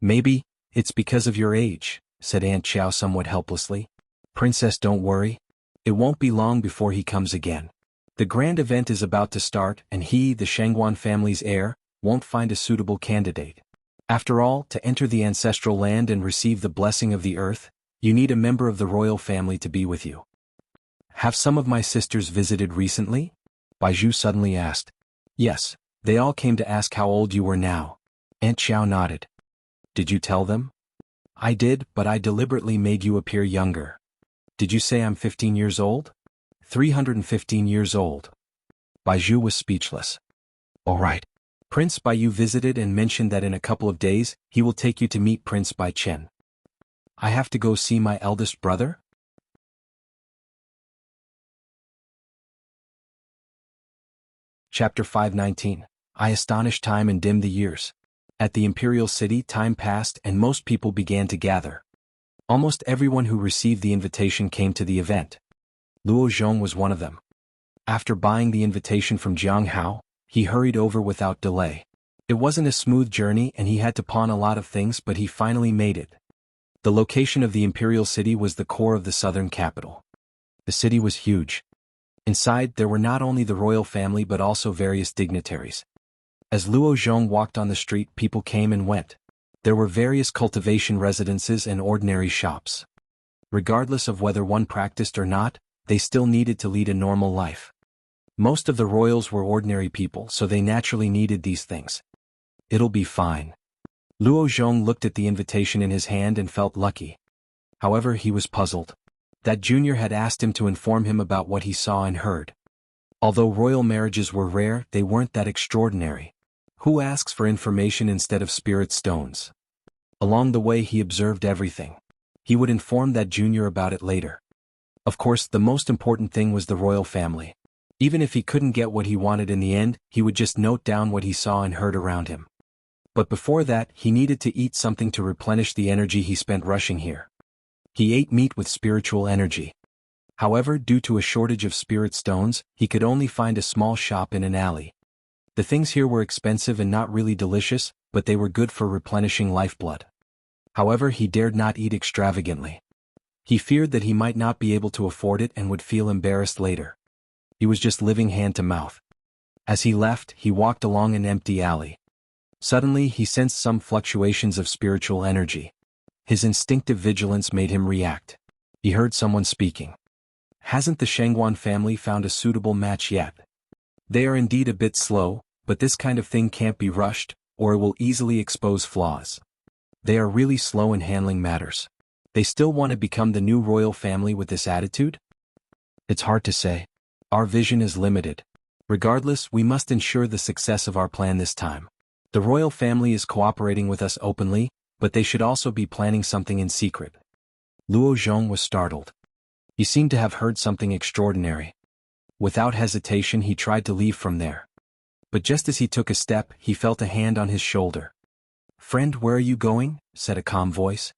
Maybe, it's because of your age, said Aunt Chow somewhat helplessly. Princess, don't worry. It won't be long before he comes again. The grand event is about to start and he, the Shangguan family's heir, won't find a suitable candidate. After all, to enter the ancestral land and receive the blessing of the earth, you need a member of the royal family to be with you. Have some of my sisters visited recently? Baiju suddenly asked. Yes, they all came to ask how old you were now. Aunt Chow nodded. Did you tell them? I did, but I deliberately made you appear younger. Did you say I'm 15 years old? 315 years old. Baiju was speechless. All right. Prince Baiju visited and mentioned that in a couple of days, he will take you to meet Prince Bai Chen. I have to go see my eldest brother? Chapter 519. I astonish time and dim the years. At the Imperial City, time passed and most people began to gather. Almost everyone who received the invitation came to the event. Luo Zhong was one of them. After buying the invitation from Jiang Hao, he hurried over without delay. It wasn't a smooth journey and he had to pawn a lot of things, but he finally made it. The location of the Imperial City was the core of the southern capital. The city was huge. Inside, there were not only the royal family but also various dignitaries. As Luo Zhong walked on the street, people came and went. There were various cultivation residences and ordinary shops. Regardless of whether one practiced or not, they still needed to lead a normal life. Most of the royals were ordinary people, so they naturally needed these things. It'll be fine. Luo Zhong looked at the invitation in his hand and felt lucky. However, he was puzzled. That junior had asked him to inform him about what he saw and heard. Although royal marriages were rare, they weren't that extraordinary. Who asks for information instead of spirit stones? Along the way he observed everything. He would inform that junior about it later. Of course, the most important thing was the royal family. Even if he couldn't get what he wanted in the end, he would just note down what he saw and heard around him. But before that, he needed to eat something to replenish the energy he spent rushing here. He ate meat with spiritual energy. However, due to a shortage of spirit stones, he could only find a small shop in an alley. The things here were expensive and not really delicious, but they were good for replenishing lifeblood. However, he dared not eat extravagantly. He feared that he might not be able to afford it and would feel embarrassed later. He was just living hand to mouth. As he left, he walked along an empty alley. Suddenly, he sensed some fluctuations of spiritual energy. His instinctive vigilance made him react. He heard someone speaking. Hasn't the Shangguan family found a suitable match yet? They are indeed a bit slow, but this kind of thing can't be rushed, or it will easily expose flaws. They are really slow in handling matters. They still want to become the new royal family with this attitude? It's hard to say. Our vision is limited. Regardless, we must ensure the success of our plan this time. The royal family is cooperating with us openly, but they should also be planning something in secret. Luo Zhong was startled. He seemed to have heard something extraordinary. Without hesitation, he tried to leave from there. But just as he took a step, he felt a hand on his shoulder. "Friend, where are you going?" said a calm voice.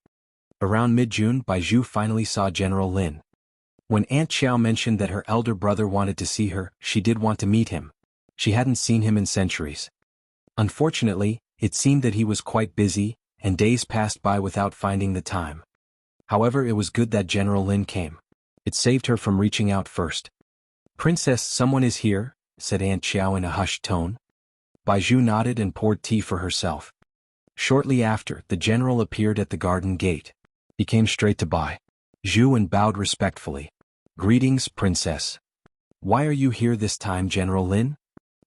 Around mid-June, Baizhu finally saw General Lin. When Aunt Xiao mentioned that her elder brother wanted to see her, she did want to meet him. She hadn't seen him in centuries. Unfortunately, it seemed that he was quite busy, and days passed by without finding the time. However, it was good that General Lin came. It saved her from reaching out first. "Princess, someone is here," said Aunt Xiao in a hushed tone. Baizhu nodded and poured tea for herself. Shortly after, the general appeared at the garden gate. He came straight to Baizhu and bowed respectfully. "Greetings, Princess." "Why are you here this time, General Lin?"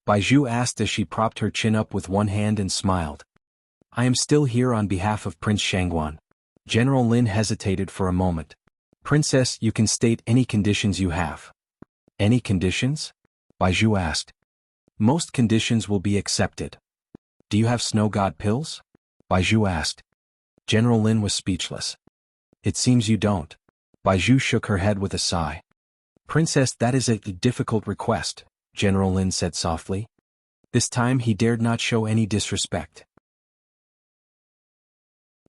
Baizhu asked as she propped her chin up with one hand and smiled. "I am still here on behalf of Prince Shangguan." General Lin hesitated for a moment. "Princess, you can state any conditions you have." "Any conditions?" Baizhu asked. "Most conditions will be accepted." "Do you have snow god pills?" Baizhu asked. General Lin was speechless. "It seems you don't." Baizhu shook her head with a sigh. "Princess, that is a difficult request," General Lin said softly. This time he dared not show any disrespect.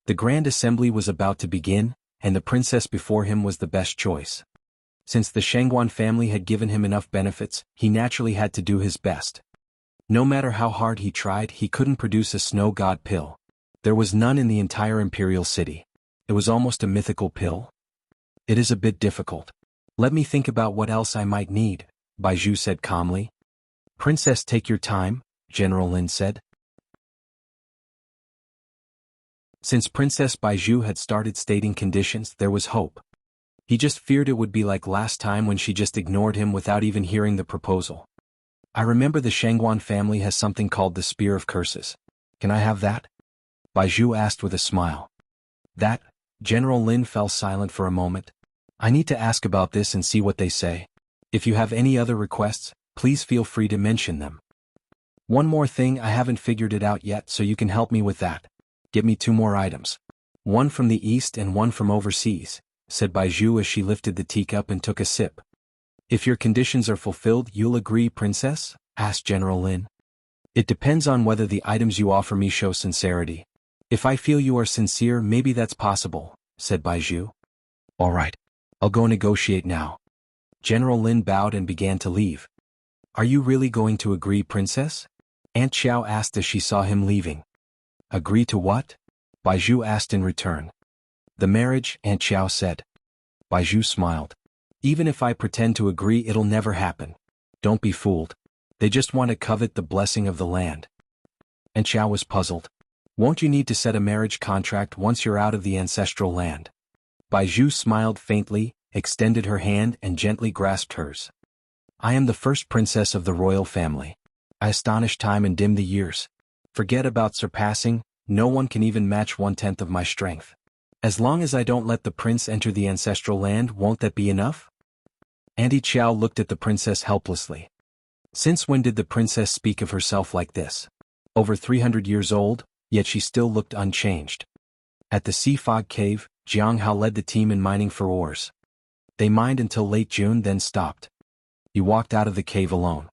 The Grand Assembly was about to begin, and the princess before him was the best choice. Since the Shangguan family had given him enough benefits, he naturally had to do his best. No matter how hard he tried, he couldn't produce a snow god pill. There was none in the entire imperial city. It was almost a mythical pill. "It is a bit difficult. Let me think about what else I might need," Baizhu said calmly. "Princess, take your time," General Lin said. Since Princess Baizhu had started stating conditions, there was hope. He just feared it would be like last time when she just ignored him without even hearing the proposal. "I remember the Shangguan family has something called the Spear of Curses. Can I have that?" Baizhu asked with a smile. "That?" General Lin fell silent for a moment. "I need to ask about this and see what they say. If you have any other requests, please feel free to mention them. One more thing, I haven't figured it out yet, so you can help me with that. Get me 2 more items. One from the east and one from overseas," said Baizhu as she lifted the teacup and took a sip. "If your conditions are fulfilled, you'll agree, Princess?" asked General Lin. "It depends on whether the items you offer me show sincerity. If I feel you are sincere, maybe that's possible," said Baizhu. "All right. I'll go negotiate now." General Lin bowed and began to leave. "Are you really going to agree, Princess?" Aunt Xiao asked as she saw him leaving. "Agree to what?" Baizhu asked in return. "The marriage," Aunt Xiao said. Baizhu smiled. "Even if I pretend to agree, it'll never happen. Don't be fooled. They just want to covet the blessing of the land." Aunt Xiao was puzzled. "Won't you need to set a marriage contract once you're out of the ancestral land?" Baizhu smiled faintly, extended her hand and gently grasped hers. "I am the first princess of the royal family. I astonish time and dim the years. Forget about surpassing, no one can even match 1/10 of my strength. As long as I don't let the prince enter the ancestral land, won't that be enough?" Auntie Qiao looked at the princess helplessly. Since when did the princess speak of herself like this? Over 300 years old, yet she still looked unchanged. At the Sea Fog Cave, Jiang Hao led the team in mining for ores. They mined until late June, then stopped. He walked out of the cave alone.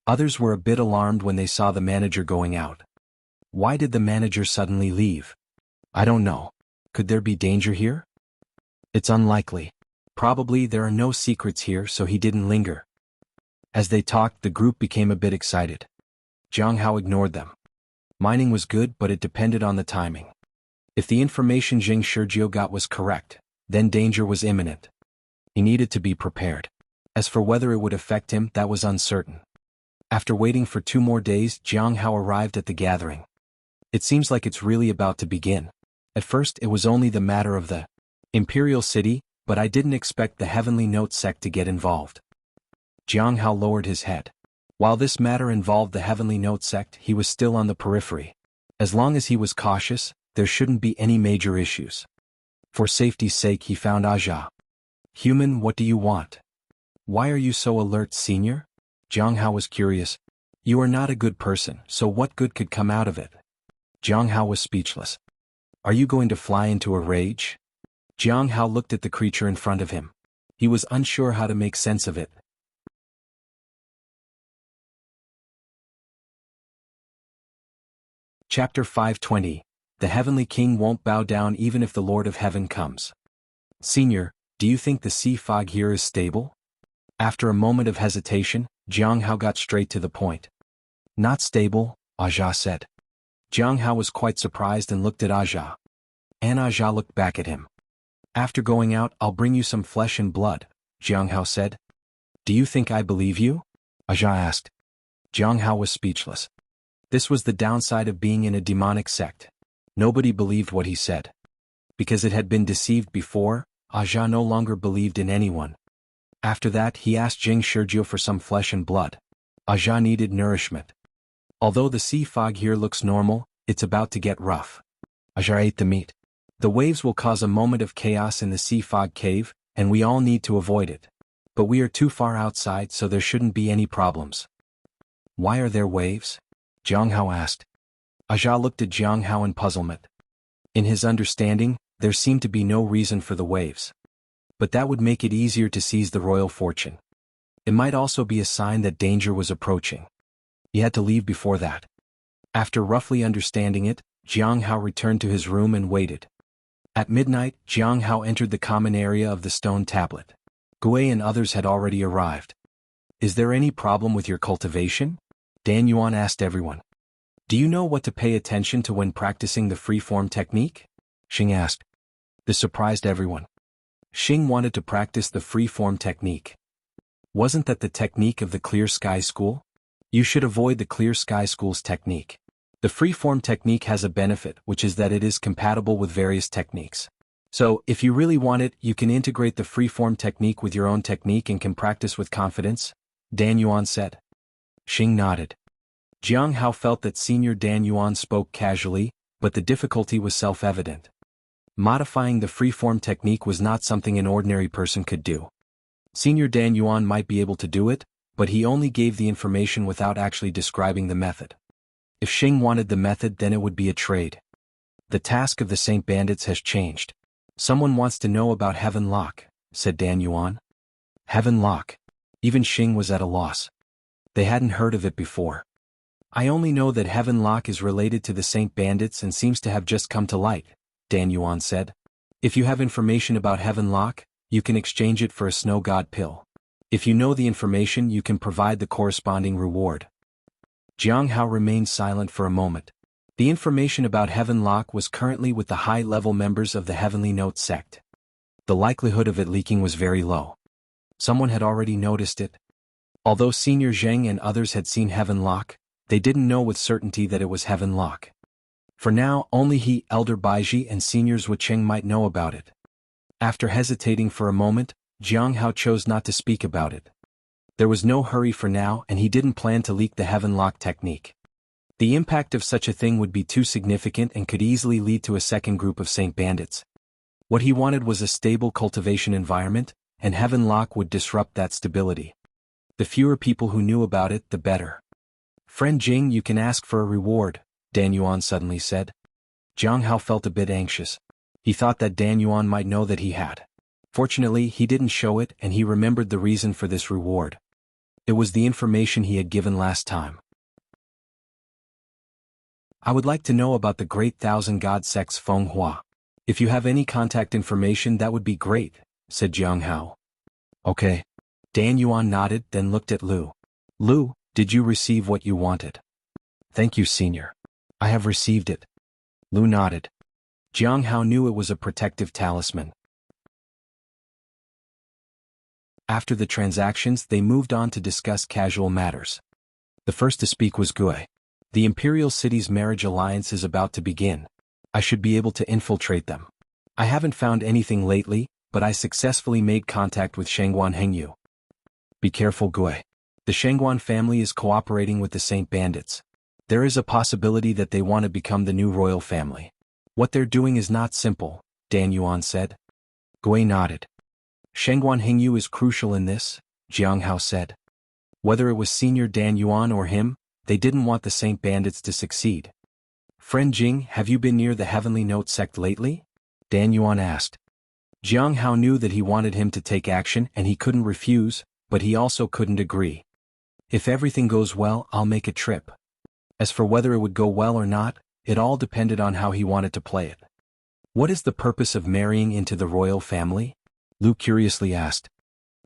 Others were a bit alarmed when they saw the manager going out. Why did the manager suddenly leave? "I don't know. Could there be danger here?" "It's unlikely. Probably there are no secrets here, so he didn't linger." As they talked, the group became a bit excited. Jiang Hao ignored them. Mining was good, but it depended on the timing. If the information Jing Shizhou got was correct, then danger was imminent. He needed to be prepared. As for whether it would affect him, that was uncertain. After waiting for 2 more days, Jiang Hao arrived at the gathering. It seems like it's really about to begin. At first, it was only the matter of the Imperial City, but I didn't expect the Heavenly Note sect to get involved. Jiang Hao lowered his head. While this matter involved the Heavenly Note sect, he was still on the periphery. As long as he was cautious, there shouldn't be any major issues. For safety's sake, he found Aja. "Human, what do you want? Why are you so alert, senior?" Jiang Hao was curious. "You are not a good person, so what good could come out of it?" Jiang Hao was speechless. "Are you going to fly into a rage?" Jiang Hao looked at the creature in front of him. He was unsure how to make sense of it. Chapter 520. The Heavenly King won't bow down even if the Lord of Heaven comes. Senior, do you think the sea fog here is stable? After a moment of hesitation, Jiang Hao got straight to the point. Not stable, Aja said. Jiang Hao was quite surprised and looked at Aja. And Aja looked back at him. After going out, I'll bring you some flesh and blood, Jiang Hao said. Do you think I believe you? Aja asked. Jiang Hao was speechless. This was the downside of being in a demonic sect. Nobody believed what he said. Because it had been deceived before, Aja no longer believed in anyone. After that, he asked Jing Shizhou for some flesh and blood. Aja needed nourishment. Although the sea fog here looks normal, it's about to get rough. Aja ate the meat. The waves will cause a moment of chaos in the sea fog cave, and we all need to avoid it. But we are too far outside, so there shouldn't be any problems. Why are there waves? Jiang Hao asked. Aja looked at Jiang Hao in puzzlement. In his understanding, there seemed to be no reason for the waves. But that would make it easier to seize the royal fortune. It might also be a sign that danger was approaching. He had to leave before that. After roughly understanding it, Jiang Hao returned to his room and waited. At midnight, Jiang Hao entered the common area of the stone tablet. Gui and others had already arrived. Is there any problem with your cultivation? Dan Yuan asked everyone. Do you know what to pay attention to when practicing the freeform technique? Xing asked. This surprised everyone. Xing wanted to practice the freeform technique. Wasn't that the technique of the Clear Sky School? You should avoid the Clear Sky School's technique. The freeform technique has a benefit, which is that it is compatible with various techniques. So, if you really want it, you can integrate the freeform technique with your own technique and can practice with confidence, Dan Yuan said. Xing nodded. Jiang Hao felt that Senior Dan Yuan spoke casually, but the difficulty was self-evident. Modifying the freeform technique was not something an ordinary person could do. Senior Dan Yuan might be able to do it, but he only gave the information without actually describing the method. If Xing wanted the method, then it would be a trade. The task of the Saint Bandits has changed. Someone wants to know about Heaven Lock, said Dan Yuan. Heaven Lock. Even Xing was at a loss. They hadn't heard of it before. I only know that Heaven Lock is related to the Saint Bandits and seems to have just come to light, Dan Yuan said. If you have information about Heaven Lock, you can exchange it for a snow god pill. If you know the information, you can provide the corresponding reward. Jiang Hao remained silent for a moment. The information about Heaven Lock was currently with the high-level members of the Heavenly Note sect. The likelihood of it leaking was very low. Someone had already noticed it. Although Senior Zheng and others had seen Heaven Lock, they didn't know with certainty that it was Heaven Lock. For now, only he, Elder Baiji and Seniors Wucheng might know about it. After hesitating for a moment, Jiang Hao chose not to speak about it. There was no hurry for now, and he didn't plan to leak the Heaven Lock technique. The impact of such a thing would be too significant and could easily lead to a second group of Saint Bandits. What he wanted was a stable cultivation environment, and Heaven Lock would disrupt that stability. The fewer people who knew about it, the better. Friend Jing, you can ask for a reward, Dan Yuan suddenly said. Jiang Hao felt a bit anxious. He thought that Dan Yuan might know that he had. Fortunately, he didn't show it, and he remembered the reason for this reward. It was the information he had given last time. I would like to know about the Great Thousand God Sect's Feng Hua. If you have any contact information, that would be great, said Jiang Hao. Okay. Dan Yuan nodded, then looked at Lu. Lu, did you receive what you wanted? Thank you, Senior. I have received it. Lu nodded. Jiang Hao knew it was a protective talisman. After the transactions, they moved on to discuss casual matters. The first to speak was Gui. The Imperial City's marriage alliance is about to begin. I should be able to infiltrate them. I haven't found anything lately, but I successfully made contact with Shangguan Hengyu. Be careful, Gui. The Shangguan family is cooperating with the Saint Bandits. There is a possibility that they want to become the new royal family. What they're doing is not simple, Dan Yuan said. Gui nodded. Shangguan Hengyu is crucial in this, Jiang Hao said. Whether it was Senior Dan Yuan or him, they didn't want the Saint Bandits to succeed. Friend Jing, have you been near the Heavenly Note sect lately? Dan Yuan asked. Jiang Hao knew that he wanted him to take action and he couldn't refuse, but he also couldn't agree. If everything goes well, I'll make a trip. As for whether it would go well or not, it all depended on how he wanted to play it. What is the purpose of marrying into the royal family? Lu curiously asked.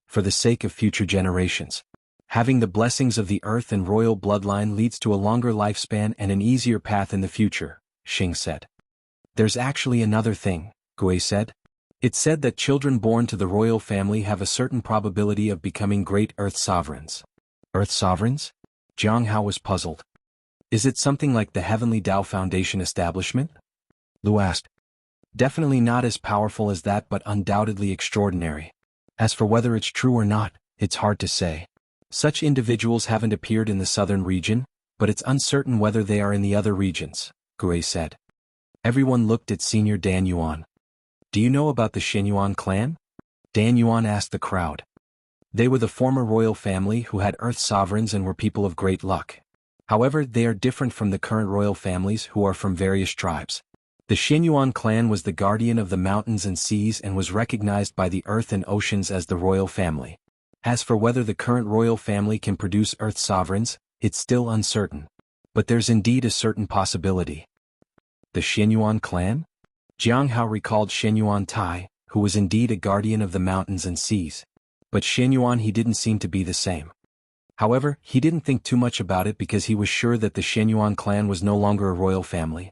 For the sake of future generations. Having the blessings of the earth and royal bloodline leads to a longer lifespan and an easier path in the future, Xing said. There's actually another thing, Gui said. It's said that children born to the royal family have a certain probability of becoming great Earth sovereigns. Earth sovereigns? Jiang Hao was puzzled. Is it something like the Heavenly Tao Foundation establishment? Lu asked. Definitely not as powerful as that, but undoubtedly extraordinary. As for whether it's true or not, it's hard to say. Such individuals haven't appeared in the southern region, but it's uncertain whether they are in the other regions, Gui said. Everyone looked at Senior Dan Yuan. Do you know about the Shenyuan clan? Dan Yuan asked the crowd. They were the former royal family who had earth sovereigns and were people of great luck. However, they are different from the current royal families who are from various tribes. The Shenyuan clan was the guardian of the mountains and seas and was recognized by the earth and oceans as the royal family. As for whether the current royal family can produce earth sovereigns, it's still uncertain. But there's indeed a certain possibility. The Shenyuan clan? Jiang Hao recalled Shenyuan Tai, who was indeed a guardian of the mountains and seas. But Shenyuan he didn't seem to be the same. However, he didn't think too much about it because he was sure that the Shenyuan clan was no longer a royal family.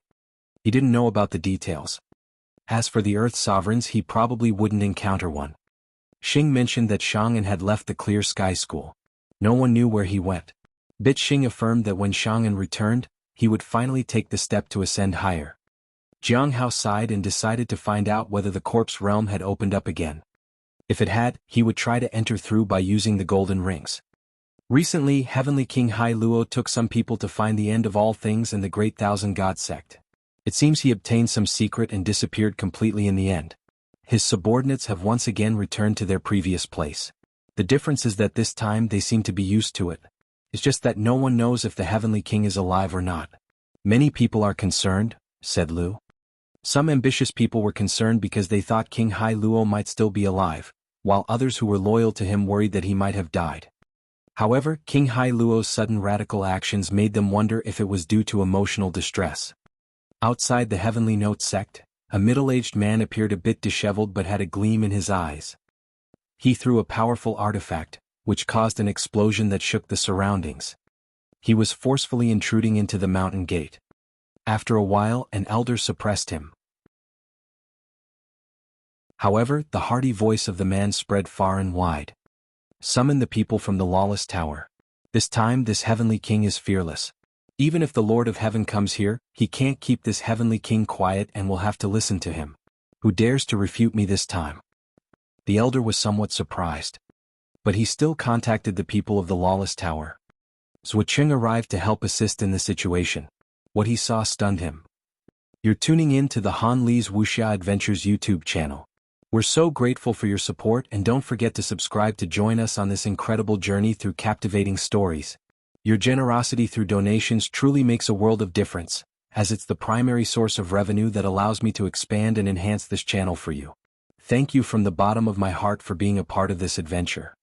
He didn't know about the details. As for the earth sovereigns, he probably wouldn't encounter one. Xing mentioned that Shang'an had left the Clear Sky School. No one knew where he went. Bit Xing affirmed that when Shang'an returned, he would finally take the step to ascend higher. Jiang Hao sighed and decided to find out whether the corpse realm had opened up again. If it had, he would try to enter through by using the golden rings. Recently, Heavenly King Hai Luo took some people to find the end of all things and the Great Thousand God sect. It seems he obtained some secret and disappeared completely in the end. His subordinates have once again returned to their previous place. The difference is that this time they seem to be used to it. It's just that no one knows if the Heavenly King is alive or not. Many people are concerned, said Lu. Some ambitious people were concerned because they thought King Hai Luo might still be alive, while others who were loyal to him worried that he might have died. However, King Hai Luo's sudden radical actions made them wonder if it was due to emotional distress. Outside the Heavenly Note sect, a middle-aged man appeared a bit disheveled but had a gleam in his eyes. He threw a powerful artifact, which caused an explosion that shook the surroundings. He was forcefully intruding into the mountain gate. After a while, an elder suppressed him. However, the hearty voice of the man spread far and wide. Summon the people from the lawless tower. This time this Heavenly King is fearless. Even if the Lord of Heaven comes here, he can't keep this Heavenly King quiet and will have to listen to him. Who dares to refute me this time? The elder was somewhat surprised. But he still contacted the people of the lawless tower. Zuocheng arrived to help assist in the situation. What he saw stunned him. You're tuning in to the Han Li's Wuxia Adventures YouTube channel. We're so grateful for your support, and don't forget to subscribe to join us on this incredible journey through captivating stories. Your generosity through donations truly makes a world of difference, as it's the primary source of revenue that allows me to expand and enhance this channel for you. Thank you from the bottom of my heart for being a part of this adventure.